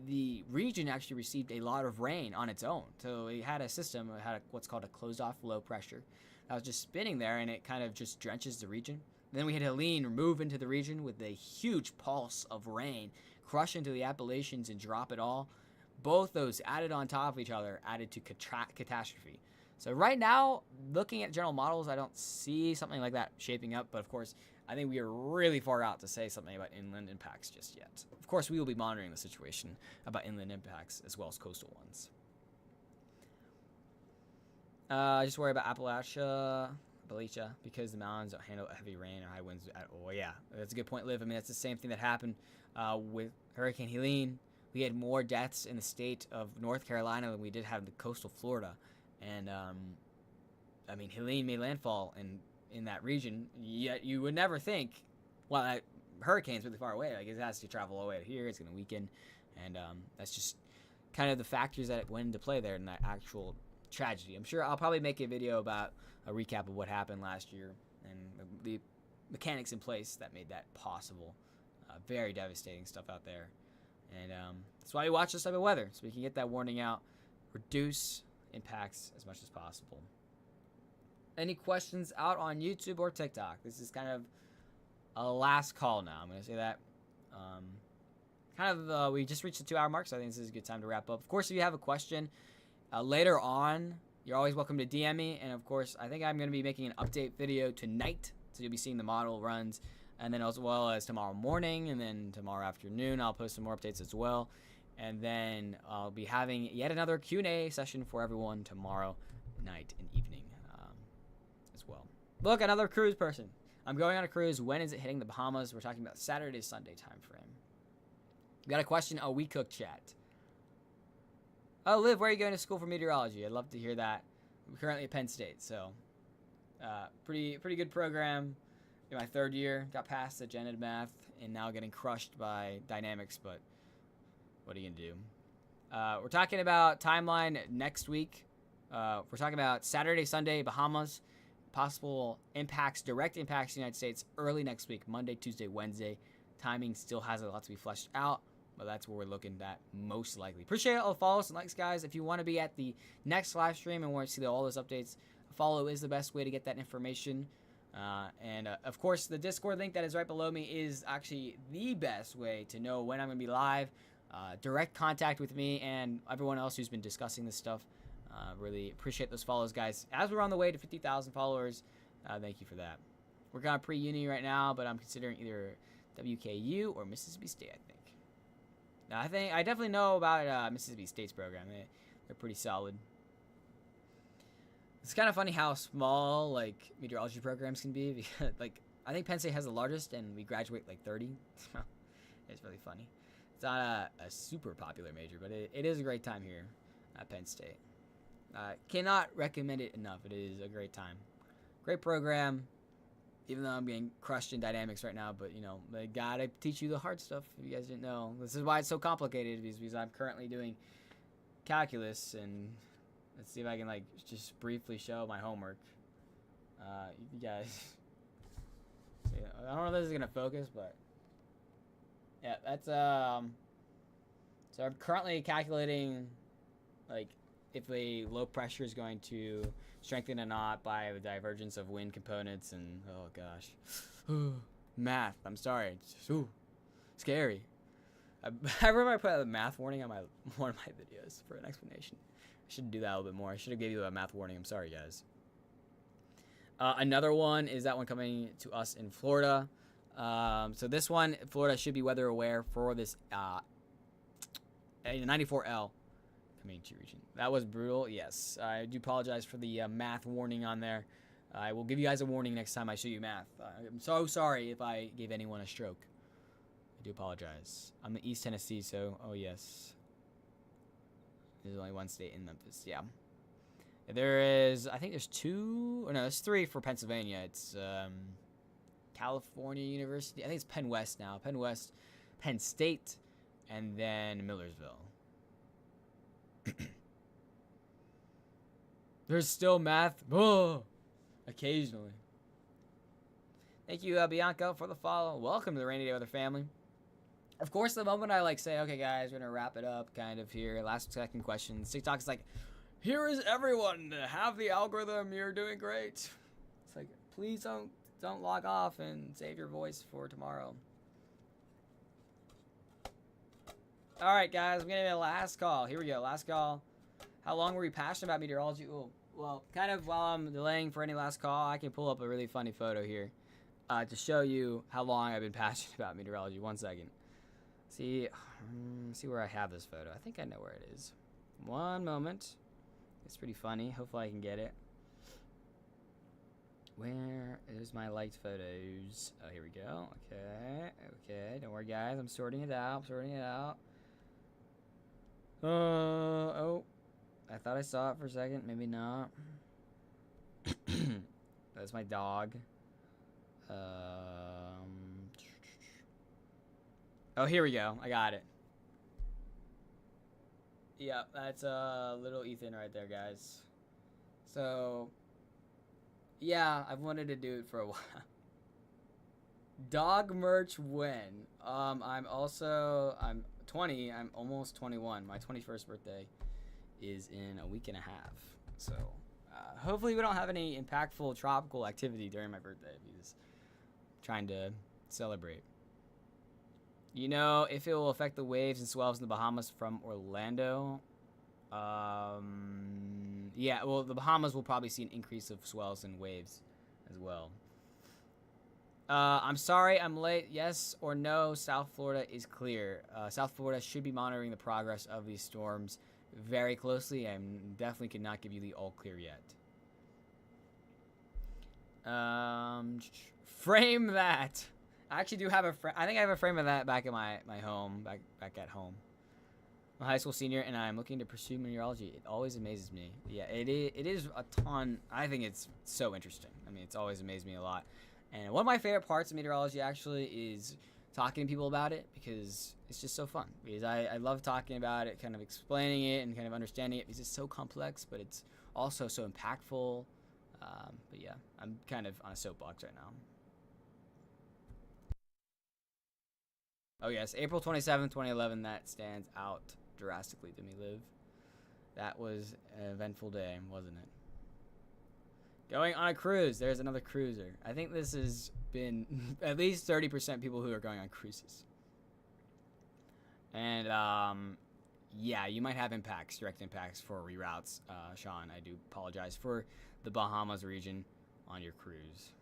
the region actually received a lot of rain on its own. So it had a system, it had what's called a closed-off low pressure that was just spinning there, and it kind of just drenches the region. Then we had Helene move into the region with a huge pulse of rain, crush into the Appalachians and drop it all. Both those added on top of each other added to catastrophe. So right now, looking at general models, I don't see something like that shaping up. But of course, I think we are really far out to say something about inland impacts just yet. Of course, we will be monitoring the situation about inland impacts as well as coastal ones. Just worry about Appalachia, because the mountains don't handle heavy rain or high winds at all. Yeah, that's a good point, Liv. I mean, that's the same thing that happened with Hurricane Helene. We had more deaths in the state of North Carolina than we did have in coastal Florida. And, I mean, Helene made landfall in that region, yet you would never think, well, that hurricane's really far away. Like, it has to travel all the way to here. It's going to weaken. And that's just kind of the factors that went into play there in that actual tragedy. I'm sure I'll probably make a video about a recap of what happened last year and the mechanics in place that made that possible. Very devastating stuff out there. And that's why we watch this type of weather, so we can get that warning out, reduce impacts as much as possible. Any questions out on YouTube or TikTok? This is kind of a last call now. I'm going to say that. We just reached the 2-hour mark, so I think this is a good time to wrap up. Of course, if you have a question later on, you're always welcome to DM me. And of course, I think I'm going to be making an update video tonight, so you'll be seeing the model runs. And then as well as tomorrow morning, and then tomorrow afternoon, I'll post some more updates as well. And then I'll be having yet another Q&A session for everyone tomorrow night and evening as well. Look, another cruise person. I'm going on a cruise. When is it hitting the Bahamas? We're talking about Saturday, Sunday time frame. We got a question. Oh, we cook chat. Oh, Liv, where are you going to school for meteorology? I'd love to hear that. I'm currently at Penn State, so pretty good program. In my third year, got passed at gen ed math, and now getting crushed by dynamics, but what are you going to do? We're talking about timeline next week. We're talking about Saturday, Sunday, Bahamas. possible impacts, direct impacts to the United States early next week, Monday, Tuesday, Wednesday. Timing still has a lot to be fleshed out, but that's what we're looking at most likely. Appreciate all the follows and likes, guys. If you want to be at the next live stream and want to see all those updates, a follow is the best way to get that information. And of course, the Discord link that is right below me is actually the best way to know when I'm going to be live. Direct contact with me and everyone else who's been discussing this stuff. Really appreciate those follows, guys. As we're on the way to 50,000 followers, thank you for that. We're going pre-uni right now, but I'm considering either WKU or Mississippi State, I think. Now, I definitely know about Mississippi State's program. They're pretty solid. It's kind of funny how small like meteorology programs can be. Because, like, I think Penn State has the largest, and we graduate like 30. It's really funny. It's not a super popular major, but it is a great time here at Penn State. Cannot recommend it enough. It is a great time. Great program. Even though I'm getting crushed in dynamics right now, but, you know, they gotta teach you the hard stuff if you guys didn't know. This is why it's so complicated, because I'm currently doing calculus, and let's see if I can, like, just briefly show my homework. You guys, see, I don't know if this is gonna focus, but yeah, that's, so I'm currently calculating, like, if a low pressure is going to strengthen or not by the divergence of wind components, and oh gosh, math. I'm sorry, it's scary. I remember I put a math warning on one of my videos for an explanation. I should do that a little bit more. I should have gave you a math warning. I'm sorry, guys. Another one is that one coming to us in Florida. So this one, Florida should be weather aware for this 94L. Comanche region. That was brutal. Yes, I do apologize for the math warning on there. I will give you guys a warning next time I show you math. I'm so sorry if I gave anyone a stroke. I do apologize. I'm in East Tennessee, so oh yes. There's only one state in Memphis. Yeah. There is, I think there's two, or no, there's three for Pennsylvania. It's California University. I think it's Penn West now. Penn West, Penn State, and then Millersville. There's still math. Occasionally. Thank you, Bianca, for the follow. Welcome to the Rainy Day Weather family. Of course, the moment I say, okay, guys, we're gonna wrap it up, kind of here. Last second questions. TikTok is like, here is everyone. Have the algorithm. You're doing great. It's like, please don't log off and save your voice for tomorrow. All right, guys, I'm getting a last call. Here we go, last call. How long were we passionate about meteorology? Oh, well, kind of while I'm delaying for any last call, I can pull up a really funny photo here to show you how long I've been passionate about meteorology. 1 second. See where I have this photo. I think I know where it is. One moment. It's pretty funny. Hopefully I can get it. Where is my liked photos? Oh, here we go. Okay. Don't worry, guys. I'm sorting it out. Oh, I thought I saw it for a second. Maybe not. That's my dog. Oh, here we go. I got it. Yep, that's little Ethan right there, guys. So, yeah, I've wanted to do it for a while. Dog merch when? I'm 20. I'm almost 21. My 21st birthday is in a week and a half. So, hopefully we don't have any impactful tropical activity during my birthday, because I'm trying to celebrate. You know if it will affect the waves and swells in the Bahamas from Orlando? Yeah, well, the Bahamas will probably see an increase of swells and waves as well. I'm sorry I'm late. Yes or no, South Florida is clear. South Florida should be monitoring the progress of these storms very closely. I definitely could not give you the all clear yet. Frame that. I actually do have a frame. I think I have a frame of that back at my home, back at home. I'm a high school senior, and I'm looking to pursue meteorology. It always amazes me. Yeah, it is a ton. I think it's so interesting. I mean, it's always amazed me a lot. And one of my favorite parts of meteorology actually is talking to people about it, because it's just so fun. Because I love talking about it, kind of explaining it and kind of understanding it, because it's so complex, but it's also so impactful. But yeah, I'm kind of on a soapbox right now. Oh yes, April 27th, 2011. That stands out drastically to me, Liv. That was an eventful day, wasn't it? Going on a cruise. There's another cruiser. I think this has been at least 30% people who are going on cruises. And yeah, you might have impacts, direct impacts for reroutes. Sean, I do apologize for the Bahamas region on your cruise.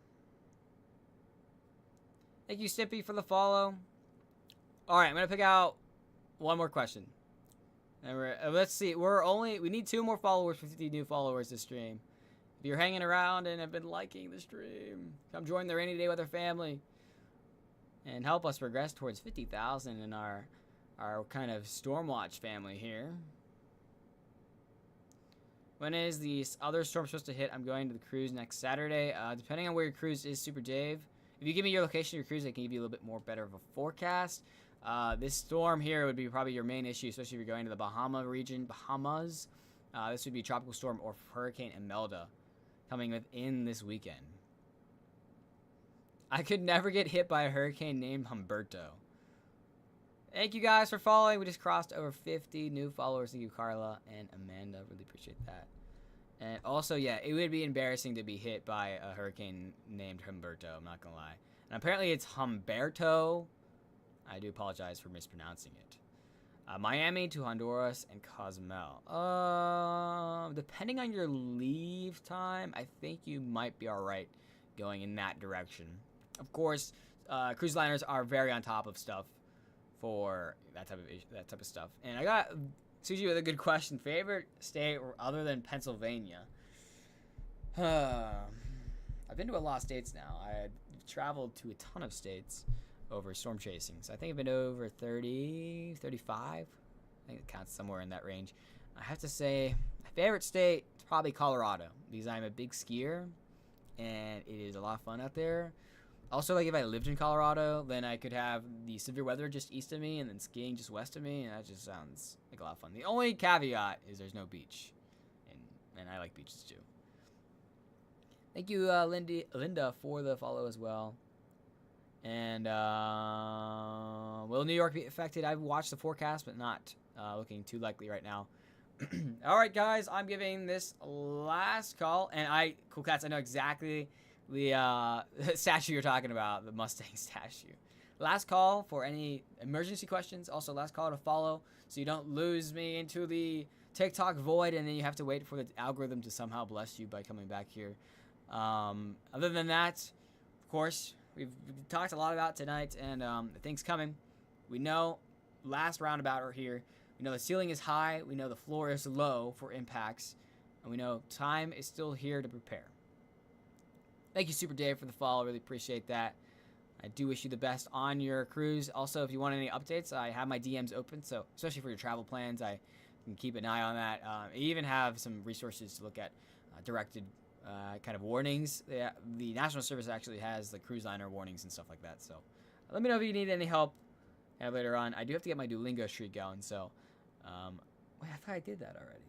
Thank you, Stippy, for the follow. All right, I'm gonna pick out one more question. And let's see. We need 2 more followers for 50 new followers this stream. If you're hanging around and have been liking the stream, come join the Rainy Day Weather family and help us progress towards 50,000 in our kind of Stormwatch family here. When is the other storm supposed to hit? I'm going to the cruise next Saturday. Depending on where your cruise is, Super Dave. If you give me your location of your cruise, I can give you a little bit more better of a forecast. This storm here would be probably your main issue, especially if you're going to the Bahamas. This would be Tropical Storm or Hurricane Imelda coming within this weekend. I could never get hit by a hurricane named Humberto. Thank you guys for following. We just crossed over 50 new followers. Thank you, Carla and Amanda. Really appreciate that. And also, yeah, it would be embarrassing to be hit by a hurricane named Humberto. I'm not going to lie. And apparently it's Humberto. I do apologize for mispronouncing it. Miami to Honduras and Cozumel. Depending on your leave time, I think you might be all right going in that direction. Of course, cruise liners are very on top of stuff for that type of stuff. And I got Suji with a good question. Favorite state other than Pennsylvania? I've been to a lot of states now. I've traveled to a ton of states over storm chasing. So I think I've been over 30, 35. I think it counts somewhere in that range. I have to say, my favorite state is probably Colorado because I'm a big skier and it is a lot of fun out there. Also, like if I lived in Colorado, then I could have the severe weather just east of me and then skiing just west of me, and that just sounds like a lot of fun. The only caveat is there's no beach, and I like beaches too. Thank you, Linda, for the follow as well. And will New York be affected? I've watched the forecast, but not looking too likely right now. All right, guys, I'm giving this last call, and Cool Cats, I know exactly the statue you're talking about, the Mustang statue. Last call for any emergency questions. Also, last call to follow, so you don't lose me into the TikTok void, and then you have to wait for the algorithm to somehow bless you by coming back here. Other than that, of course, we've talked a lot about tonight, and the things coming. We know last roundabout are here. We know the ceiling is high. We know the floor is low for impacts, and we know time is still here to prepare. Thank you, Super Dave, for the follow. Really appreciate that. I do wish you the best on your cruise. Also, if you want any updates, I have my DMs open, so especially for your travel plans, I can keep an eye on that. I even have some resources to look at directed kind of warnings. The National Service actually has the cruise liner warnings and stuff like that, so let me know if you need any help later on. I do have to get my Duolingo streak going, so wait, I thought I did that already.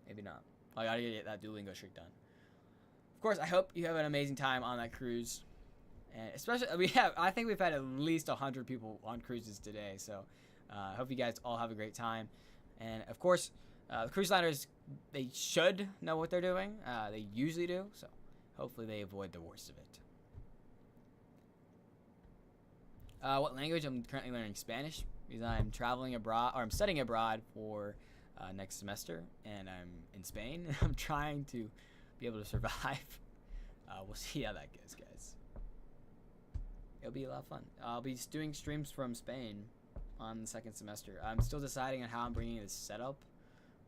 Maybe not. I gotta get that Duolingo streak done. Of course, I hope you have an amazing time on that cruise, and especially I think we've had at least 100 people on cruises today, so I hope you guys all have a great time. And of course, the cruise liners, they should know what they're doing. They usually do, so hopefully they avoid the worst of it. What language? I'm currently learning Spanish because I'm traveling abroad, or I'm studying abroad for next semester, and I'm in Spain. I'm trying to be able to survive. We'll see how that goes, guys. It'll be a lot of fun. I'll be doing streams from Spain on the second semester. I'm still deciding on how I'm bringing this setup.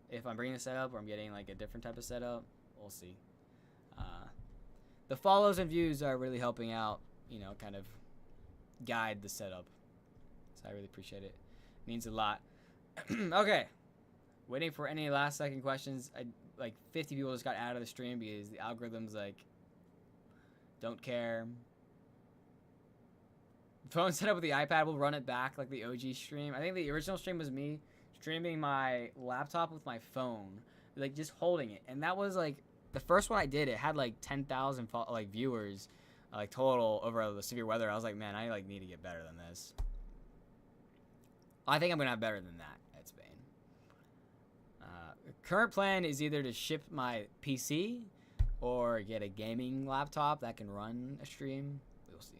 If I'm bringing the setup or I'm getting like a different type of setup, we'll see. The follows and views are really helping out, kind of guide the setup. So I really appreciate it. It means a lot. Okay. Waiting for any last second questions. Like 50 people just got out of the stream because the algorithms don't care. Phone setup with the iPad will run it back like the OG stream. I think the original stream was me streaming my laptop with my phone, just holding it, and that was the first one I did, it had like 10,000 like viewers, like total over the severe weather. I was like, man, I like need to get better than this. I think I'm gonna have better than that at Spain. Current plan is either to ship my PC or get a gaming laptop that can run a stream. We'll see.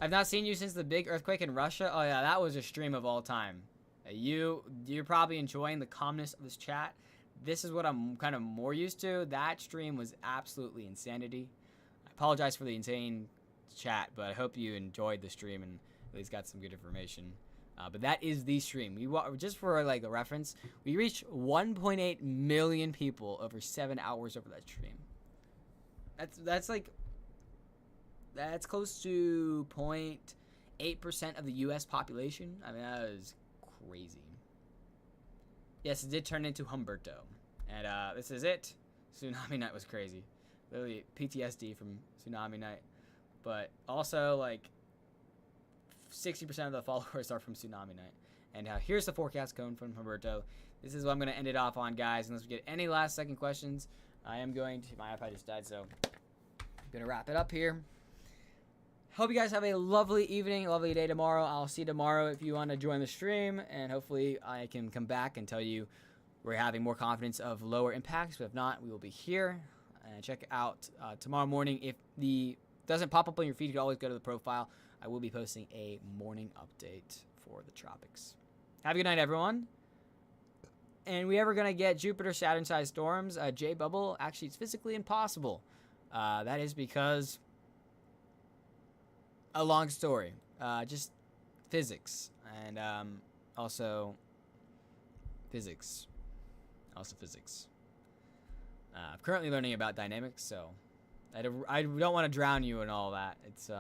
I've not seen you since the big earthquake in Russia. Oh yeah, that was a stream of all time. You're probably enjoying the calmness of this chat. This is what I'm kind of more used to. That stream was absolutely insanity. I apologize for the insane chat, but I hope you enjoyed the stream and at least got some good information. But that is the stream. Just for like a reference, we reached 1.8 million people over 7 hours over that stream. That's close to 0.8% of the U.S. population. I mean, that is crazy. Yes, it did turn into Humberto, and this is it. Tsunami night was crazy. Literally PTSD from tsunami night, but also like 60% of the followers are from Tsunami Night. And here's the forecast cone from Humberto. This is what I'm going to end it off on, guys. Unless we get any last second questions, I am going to... My iPad just died, so I'm going to wrap it up here. Hope you guys have a lovely evening, a lovely day tomorrow. I'll see you tomorrow if you want to join the stream. And hopefully I can come back and tell you we're having more confidence of lower impacts. But if not, we will be here. And check out tomorrow morning. If the doesn't pop up on your feed, you can always go to the profile. I will be posting a morning update for the tropics. Have a good night, everyone. And we ever going to get Jupiter, Saturn-sized storms? J-Bubble, actually, it's physically impossible. That is because... A long story. Just physics. And also... Physics. Also physics. I'm currently learning about dynamics, so... I don't want to drown you in all that. It's,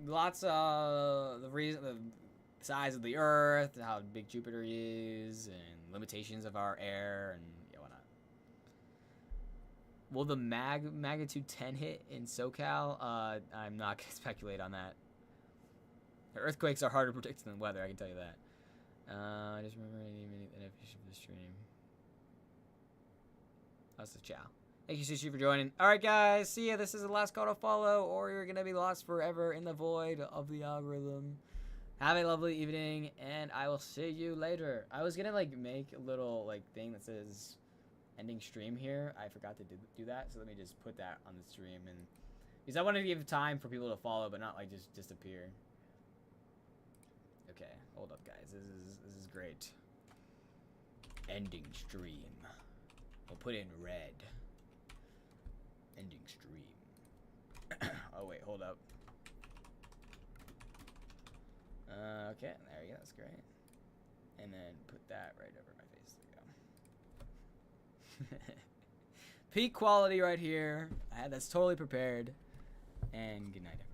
lots of the size of the Earth, how big Jupiter is, and limitations of our air, and yeah, whatnot. Will the magnitude 10 hit in SoCal? I'm not gonna speculate on that. The earthquakes are harder to predict than weather, I can tell you that. I just remember I need the definition for the stream. That's the ciao. Thank you, Sushi, for joining. Alright, guys. See ya. This is the last call to follow, or you're going to be lost forever in the void of the algorithm. Have a lovely evening, and I will see you later. I was going to, like, make a little, like, thing that says ending stream here. I forgot to do that, so let me just put that on the stream. And because I wanted to give time for people to follow, but not, like, just disappear. Okay. Hold up, guys. This is great. Ending stream. We'll put it in red. Ending stream. Oh wait, hold up. Okay, there you go, that's great. And then put that right over my face. There you go. Peak quality right here. That's totally prepared. And good night, everyone.